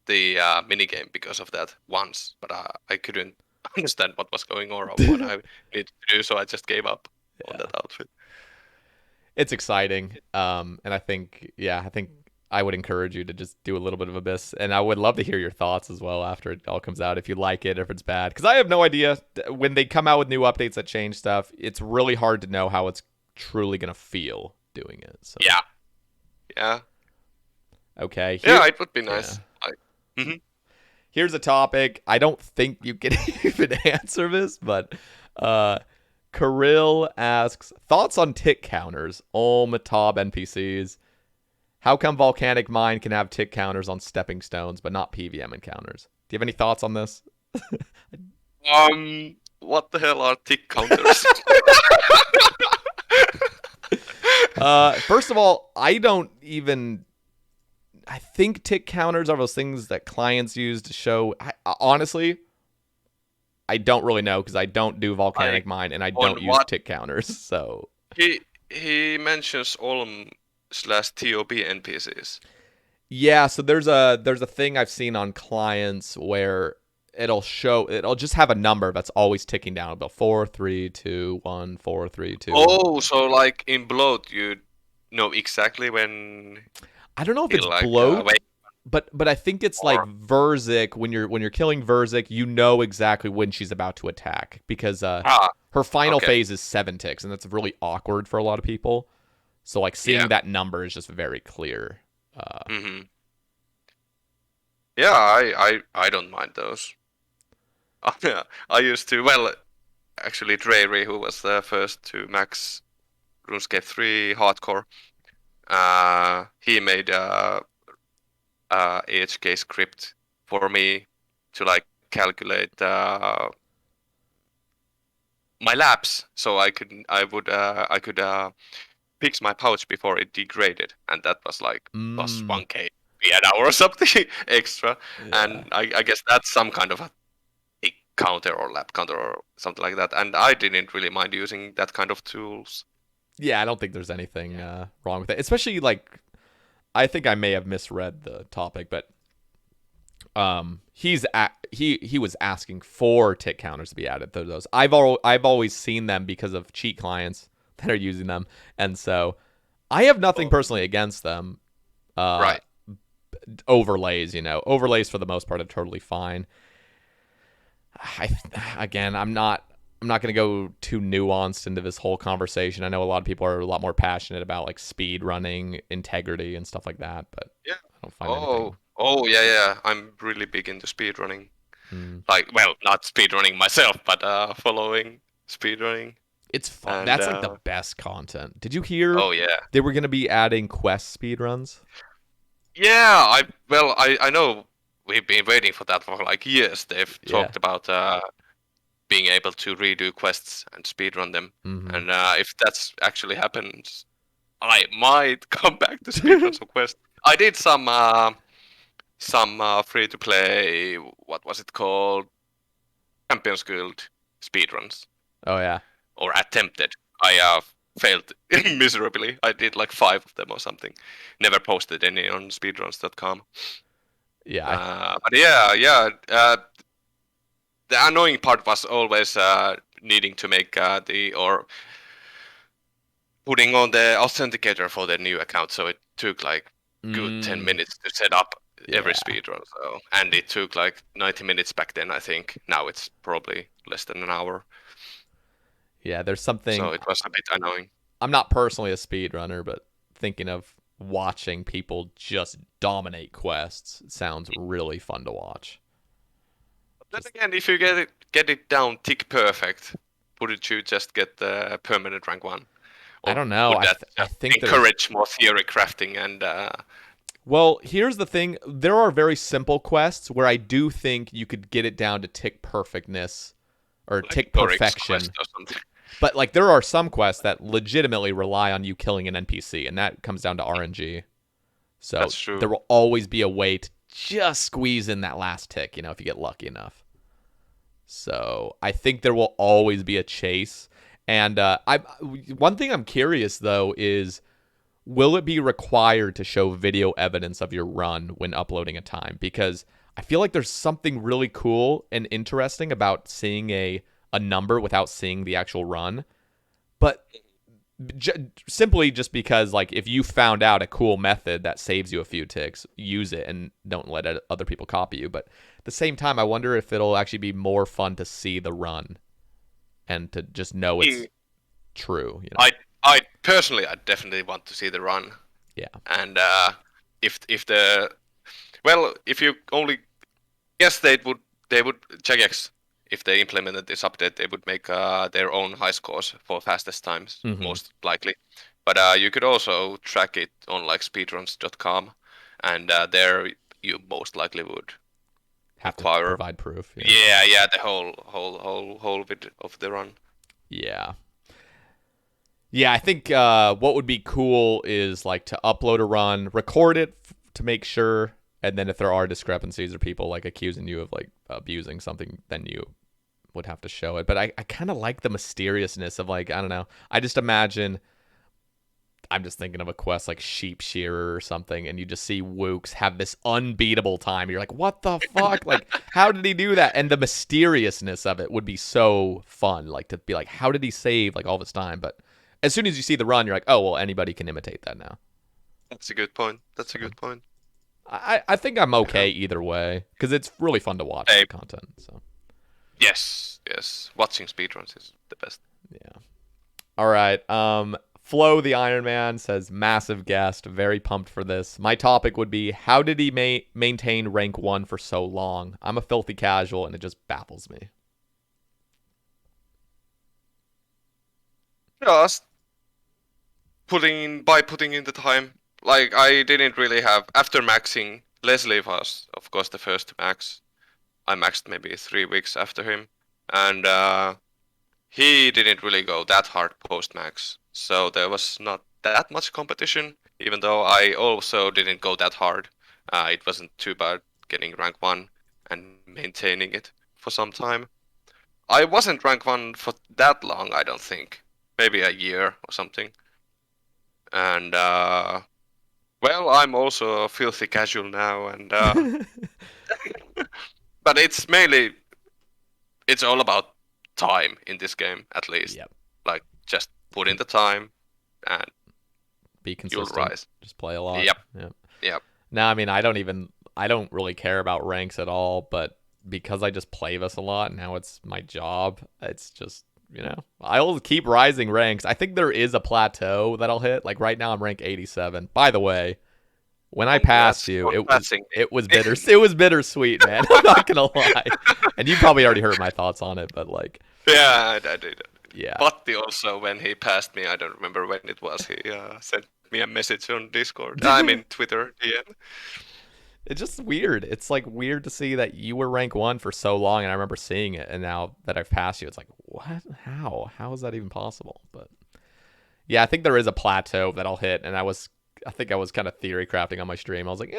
[SPEAKER 3] the minigame because of that once, but I couldn't understand what was going on or what I needed to do, so I just gave up on that outfit.
[SPEAKER 2] It's exciting, and I think I would encourage you to just do a little bit of Abyss, and I would love to hear your thoughts as well after it all comes out, if you like it or if it's bad, because I have no idea. When they come out with new updates that change stuff, it's really hard to know how it's truly going to feel doing it. So.
[SPEAKER 3] Yeah.
[SPEAKER 2] Okay.
[SPEAKER 3] Yeah, it would be nice.
[SPEAKER 2] Yeah. Here's a topic. I don't think you can even answer this, but Kirill asks, thoughts on tick counters, Matab NPCs. How come Volcanic Mine can have tick counters on stepping stones, but not PVM encounters? Do you have any thoughts on this?
[SPEAKER 3] What the hell are tick counters?
[SPEAKER 2] First of all, I think tick counters are those things that clients use to show. Honestly, I don't really know because I don't do Volcanic Mine and I don't use tick counters. So
[SPEAKER 3] he mentions Olm/TOB NPCs.
[SPEAKER 2] Yeah, so there's a thing I've seen on clients where it'll just have a number that's always ticking down about 4, 3, 2, 1, 4, 3, 2.
[SPEAKER 3] Oh, so like in Bloat, you know exactly when.
[SPEAKER 2] I don't know if it's Bloat, but I think it's like Verzik. When you're killing Verzik, you know exactly when she's about to attack because her final phase is 7 ticks, and that's really awkward for a lot of people. So like seeing that number is just very clear.
[SPEAKER 3] Yeah, I don't mind those. I used to. Well, actually, Dreyri, who was the first to max RuneScape 3 hardcore, he made a AHK script for me to like calculate my laps, so I could fix my pouch before it degraded, and that was like plus 1k an hour or something extra. Yeah. And I guess that's some kind of a counter or lap counter or something like that, and I didn't really mind using that kind of tools.
[SPEAKER 2] Yeah, I don't think there's anything wrong with it, especially like I think I may have misread the topic, but he was asking for tick counters to be added to those. I've always seen them because of cheat clients that are using them, and so I have nothing personally against them.
[SPEAKER 3] Right.
[SPEAKER 2] Overlays for the most part are totally fine. I'm not going to go too nuanced into this whole conversation. I know a lot of people are a lot more passionate about like speed running, integrity, and stuff like that, but
[SPEAKER 3] yeah,
[SPEAKER 2] I don't find anything.
[SPEAKER 3] Oh yeah. I'm really big into speed running. Like, well, not speed running myself, but following speed running.
[SPEAKER 2] It's fun. That's like the best content. Did you hear?
[SPEAKER 3] Oh yeah.
[SPEAKER 2] They were going to be adding quest speed runs.
[SPEAKER 3] Yeah, I know we've been waiting for that for like years. They've talked about being able to redo quests and speedrun them. And if that's actually happens, I might come back to speedrun some quests. I did some free-to-play, what was it called? Champions Guild speedruns.
[SPEAKER 2] Oh, yeah.
[SPEAKER 3] Or attempted. I failed miserably. I did like 5 of them or something. Never posted any on speedruns.com.
[SPEAKER 2] Yeah.
[SPEAKER 3] But yeah. The annoying part was always needing to make putting on the authenticator for the new account. So it took like good 10 minutes to set up every speedrun. So, and it took like 90 minutes back then, I think. Now it's probably less than an hour.
[SPEAKER 2] Yeah, there's something.
[SPEAKER 3] So it was a bit annoying.
[SPEAKER 2] I'm not personally a speedrunner, but thinking of watching people just dominate quests sounds really fun to watch.
[SPEAKER 3] Then again, if you get it down tick perfect, wouldn't you just get the permanent rank 1?
[SPEAKER 2] Or I don't know.
[SPEAKER 3] I think encourage more theory crafting and.
[SPEAKER 2] Well, here's the thing: there are very simple quests where I do think you could get it down to tick perfectness or like tick perfection. But like there are some quests that legitimately rely on you killing an NPC, and that comes down to RNG. So
[SPEAKER 3] That's true.
[SPEAKER 2] there will always be a way to just squeeze in that last tick, you know, if you get lucky enough. So I think there will always be a chase. And one thing I'm curious though is, will it be required to show video evidence of your run when uploading a time? Because I feel like there's something really cool and interesting about seeing a number without seeing the actual run. But simply just because, like, if you found out a cool method that saves you a few ticks, use it and don't let other people copy you. But at the same time, I wonder if it'll actually be more fun to see the run and to just know it's true. You know?
[SPEAKER 3] I personally, I definitely want to see the run.
[SPEAKER 2] Yeah.
[SPEAKER 3] And if you only, yes, they would Jagex, if they implemented this update, they would make their own high scores for fastest times, most likely. But you could also track it on like speedruns.com, and there you most likely would
[SPEAKER 2] have to
[SPEAKER 3] acquire,
[SPEAKER 2] provide proof.
[SPEAKER 3] Yeah, the whole bit of the run.
[SPEAKER 2] Yeah. Yeah, I think what would be cool is like to upload a run, record it to make sure, and then if there are discrepancies or people like accusing you of like abusing something, then you would have to show it. But I kind of like the mysteriousness of, like, I don't know. I just imagine, I'm just thinking of a quest like Sheep Shearer or something, and you just see Wooks have this unbeatable time. You're like, what the fuck? Like, how did he do that? And the mysteriousness of it would be so fun. Like, to be like, how did he save like all this time? But as soon as you see the run, you're like, oh, well, anybody can imitate that now.
[SPEAKER 3] That's a good point.
[SPEAKER 2] I think I'm okay either way, because it's really fun to watch the content. So
[SPEAKER 3] yes, watching speedruns is the best.
[SPEAKER 2] Yeah. All right. Flo the Ironman says, massive guest, very pumped for this. My topic would be, how did he maintain rank 1 for so long? I'm a filthy casual, and it just baffles me.
[SPEAKER 3] Just putting in the time. Like, I didn't really have, after maxing, Leslie was of course the first to max. I maxed maybe 3 weeks after him, and he didn't really go that hard post max, so there was not that much competition, even though I also didn't go that hard. It wasn't too bad getting rank 1 and maintaining it for some time. I wasn't rank 1 for that long, I don't think. Maybe a year or something. And well, I'm also a filthy casual now, and but it's all about time in this game, at least.
[SPEAKER 2] Yep.
[SPEAKER 3] Like, just put in the time and
[SPEAKER 2] be consistent.
[SPEAKER 3] You'll rise.
[SPEAKER 2] Just play a lot.
[SPEAKER 3] Yep.
[SPEAKER 2] No, I mean, I don't really care about ranks at all, but because I just play this a lot, now it's my job. It's just, you know, I'll keep rising ranks. I think there is a plateau that I'll hit. Like right now I'm rank 87. By the way, when I passed you, it was bitter. It was bittersweet, man. I'm not gonna lie. And you probably already heard my thoughts on it, but like,
[SPEAKER 3] yeah, I did.
[SPEAKER 2] Yeah.
[SPEAKER 3] But also, when he passed me, I don't remember when it was. He sent me a message on Discord. I mean Twitter. Yeah.
[SPEAKER 2] It's just weird. It's like weird to see that you were rank 1 for so long, and I remember seeing it, and now that I've passed you, it's like, what? How is that even possible? But yeah, I think there is a plateau that I'll hit, and I think I was kind of theory crafting on my stream. I was like,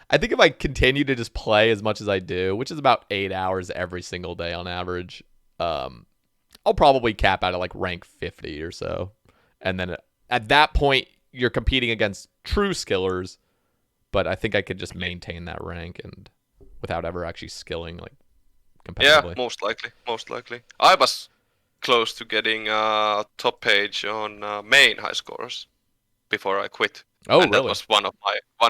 [SPEAKER 2] I think if I continue to just play as much as I do, which is about 8 hours every single day on average, I'll probably cap out at like rank 50 or so. And then at that point, you're competing against true skillers, but I think I could just maintain that rank and without ever actually skilling like competitively.
[SPEAKER 3] Yeah, most likely. I was close to getting top page on main high scores before I quit.
[SPEAKER 2] Oh,
[SPEAKER 3] and
[SPEAKER 2] really?
[SPEAKER 3] That was one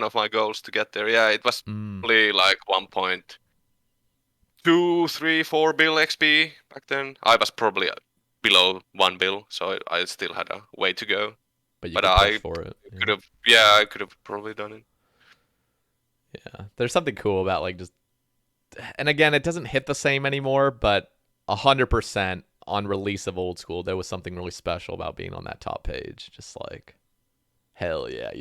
[SPEAKER 3] of my goals to get there. Yeah, it was probably like 1.2, 3, 4 bill XP back then. I was probably below 1 bill, so I still had a way to go.
[SPEAKER 2] But you could push for it.
[SPEAKER 3] I could have probably done it.
[SPEAKER 2] Yeah, there's something cool about like just, and again, it doesn't hit the same anymore, but 100% on release of Old School, there was something really special about being on that top page. Just like, hell yeah,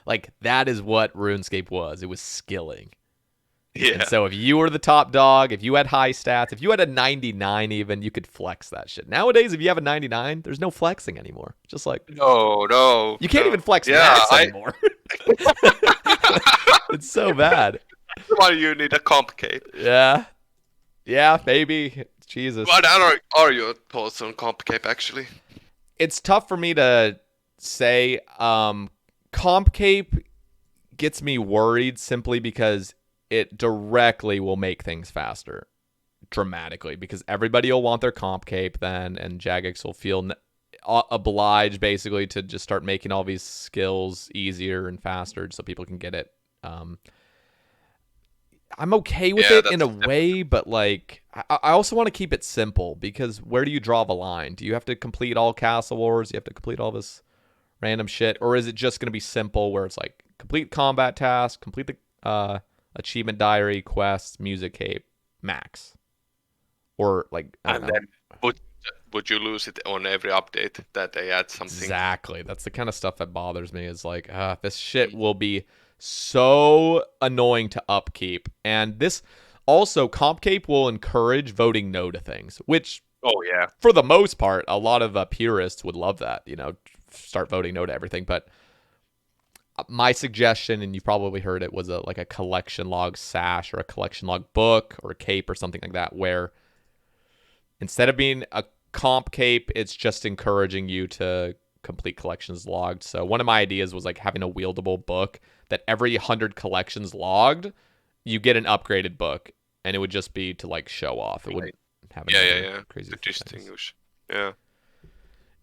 [SPEAKER 2] like that is what RuneScape was. It was skilling.
[SPEAKER 3] Yeah.
[SPEAKER 2] And so if you were the top dog, if you had high stats, if you had a 99 even, you could flex that shit. Nowadays, if you have a 99, there's no flexing anymore. Just like,
[SPEAKER 3] No.
[SPEAKER 2] you can't
[SPEAKER 3] no.
[SPEAKER 2] even flex
[SPEAKER 3] Yeah,
[SPEAKER 2] max anymore. It's so bad.
[SPEAKER 3] That's why you need a comp cape.
[SPEAKER 2] Yeah. Yeah, maybe. Jesus.
[SPEAKER 3] What are your thoughts on comp cape actually?
[SPEAKER 2] It's tough for me to say. Comp cape gets me worried simply because it directly will make things faster. Dramatically. Because everybody will want their comp cape then, and Jagex will feel obliged basically to just start making all these skills easier and faster so people can get it. I'm okay with it in a way, but like I also want to keep it simple because where do you draw the line? Do you have to complete all Castle Wars? Do you have to complete all this random shit? Or is it just going to be simple where it's like complete combat task, complete the achievement diary, quests, music cape, max? Or like, I don't know.
[SPEAKER 3] Then would you lose it on every update that they add something?
[SPEAKER 2] Exactly. That's the kind of stuff that bothers me is like, this shit will be so annoying to upkeep. And this also, comp cape will encourage voting no to things, which, for the most part, a lot of purists would love that, start voting no to everything. But my suggestion, and you've probably heard it, was like a collection log sash or a collection log book or a cape or something like that, where instead of being a comp cape, it's just encouraging you to complete collections logged. So one of my ideas was like having a wieldable book that every 100 collections logged, you get an upgraded book, and it would just be to like show off. It wouldn't have any crazy
[SPEAKER 3] to distinguish. Yeah.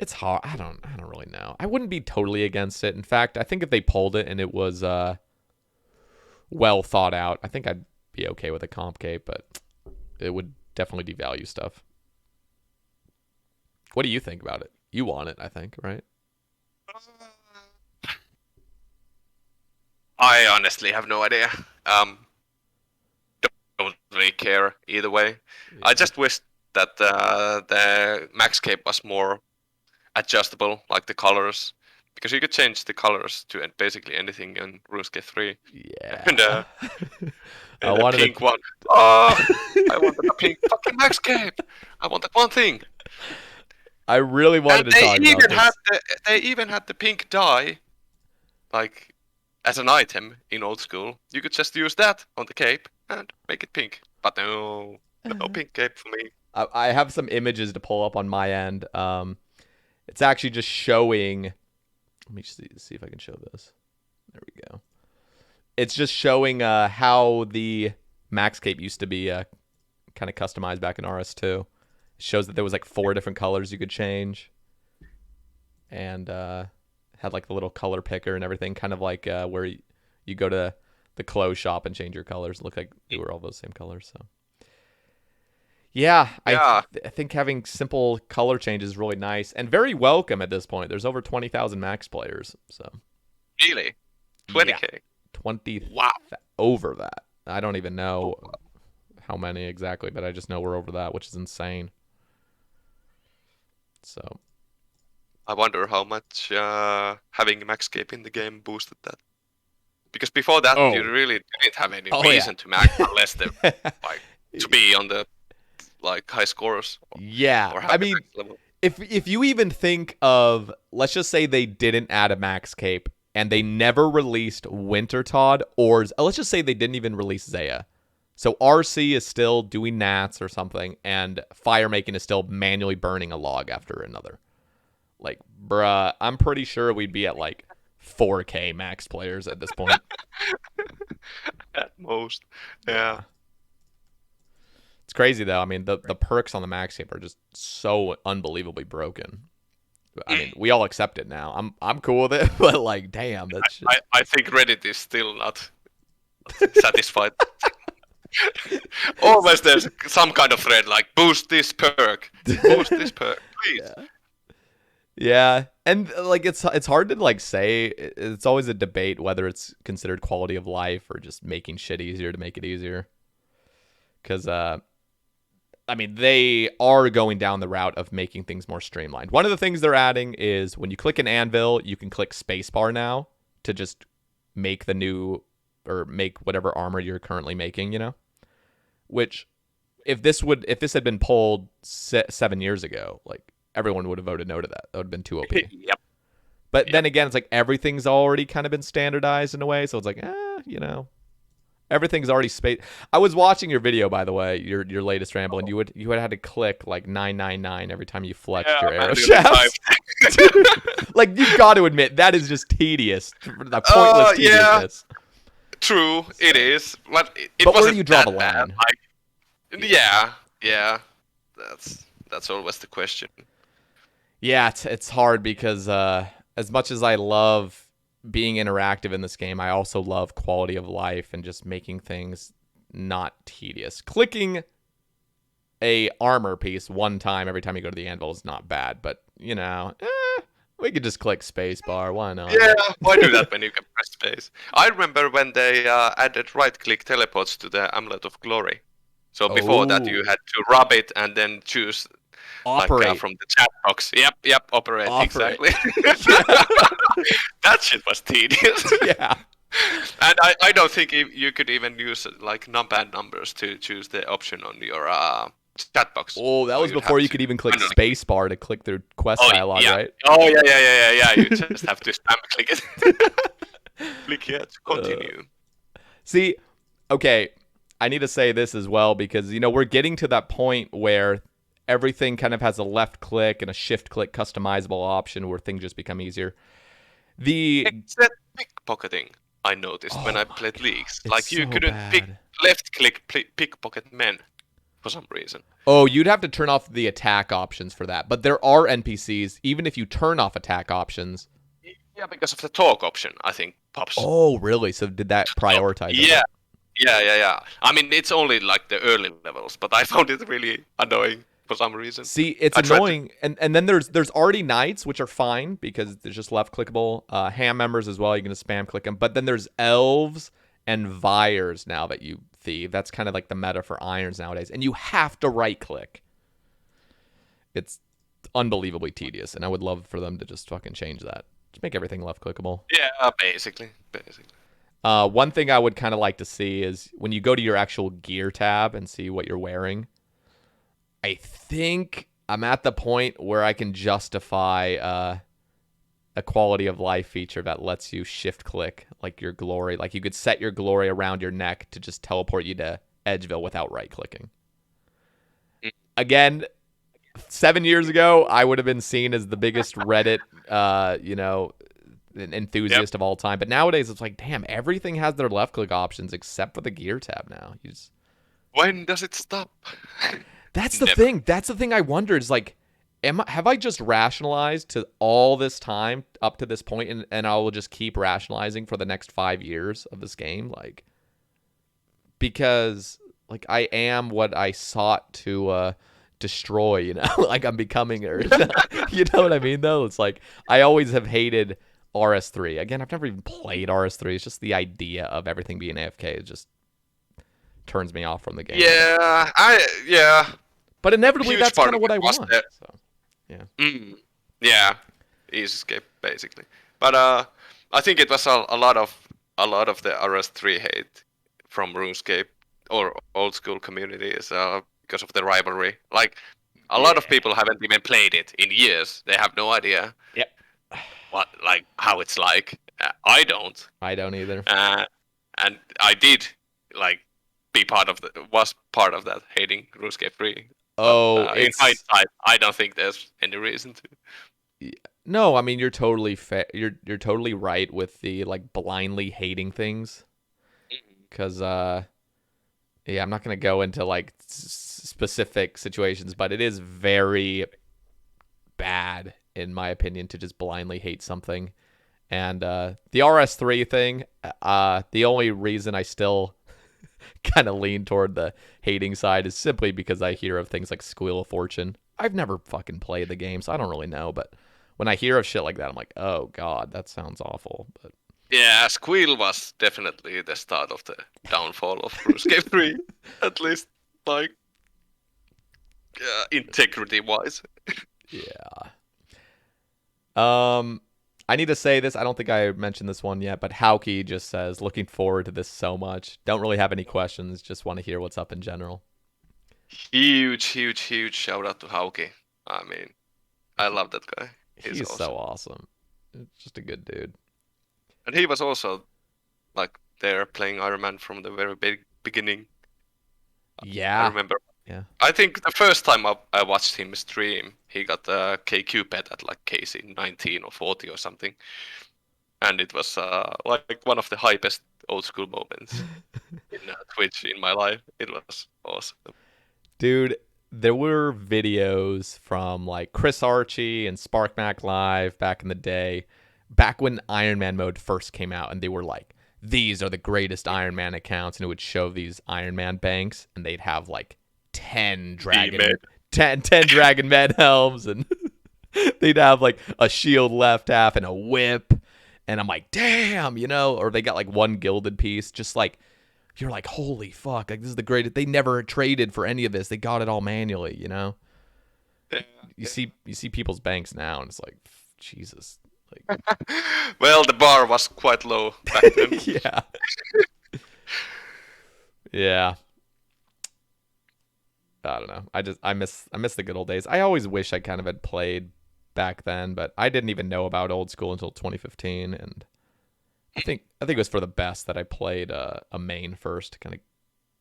[SPEAKER 2] It's hard. I don't really know. I wouldn't be totally against it. In fact, I think if they pulled it and it was well thought out, I think I'd be okay with a comp cape, but it would definitely devalue stuff. What do you think about it? You want it, I think, right?
[SPEAKER 3] I honestly have no idea. Don't really care either way. Yeah. I just wish that the max cape was more adjustable, like the colors, because you could change the colors to basically anything in RuneScape 3.
[SPEAKER 2] Yeah.
[SPEAKER 3] And
[SPEAKER 2] I wanted
[SPEAKER 3] the pink one. Oh, I wanted a pink fucking max cape. I want that one thing.
[SPEAKER 2] I really wanted to talk about this.
[SPEAKER 3] They even had the pink dye, like, as an item in old school. You could just use that on the cape and make it pink. But no pink cape for me.
[SPEAKER 2] I have some images to pull up on my end. It's actually just showing. Let me see if I can show this. There we go. It's just showing how the max cape used to be kind of customized back in RS2. It shows that there was like 4 different colors you could change, and had like the little color picker and everything, kind of like where you go to the clothes shop and change your colors. It looked like they were all those same colors. So yeah. I think having simple color changes is really nice and very welcome at this point. There's over 20,000 max players. So
[SPEAKER 3] really, 20K,
[SPEAKER 2] yeah. 20.
[SPEAKER 3] Wow,
[SPEAKER 2] over that. I don't even know how many exactly, but I just know we're over that, which is insane. So
[SPEAKER 3] I wonder how much having max cape in the game boosted that. Because before that, you really didn't have any reason to max unless they like to be on the like high scores.
[SPEAKER 2] I mean, if you even think of, let's just say they didn't add a max cape and they never released Wintertodt, or let's just say they didn't even release Zaya. So RC is still doing nats or something, and fire making is still manually burning a log after another. Like, bruh, I'm pretty sure we'd be at like 4K max players at this point.
[SPEAKER 3] At most, yeah.
[SPEAKER 2] It's crazy though. I mean, the perks on the max cape are just so unbelievably broken. I mean, we all accept it now. I'm cool with it, but like, damn, that's just...
[SPEAKER 3] I think Reddit is still not satisfied. Always there's some kind of thread like boost this perk, please.
[SPEAKER 2] Yeah, and like it's hard to like say. It's always a debate whether it's considered quality of life or just making shit easier to make it easier. Because I mean, they are going down the route of making things more streamlined. One of the things they're adding is when you click an anvil, you can click spacebar now to just make the new or make whatever armor you're currently making, you know? Which if this had been polled 7 years ago, like everyone would have voted no to that. That would have been too OP.
[SPEAKER 3] Yep.
[SPEAKER 2] But then again, it's like everything's already kind of been standardized in a way, so it's like, you know, everything's already spaced. I was watching your video, by the way, your latest ramble, and you would had to click like 999 every time you flexed your arrow shafts. Like, you've got to admit that is just tedious, the pointless tediousness.
[SPEAKER 3] True, it is, but it
[SPEAKER 2] but
[SPEAKER 3] wasn't
[SPEAKER 2] where do you draw
[SPEAKER 3] that
[SPEAKER 2] the line?
[SPEAKER 3] bad. Like, yeah, that's always the question.
[SPEAKER 2] Yeah, it's hard because as much as I love being interactive in this game, I also love quality of life and just making things not tedious. Clicking a armor piece one time every time you go to the anvil is not bad, but you know, we could just click spacebar. Why not?
[SPEAKER 3] Yeah, why do that when you can press space? I remember when they added right-click teleports to the Amulet of Glory. So before that, you had to rub it and then choose
[SPEAKER 2] operate
[SPEAKER 3] like, from the chat box. Yep, operate. Exactly. That shit was tedious.
[SPEAKER 2] Yeah.
[SPEAKER 3] And I don't think you could even use like numpad numbers to choose the option on your chat box.
[SPEAKER 2] Oh, that was before you could even click spacebar to click through quest dialogue, right?
[SPEAKER 3] Oh, yeah. You just have to spam click it. Click here to continue.
[SPEAKER 2] See, okay, I need to say this as well because, you know, we're getting to that point where everything kind of has a left click and a shift click customizable option where things just become easier.
[SPEAKER 3] Except pickpocketing, I noticed when I played leagues. Like, you couldn't left click pickpocket men for some reason.
[SPEAKER 2] Oh, you'd have to turn off the attack options for that. But there are NPCs, even if you turn off attack options.
[SPEAKER 3] Yeah, because of the talk option, I think, pops.
[SPEAKER 2] Oh, really? So did that prioritize it?
[SPEAKER 3] Yeah. I mean, it's only like the early levels, but I found it really annoying for some reason.
[SPEAKER 2] See, it's annoying. And then there's already knights, which are fine because there's just left clickable. Ham members as well, you can just spam click them. But then there's elves and Vyres now that you thieve. That's kind of like the meta for irons nowadays. And you have to right click. It's unbelievably tedious, and I would love for them to just fucking change that. Just make everything left clickable.
[SPEAKER 3] Yeah, basically.
[SPEAKER 2] One thing I would kind of like to see is when you go to your actual gear tab and see what you're wearing, I think I'm at the point where I can justify a quality of life feature that lets you shift click like your glory. Like you could set your glory around your neck to just teleport you to Edgeville without right clicking. Again, 7 years ago, I would have been seen as the biggest Reddit, enthusiast of all time. But nowadays, it's like, damn, everything has their left click options except for the gear tab now.
[SPEAKER 3] When does it stop?
[SPEAKER 2] That's the thing. That's the thing I wonder is like, have I just rationalized to all this time up to this point, and I will just keep rationalizing for the next 5 years of this game? Like, because like I am what I sought to destroy, you know, like I'm becoming her. You know what I mean, though? It's like I always have hated RS3. Again, I've never even played RS3. It's just the idea of everything being AFK. It just turns me off from the game.
[SPEAKER 3] Yeah.
[SPEAKER 2] But inevitably, that's kind of what I want. So, yeah.
[SPEAKER 3] Yeah. Easy escape, basically. But I think it was a lot of the RS3 hate from RuneScape or old school communities because of the rivalry. Like a lot of people haven't even played it in years. They have no idea.
[SPEAKER 2] Yep.
[SPEAKER 3] How it's like. I don't.
[SPEAKER 2] I don't either.
[SPEAKER 3] And I did was part of that hating RuneScape 3.
[SPEAKER 2] Oh,
[SPEAKER 3] in hindsight, I don't think there's any reason to.
[SPEAKER 2] No, I mean you're totally you're totally right with the like blindly hating things. Because I'm not gonna go into like specific situations, but it is very bad in my opinion to just blindly hate something. And the RS3 thing, the only reason I still kind of lean toward the hating side is simply because I hear of things like Squeal of Fortune. I've never fucking played the game, so I don't really know. But when I hear of shit like that, I'm like, oh god, that sounds awful. But
[SPEAKER 3] yeah, Squeal was definitely the start of the downfall of RuneScape 3, at least like integrity-wise.
[SPEAKER 2] Yeah. I need to say this. I don't think I mentioned this one yet, but Hauke just says, looking forward to this so much. Don't really have any questions. Just want to hear what's up in general.
[SPEAKER 3] Huge shout out to Hauke. I mean, I love that guy. He's
[SPEAKER 2] He's so
[SPEAKER 3] awesome.
[SPEAKER 2] awesome. Just a good dude.
[SPEAKER 3] And he was also like there playing Ironman from the very beginning. I
[SPEAKER 2] Yeah.
[SPEAKER 3] remember.
[SPEAKER 2] Yeah.
[SPEAKER 3] I think the first time I watched him stream, he got a KQ pet at like KC 19 or 40 or something. And it was like one of the hypest old school moments in Twitch in my life. It was awesome.
[SPEAKER 2] Dude, there were videos from like Chris Archie and SparkMac Live back in the day, back when Iron Man mode first came out, and they were like, these are the greatest Iron Man accounts, and it would show these Iron Man banks, and they'd have like 10 dragon 10 dragon med helms, and they'd have like a shield left half and a whip. And I'm like, damn, you know, or they got like one gilded piece, just like, you're like, holy fuck, like this is the greatest. They never traded for any of this. They got it all manually, you know.
[SPEAKER 3] Yeah,
[SPEAKER 2] You see people's banks now, and it's like, Jesus, like,
[SPEAKER 3] well, the bar was quite low back then.
[SPEAKER 2] yeah, yeah. I don't know. I miss the good old days. I always wish I kind of had played back then, but I didn't even know about old school until 2015, and I think it was for the best that I played a main first to kind of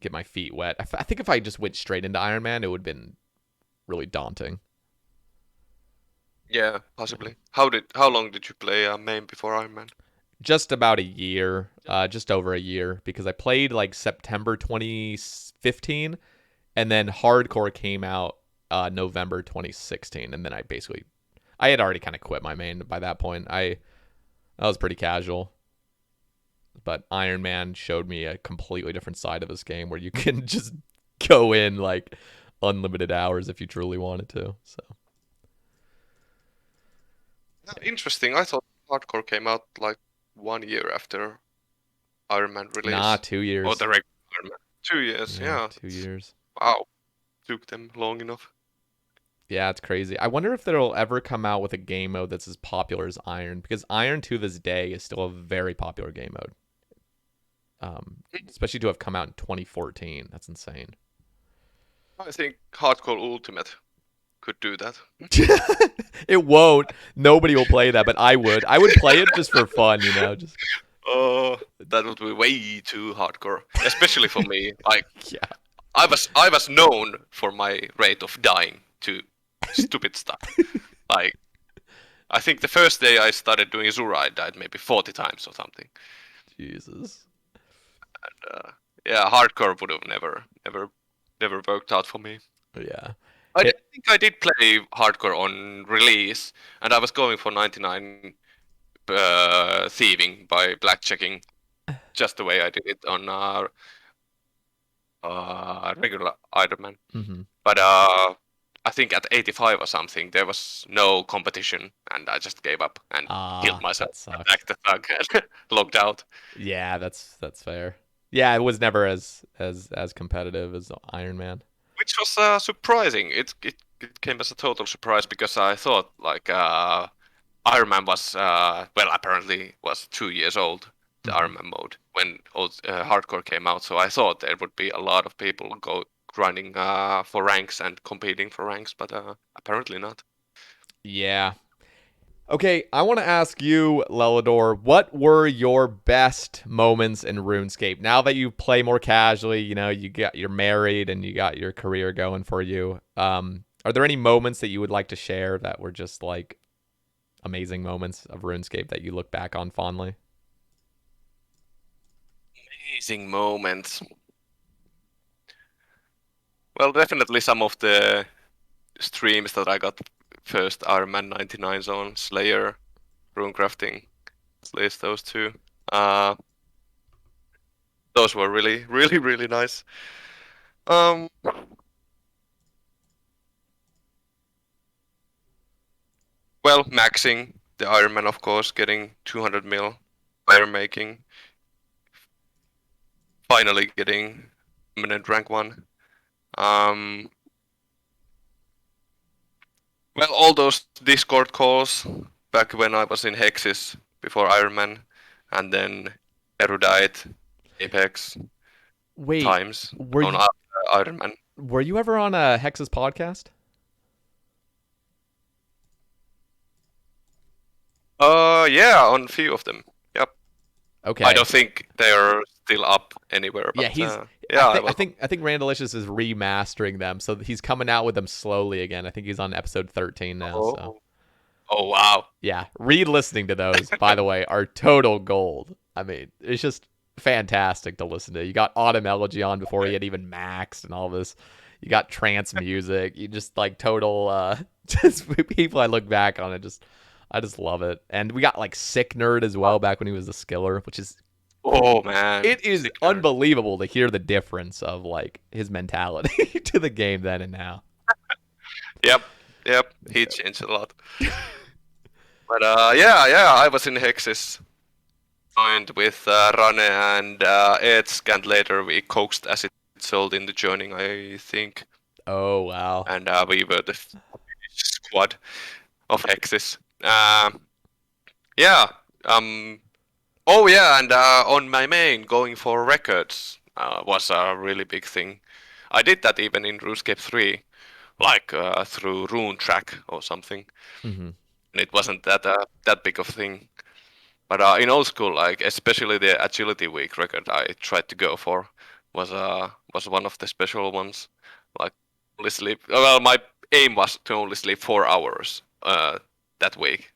[SPEAKER 2] get my feet wet. I think if I just went straight into Iron Man, it would have been really daunting.
[SPEAKER 3] Yeah, possibly. How long did you play main before Ironman?
[SPEAKER 2] Just about a year, just over a year, because I played like September 2015, and then Hardcore came out November 2016, and then I had already kind of quit my main by that point. I was pretty casual. But Iron Man showed me a completely different side of this game where you can just go in like unlimited hours if you truly wanted to. So
[SPEAKER 3] Interesting. I thought Hardcore came out like 1 year after Ironman
[SPEAKER 2] nah,
[SPEAKER 3] release.
[SPEAKER 2] 2 years.
[SPEAKER 3] Or the regular Ironman. 2 years,
[SPEAKER 2] Yeah,
[SPEAKER 3] yeah.
[SPEAKER 2] 2 years.
[SPEAKER 3] Wow. Took them long enough.
[SPEAKER 2] Yeah, it's crazy. I wonder if they'll ever come out with a game mode that's as popular as Iron, because Iron to this day is still a very popular game mode. Especially to have come out in 2014. That's insane.
[SPEAKER 3] I think Hardcore Ultimate could do that.
[SPEAKER 2] It won't. Nobody will play that, but I would. I would play it just for fun, you know. Just
[SPEAKER 3] Oh, that would be way too hardcore, especially for me. Like,
[SPEAKER 2] yeah.
[SPEAKER 3] I was known for my rate of dying to stupid stuff. Like, I think the first day I started doing Zulrah, I died maybe 40 times or something.
[SPEAKER 2] Jesus.
[SPEAKER 3] Yeah, hardcore would have never worked out for me.
[SPEAKER 2] Yeah.
[SPEAKER 3] I think I did play hardcore on release, and I was going for 99 thieving by blackjacking, just the way I did it on regular Ironman.
[SPEAKER 2] Mm-hmm.
[SPEAKER 3] But I think at 85 or something, there was no competition, and I just gave up and killed myself. Attacked the thug and logged out.
[SPEAKER 2] Yeah, that's fair. Yeah, it was never as competitive as Iron Man.
[SPEAKER 3] Which was surprising. It came as a total surprise because I thought like Iron Man was well apparently was 2 years old, the Iron Man mode when hardcore came out. So I thought there would be a lot of people grinding for ranks and competing for ranks, but apparently not.
[SPEAKER 2] Yeah. Okay, I want to ask you, Lelador, what were your best moments in RuneScape? Now that you play more casually, you know, you're married and you got your career going for you. Are there any moments that you would like to share that were just like amazing moments of RuneScape that you look back on fondly?
[SPEAKER 3] Amazing moments. Well, definitely some of the streams that I got first Ironman 99 on Slayer, Runecrafting, at least those two. Those were really nice. Well, maxing the Ironman, of course, getting 200 mil player making, finally getting eminent rank 1. Well, all those Discord calls back when I was in Hexis before Ironman, and then Erudite, Apex,
[SPEAKER 2] Wait,
[SPEAKER 3] times
[SPEAKER 2] were
[SPEAKER 3] on
[SPEAKER 2] you
[SPEAKER 3] Ironman.
[SPEAKER 2] were you ever on a Hex's podcast?
[SPEAKER 3] Yeah, on a few of them. Yep.
[SPEAKER 2] Okay.
[SPEAKER 3] I don't think they're still up anywhere,
[SPEAKER 2] Yeah,
[SPEAKER 3] but
[SPEAKER 2] he's.
[SPEAKER 3] yeah,
[SPEAKER 2] I think Randalicious is remastering them, so he's coming out with them slowly again. I think he's on episode 13 now. So
[SPEAKER 3] Oh, oh wow.
[SPEAKER 2] yeah, re-listening to those, by the way, are total gold. I mean, it's just fantastic to listen to. You got Autumn Elegy on before he had even maxed and all this. You got trance music. You just like total just people I look back on it just I just love it. And we got like Sick Nerd as well back when he was a skiller, which is
[SPEAKER 3] Oh man.
[SPEAKER 2] it is unbelievable to hear the difference of like his mentality to the game then and now.
[SPEAKER 3] Yep. He changed a lot. But yeah, I was in Hexis, joined with Rane and Edsk, and later we coaxed acid sold in the joining, I think,
[SPEAKER 2] Oh wow.
[SPEAKER 3] and we were the squad of Hexis. Yeah. Oh yeah, and on my main, going for records was a really big thing. I did that even in Runescape 3, like through Runetrack or something,
[SPEAKER 2] Mm-hmm.
[SPEAKER 3] and it wasn't that big of a thing. But in old school, like especially the Agility Week record I tried to go for was one of the special ones. Like only sleep. Well, my aim was to only sleep 4 hours that week,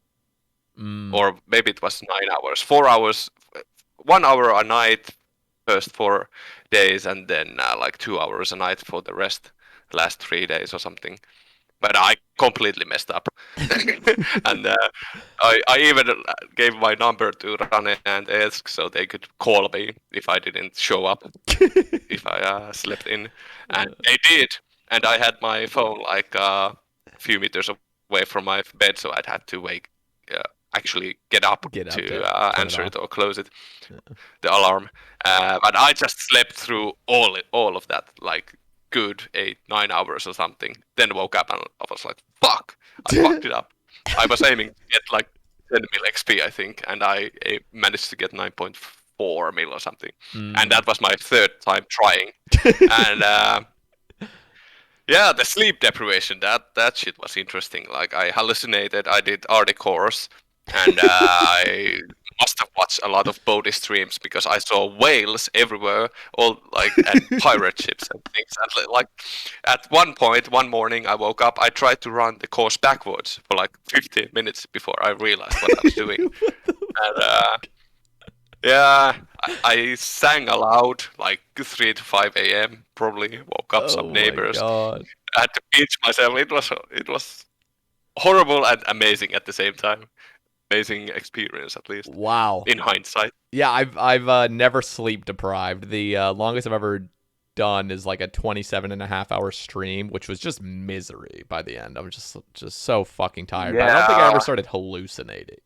[SPEAKER 2] Mm.
[SPEAKER 3] or maybe it was 9 hours. 4 hours, 1 hour a night, first 4 days, and then like 2 hours a night for the last 3 days or something. But I completely messed up, and I even gave my number to Rane and Esk so they could call me if I didn't show up, if I slept in, and they did. And I had my phone like a few meters away from my bed, so I'd had to actually get up
[SPEAKER 2] Get up
[SPEAKER 3] to
[SPEAKER 2] to
[SPEAKER 3] answer it
[SPEAKER 2] off.
[SPEAKER 3] or close it, the alarm. But I just slept through all of that, like good 8-9 hours or something. Then woke up and I was like, "Fuck! I fucked it up." I was aiming to get like 10 mil XP, I think, and I managed to get 9.4 mil or something. And that was my third time trying. And yeah, the sleep deprivation, that shit was interesting. Like I hallucinated, I did Arctic Horse, and I must have watched a lot of Bodhi streams because I saw whales everywhere, all like and pirate ships and things. And like at one point, one morning, I woke up. I tried to run the course backwards for like 15 minutes before I realized what I was doing. And yeah, I sang aloud like 3 to 5 a.m. Probably woke up some
[SPEAKER 2] Oh my
[SPEAKER 3] neighbors.
[SPEAKER 2] god.
[SPEAKER 3] I had to pinch myself. It was horrible and amazing at the same time. Amazing experience, at least
[SPEAKER 2] Wow.
[SPEAKER 3] in hindsight.
[SPEAKER 2] Yeah, I've never sleep deprived. The longest I've ever done is like a 27 and a half hour stream, which was just misery by the end. I was just so fucking tired. But I don't think I ever started hallucinating.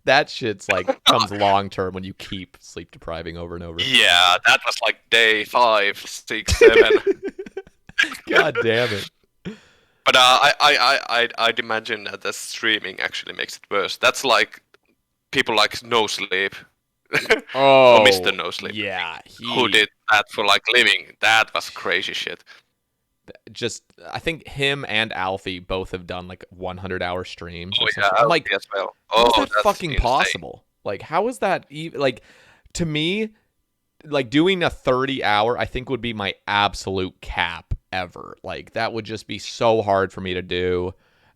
[SPEAKER 2] That shit's like comes long term when you keep sleep depriving over and over.
[SPEAKER 3] Yeah, that was like day 5, 6, 7.
[SPEAKER 2] God damn it.
[SPEAKER 3] But I'd imagine that the streaming actually makes it worse. That's like people like No Sleep.
[SPEAKER 2] Oh,
[SPEAKER 3] or Mr. No Sleep.
[SPEAKER 2] yeah.
[SPEAKER 3] Who did that for like living. That was crazy shit.
[SPEAKER 2] Just I think him and Alfie both have done like 100-hour streams.
[SPEAKER 3] Oh
[SPEAKER 2] or
[SPEAKER 3] yeah,
[SPEAKER 2] something. I'm like,
[SPEAKER 3] as well.
[SPEAKER 2] how is
[SPEAKER 3] Oh,
[SPEAKER 2] that
[SPEAKER 3] that's
[SPEAKER 2] fucking
[SPEAKER 3] insane.
[SPEAKER 2] possible? Like, how is that even like to me? Like doing a 30-hour, I think would be my absolute cap ever. Like that would just be so hard for me to do.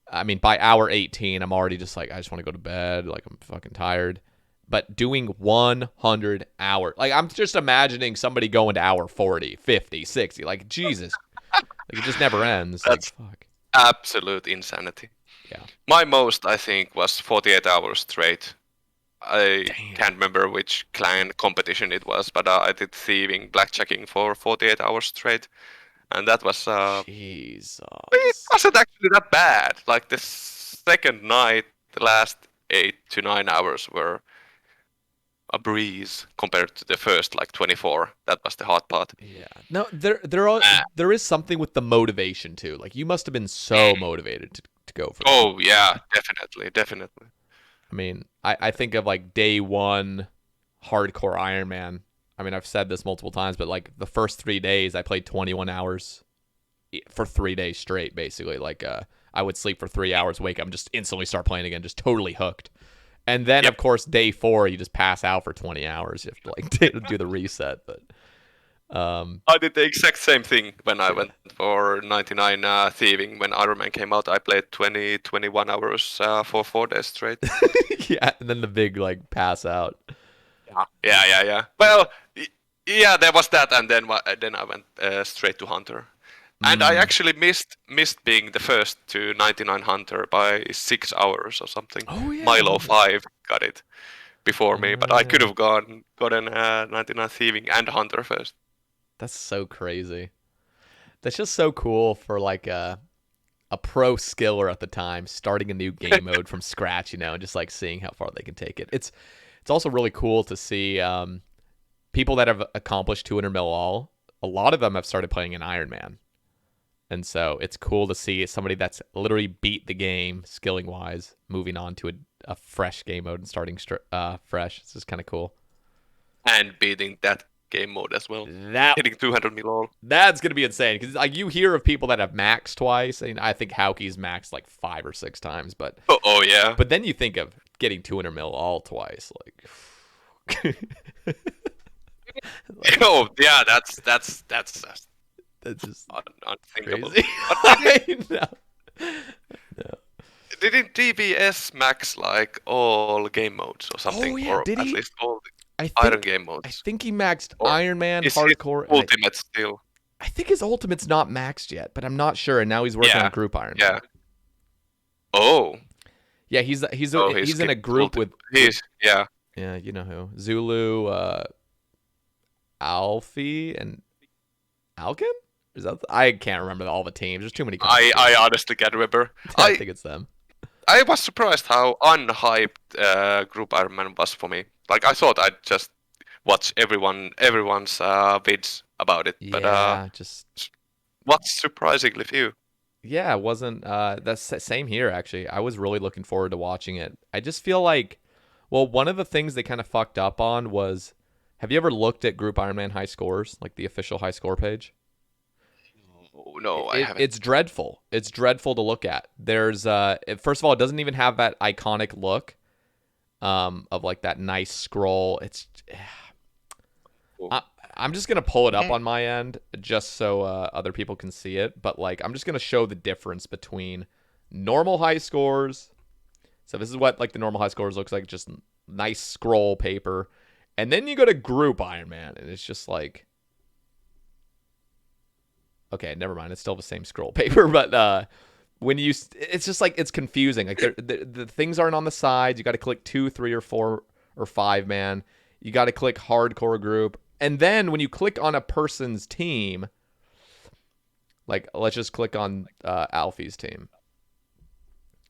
[SPEAKER 2] I mean, by hour 18, I'm already just like I just want to go to bed. Like I'm fucking tired. But doing 100 hours, like I'm just imagining somebody going to hour 40, 50, 60. Like Jesus, like it just never ends.
[SPEAKER 3] That's
[SPEAKER 2] like, fuck.
[SPEAKER 3] absolute insanity.
[SPEAKER 2] Yeah.
[SPEAKER 3] My most, I think, was 48 hours straight. I can't remember which clan competition it was, but I did thieving, blackjacking for 48 hours straight, and that was
[SPEAKER 2] Jesus.
[SPEAKER 3] it wasn't actually that bad. Like the second night, the last 8 to 9 hours were a breeze compared to the first like 24. That was the hard part.
[SPEAKER 2] Yeah. No, there is something with the motivation too. Like you must have been so motivated to go for that.
[SPEAKER 3] Oh yeah, definitely.
[SPEAKER 2] I mean, I think of like day one hardcore Ironman. I mean, I've said this multiple times, but like the first 3 days, I played 21 hours for 3 days straight, basically. Like, I would sleep for 3 hours, wake up, and just instantly start playing again, just totally hooked. And then, of course, day 4, you just pass out for 20 hours. You have to like do the reset. But
[SPEAKER 3] I did the exact same thing when I went for 99 thieving. When Ironman came out, I played 21 hours for 4 days straight.
[SPEAKER 2] yeah, and then the big like pass out.
[SPEAKER 3] Yeah. Well, yeah, there was that, and then I went straight to Hunter. And I actually missed being the first to 99 Hunter by 6 hours or something.
[SPEAKER 2] Oh yeah,
[SPEAKER 3] Milo 5 got it before me, but I could
[SPEAKER 2] yeah.
[SPEAKER 3] have gotten 99 Thieving and Hunter first.
[SPEAKER 2] That's so crazy. That's just so cool for like a pro skiller at the time, starting a new game mode from scratch, you know, and just like seeing how far they can take it. It's also really cool to see people that have accomplished 200 mil all. A lot of them have started playing an Ironman. And so it's cool to see somebody that's literally beat the game skilling wise, moving on to a fresh game mode and starting fresh. It's just kind of cool.
[SPEAKER 3] And beating that game mode as well. Hitting 200 mil all.
[SPEAKER 2] That's going to be insane because like you hear of people that have maxed twice. And I think Hauke's maxed like 5 or 6 times. But
[SPEAKER 3] oh yeah.
[SPEAKER 2] But then you think of getting 200 mil all twice. Like,
[SPEAKER 3] oh yeah, that's
[SPEAKER 2] just
[SPEAKER 3] unthinkable.
[SPEAKER 2] Crazy. I know. No.
[SPEAKER 3] Didn't DBS max like all game modes or something?
[SPEAKER 2] Oh, yeah.
[SPEAKER 3] Or
[SPEAKER 2] Did
[SPEAKER 3] at
[SPEAKER 2] he?
[SPEAKER 3] least all the Iron game modes?
[SPEAKER 2] I think he maxed
[SPEAKER 3] Or
[SPEAKER 2] Ironman,
[SPEAKER 3] is
[SPEAKER 2] Hardcore.
[SPEAKER 3] his Ultimate still?
[SPEAKER 2] I think his Ultimate's not maxed yet, but I'm not sure. And now he's working on Group Ironman.
[SPEAKER 3] Yeah. Oh.
[SPEAKER 2] Yeah, he's in a group with.
[SPEAKER 3] Yeah.
[SPEAKER 2] Yeah, you know who? Zulu, Alfie, and Alkin? Is that? I can't remember all the teams. There's too many.
[SPEAKER 3] I honestly can't remember.
[SPEAKER 2] I think it's them.
[SPEAKER 3] I was surprised how unhyped Group Ironman was for me. Like I thought I'd just watch everyone's vids about it, but
[SPEAKER 2] just
[SPEAKER 3] what's surprisingly few.
[SPEAKER 2] Yeah, it wasn't. That's same here actually. I was really looking forward to watching it. I just feel like, well, one of the things they kind of fucked up on was, have you ever looked at Group Ironman high scores, like the official high score page?
[SPEAKER 3] No, I haven't.
[SPEAKER 2] It's dreadful. It's dreadful to look at. There's first of all, it doesn't even have that iconic look of like that nice scroll. It's I'm just gonna pull it up on my end just so other people can see it. But like I'm just gonna show the difference between normal high scores. So this is what like the normal high scores looks like, just nice scroll paper, and then you go to Group Ironman, and it's just like. Okay, never mind. It's still the same scroll paper, but when you, it's just like it's confusing. Like the things aren't on the sides. You got to click 2, 3, or 4 or 5 man. You got to click hardcore group, and then when you click on a person's team, like let's just click on Alfie's team.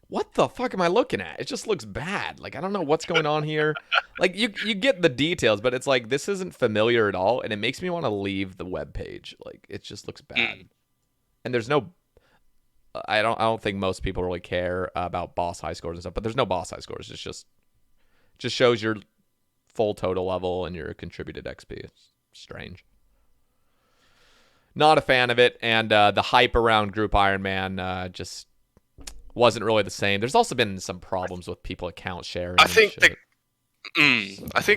[SPEAKER 2] What the fuck am I looking at? It just looks bad. Like I don't know what's going on here. Like you get the details, but it's like this isn't familiar at all, and it makes me want to leave the web page. Like it just looks bad. And there's no I don't think most people really care about boss high scores and stuff, but there's no boss high scores. It's just shows your full total level and your contributed XP. It's strange. Not a fan of it, and the hype around Group Ironman just wasn't really the same. There's also been some problems with people account sharing.
[SPEAKER 3] I think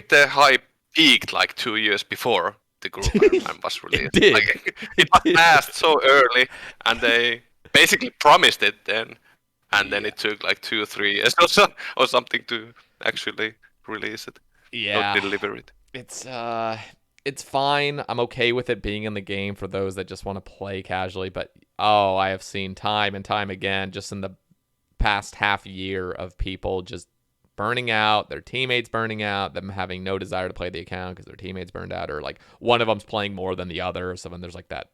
[SPEAKER 3] the hype peaked like 2 years before the Group Ironman was released.
[SPEAKER 2] It did.
[SPEAKER 3] Like, it was passed so early, and they basically promised it then, and then it took like 2 or 3 years or something to actually release it.
[SPEAKER 2] Yeah,
[SPEAKER 3] not deliver it.
[SPEAKER 2] It's fine. I'm okay with it being in the game for those that just want to play casually. But I have seen time and time again, just in the past half year, of people just burning out, their teammates burning out, them having no desire to play the account because their teammates burned out, or like one of them's playing more than the other. So then there's like that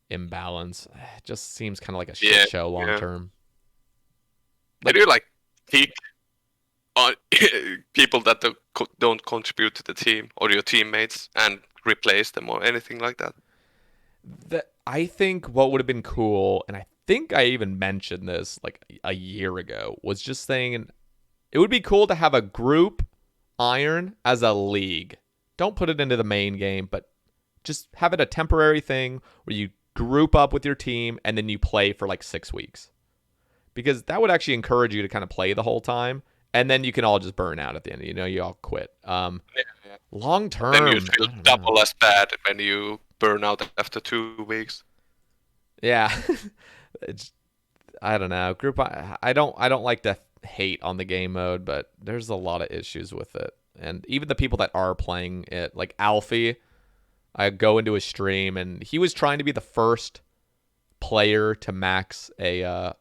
[SPEAKER 2] imbalance. It just seems kind of like a shit show long term.
[SPEAKER 3] Did you like peak on people that don't contribute to the team or your teammates and replace them or anything like that?
[SPEAKER 2] I think what would have been cool, and I think I even mentioned this like a year ago, was just saying It would be cool to have a group Iron as a league. Don't put it into the main game, but just have it a temporary thing where you group up with your team and then you play for like 6 weeks. Because that would actually encourage you to kind of play the whole time, and then you can all just burn out at the end. You all quit. Long term,
[SPEAKER 3] Then you feel double as bad when you burn out after 2 weeks.
[SPEAKER 2] Yeah, I don't know. I don't like to hate on the game mode, but there's a lot of issues with it. And even the people that are playing it, like Alfie, I go into his stream and he was trying to be the first player to max a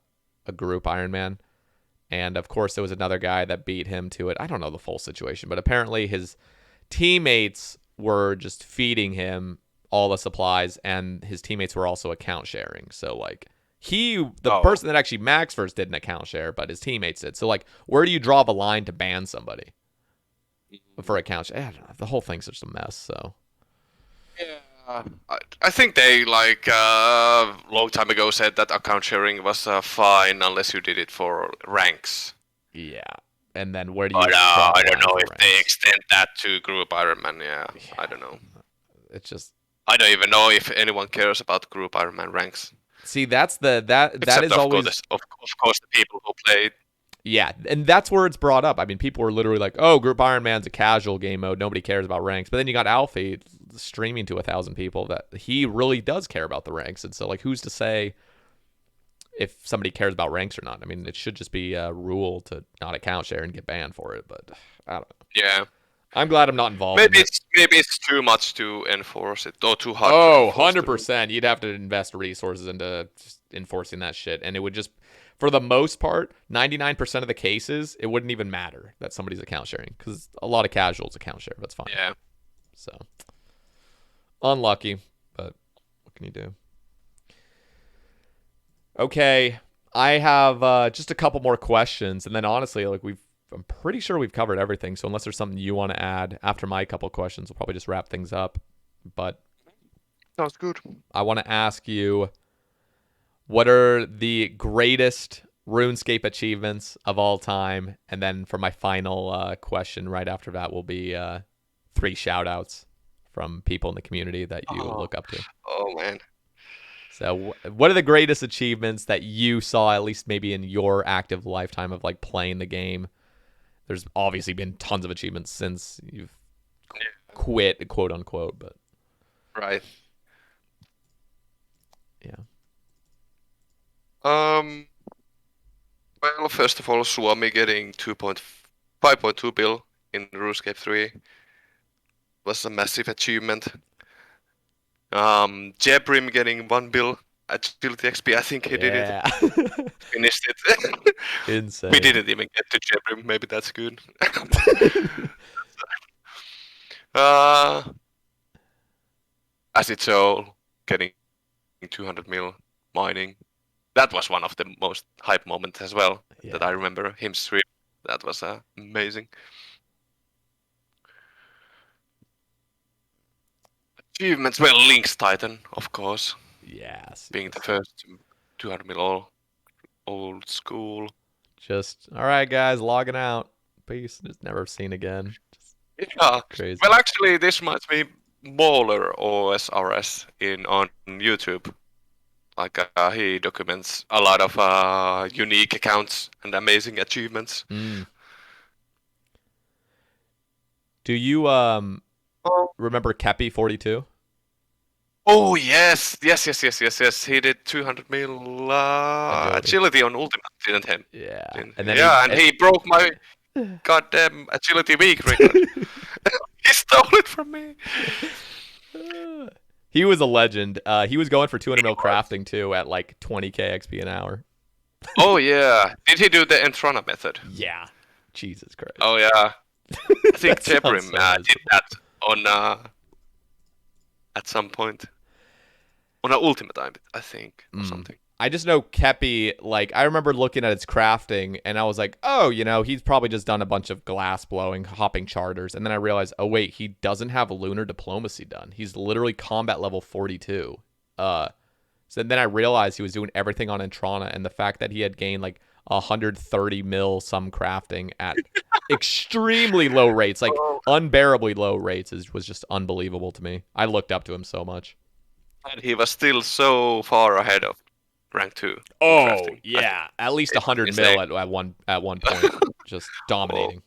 [SPEAKER 2] group Ironman. And of course there was another guy that beat him to it. I don't know the full situation, but apparently his teammates were just feeding him all the supplies, and his teammates were also account sharing. So like the person that actually maxed first didn't account share, but his teammates did. So like, where do you draw the line to ban somebody for account share? I don't know. The whole thing's just a mess. So
[SPEAKER 3] yeah, I think they like long time ago said that account sharing was fine unless you did it for ranks.
[SPEAKER 2] Yeah, and then where do you?
[SPEAKER 3] I don't know if they extend that to group Ironman. Yeah, I don't know.
[SPEAKER 2] It's just
[SPEAKER 3] I don't even know if anyone cares about group Ironman ranks.
[SPEAKER 2] See, that is always
[SPEAKER 3] of course the people who played.
[SPEAKER 2] Yeah, and that's where it's brought up. I mean, people were literally like, "Oh, Group Ironman's a casual game mode. Nobody cares about ranks." But then you got Alfie streaming to 1,000 people that he really does care about the ranks. And so, like, who's to say if somebody cares about ranks or not? I mean, it should just be a rule to not account share and get banned for it. But I don't know.
[SPEAKER 3] Yeah,
[SPEAKER 2] I'm glad I'm not involved.
[SPEAKER 3] Maybe it's too much to enforce it, or too hard.
[SPEAKER 2] Oh, 100%. You'd have to invest resources into just enforcing that shit, and it would just. For the most part, 99% of the cases, it wouldn't even matter that somebody's account sharing because a lot of casuals account share. That's fine.
[SPEAKER 3] Yeah.
[SPEAKER 2] So, unlucky, but what can you do? Okay, I have just a couple more questions, and then honestly, like I'm pretty sure we've covered everything. So unless there's something you want to add after my couple questions, we'll probably just wrap things up. But
[SPEAKER 3] sounds good.
[SPEAKER 2] I want to ask you. What are the greatest RuneScape achievements of all time? And then for my final question right after that will be 3 shout-outs from people in the community that you look up to.
[SPEAKER 3] Oh, man.
[SPEAKER 2] So what are the greatest achievements that you saw, at least maybe in your active lifetime of like playing the game? There's obviously been tons of achievements since you've quit, quote unquote, but...
[SPEAKER 3] Right.
[SPEAKER 2] Yeah.
[SPEAKER 3] Well, first of all, Suomi getting 5.2 bill in Runescape 3 was a massive achievement. Jebrim getting 1 bill agility XP. I think he did it. Finished it.
[SPEAKER 2] Insane.
[SPEAKER 3] We didn't even get to Jebrim. Maybe that's good. Acid Soul getting 200 mil mining. That was one of the most hype moments as well that I remember him stream. That was amazing. Achievements, well, Link's Titan, of course.
[SPEAKER 2] Yes.
[SPEAKER 3] Being the first 200 mil old school.
[SPEAKER 2] Just, all right, guys, logging out. Peace. Just never seen again.
[SPEAKER 3] Yeah.
[SPEAKER 2] Crazy.
[SPEAKER 3] Well, actually, this reminds me Mauler OSRS on YouTube. Like he documents a lot of unique accounts and amazing achievements.
[SPEAKER 2] Do you remember Kepi 42?
[SPEAKER 3] Oh yes. He did 200 mil agility on Ultimate, didn't he?
[SPEAKER 2] Yeah.
[SPEAKER 3] And then he broke my goddamn agility week record. He stole it from me.
[SPEAKER 2] He was a legend. He was going for 200 mil crafting too at like 20k XP an hour.
[SPEAKER 3] Oh yeah. Did he do the Entrana method?
[SPEAKER 2] Yeah. Jesus Christ.
[SPEAKER 3] Oh yeah. I think Jebrim did that on at some point on an Ultimate, I think, or something.
[SPEAKER 2] I just know Kepi, like, I remember looking at its crafting, and I was like, oh, he's probably just done a bunch of glass blowing, hopping charters, and then I realized, oh, wait, he doesn't have lunar diplomacy done. He's literally combat level 42. So then I realized he was doing everything on Entrana, and the fact that he had gained, like, 130 mil some crafting at extremely low rates, like
[SPEAKER 3] Oh,
[SPEAKER 2] unbearably low rates, was just unbelievable to me. I looked up to him so much.
[SPEAKER 3] and he was still so far ahead of rank 2 in
[SPEAKER 2] Oh
[SPEAKER 3] crafting. I think
[SPEAKER 2] yeah, at least
[SPEAKER 3] it's
[SPEAKER 2] 100
[SPEAKER 3] insane.
[SPEAKER 2] mil at one point, just dominating.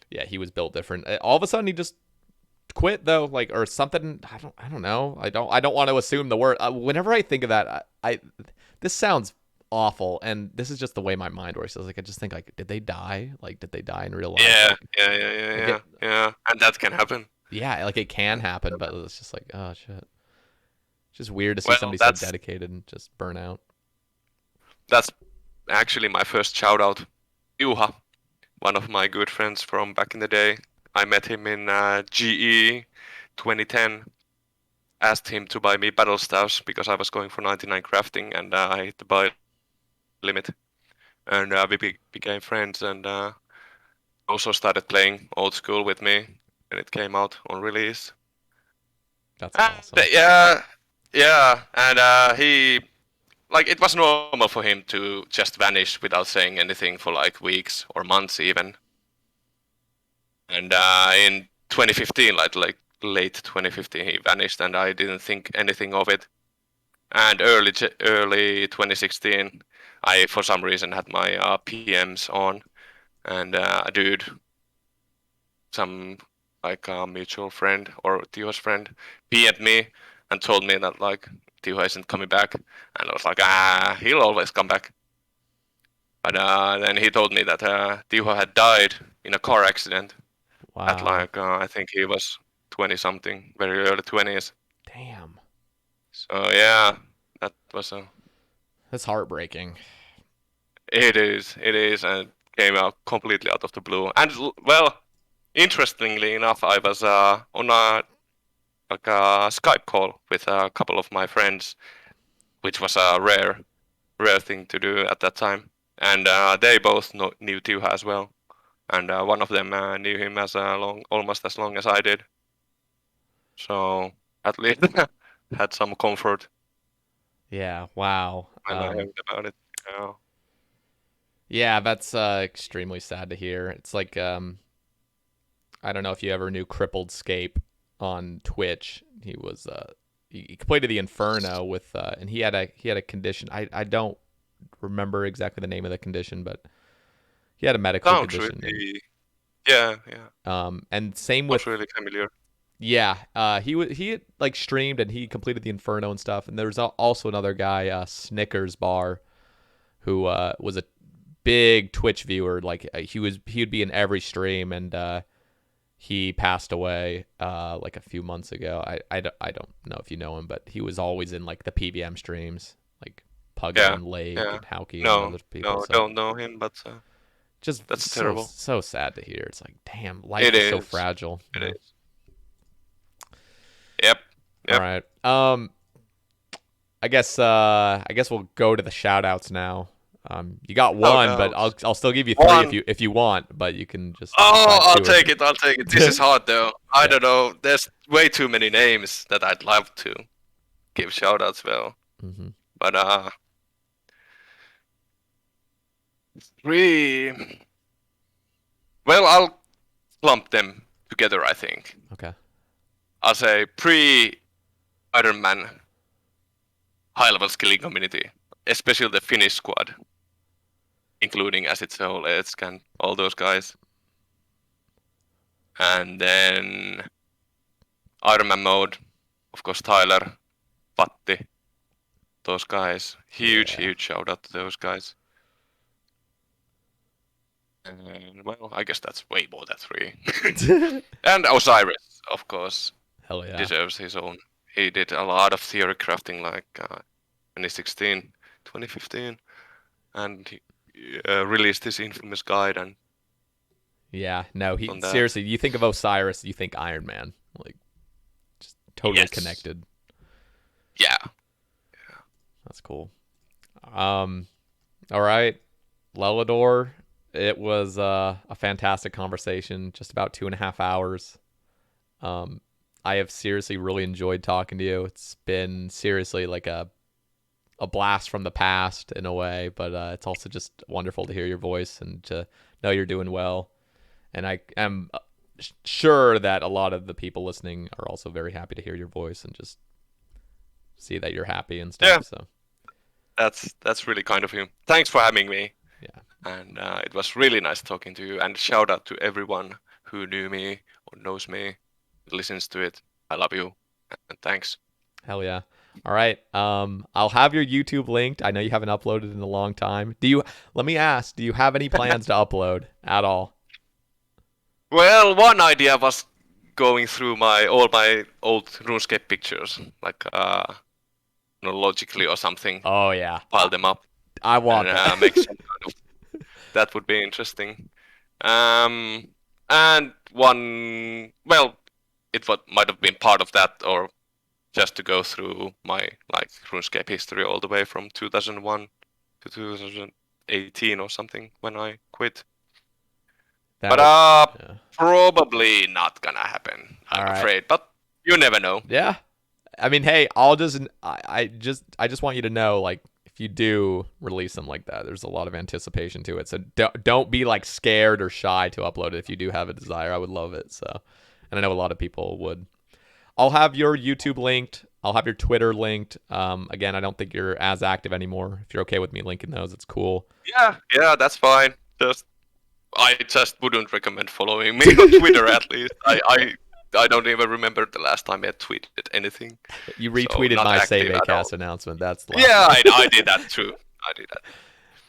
[SPEAKER 2] Yeah, he was built different. All of a sudden, he just quit though, like, or something. I don't know. I don't want to assume the word. Whenever I think of that, I this sounds awful, and this is just the way my mind works. I just think, like, did they die? Like, did they die in real life?
[SPEAKER 3] Yeah,
[SPEAKER 2] Like,
[SPEAKER 3] yeah, and that can happen.
[SPEAKER 2] yeah, like it can happen, but it's just like, oh shit. It's just weird to see
[SPEAKER 3] Well,
[SPEAKER 2] somebody so dedicated and just burn out.
[SPEAKER 3] that's actually my first shout out. Juha, one of my good friends from back in the day. I met him in GE 2010. Asked him to buy me battle staves because I was going for 99 crafting and I hit the buy limit. And we became friends and also started playing old school with me when it came out on release.
[SPEAKER 2] That's
[SPEAKER 3] And,
[SPEAKER 2] awesome.
[SPEAKER 3] yeah, and he like it was normal for him to just vanish without saying anything for like weeks or months even. And in 2015, like late 2015, he vanished, and I didn't think anything of it. And early 2016, I for some reason had my PMs on, and a dude, some like a mutual friend or Tio's friend, PM'd me and told me that like Tio isn't coming back, and I was like, he'll always come back. But then he told me that Tio had died in a car accident at
[SPEAKER 2] Wow.
[SPEAKER 3] like I think he was 20 something, very early 20s.
[SPEAKER 2] Damn.
[SPEAKER 3] So yeah, that was a.
[SPEAKER 2] That's heartbreaking.
[SPEAKER 3] It is, and it came out completely out of the blue. And well, interestingly enough, I was on a like a Skype call with a couple of my friends, which was a rare thing to do at that time. And they both knew Tuha as well, and one of them knew him as almost as long as I did. So at least had some comfort
[SPEAKER 2] Yeah. Wow.
[SPEAKER 3] when I heard about it.
[SPEAKER 2] Yeah, that's extremely sad to hear. It's like I don't know if you ever knew Crippled Scape on Twitch. He was he played the Inferno with and he had a condition. I don't remember exactly the name of the condition, but he had a medical
[SPEAKER 3] Sounds
[SPEAKER 2] condition.
[SPEAKER 3] really, yeah.
[SPEAKER 2] And same
[SPEAKER 3] Was
[SPEAKER 2] with
[SPEAKER 3] really familiar.
[SPEAKER 2] yeah, he had, like, streamed and he completed the Inferno and stuff. And there was also another guy, Snickers Bar, who was a big Twitch viewer. Like he would be in every stream, and he passed away like a few months ago. I don't know if you know him, but he was always in like the PVM streams, like Puggo
[SPEAKER 3] Yeah,
[SPEAKER 2] and Lake
[SPEAKER 3] yeah.
[SPEAKER 2] and Hauke and
[SPEAKER 3] No,
[SPEAKER 2] other people.
[SPEAKER 3] no,
[SPEAKER 2] So
[SPEAKER 3] don't know him, but
[SPEAKER 2] just
[SPEAKER 3] that's
[SPEAKER 2] so
[SPEAKER 3] terrible.
[SPEAKER 2] so sad to hear. It's like, damn, life
[SPEAKER 3] It
[SPEAKER 2] is so
[SPEAKER 3] is.
[SPEAKER 2] fragile.
[SPEAKER 3] It
[SPEAKER 2] you know?
[SPEAKER 3] is. Yep.
[SPEAKER 2] All right. I guess we'll go to the shout outs now. You got one, but I'll still give you three
[SPEAKER 3] One.
[SPEAKER 2] if you want, but you can just
[SPEAKER 3] I'll
[SPEAKER 2] decide two or
[SPEAKER 3] take it. I'll take it. This is hard though. I don't know. There's way too many names that I'd love to give shoutouts. Well,
[SPEAKER 2] Mm-hmm.
[SPEAKER 3] but three. Well, I'll clump them together. I think.
[SPEAKER 2] Okay.
[SPEAKER 3] I'll say pre-Ironman high-level skilling community, especially the Finnish squad, including Acid Soul, Etsk, and all those guys. And then Ironman mode, of course, Tyler, Patti, those guys. Huge shout out to those guys. And well, I guess that's way more than three. And Osiris, of course,
[SPEAKER 2] Hell yeah.
[SPEAKER 3] deserves his own. He did a lot of theory crafting like 2016, 2015, and he released his infamous guide. And
[SPEAKER 2] Yeah. No, he
[SPEAKER 3] on that.
[SPEAKER 2] seriously. You think of Osiris, you think Iron Man, like just totally connected.
[SPEAKER 3] Yeah.
[SPEAKER 2] That's cool. All right, Lelador. It was a fantastic conversation, just about 2.5 hours. I have seriously really enjoyed talking to you. It's been seriously like a a blast from the past in a way, but it's also just wonderful to hear your voice and to know you're doing well. And I am sure that a lot of the people listening are also very happy to hear your voice and just see that you're happy and stuff.
[SPEAKER 3] Yeah.
[SPEAKER 2] So
[SPEAKER 3] That's really kind of you. Thanks for having me.
[SPEAKER 2] yeah.
[SPEAKER 3] And it was really nice talking to you. And shout out to everyone who knew me or knows me, listens to it. I love you. And thanks.
[SPEAKER 2] Hell yeah. All right. I'll have your YouTube linked. I know you haven't uploaded in a long time. Let me ask, do you have any plans to upload at all?
[SPEAKER 3] Well, one idea was going through all my old RuneScape pictures, like logically or something,
[SPEAKER 2] Oh yeah.
[SPEAKER 3] pile them up
[SPEAKER 2] I want
[SPEAKER 3] and
[SPEAKER 2] that.
[SPEAKER 3] make some kind of. That would be interesting. And one, well, might have been part of that, or just to go through my like RuneScape history all the way from 2001 to 2018 or something when I quit. But
[SPEAKER 2] yeah.
[SPEAKER 3] probably not gonna happen, I'm afraid. But you never know.
[SPEAKER 2] Yeah. I mean, hey, I just want you to know, like, if you do release them like that, there's a lot of anticipation to it. So don't be like scared or shy to upload it if you do have a desire. I would love it. So, and I know a lot of people would. I'll have your YouTube linked. I'll have your Twitter linked. Again, I don't think you're as active anymore. If you're okay with me linking those, it's cool.
[SPEAKER 3] Yeah, that's fine. I just wouldn't recommend following me on Twitter at least. I don't even remember the last time I tweeted anything.
[SPEAKER 2] You retweeted my Sae Bae cast announcement. That's the last
[SPEAKER 3] yeah, I did that too. I did that.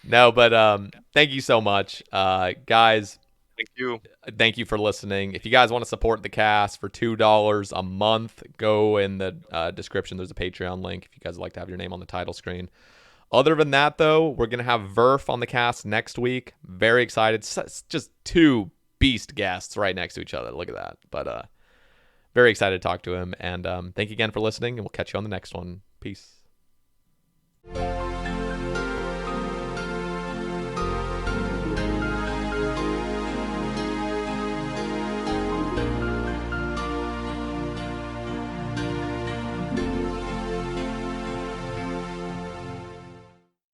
[SPEAKER 2] No, but thank you so much, guys.
[SPEAKER 3] Thank you.
[SPEAKER 2] Thank you for listening. If you guys want to support the cast for $2 a month, go in the description. There's a Patreon link if you guys would like to have your name on the title screen. Other than that, though, we're going to have Verf on the cast next week. Very excited. Just two beast guests right next to each other. Look at that. But very excited to talk to him. And thank you again for listening, and we'll catch you on the next one. Peace.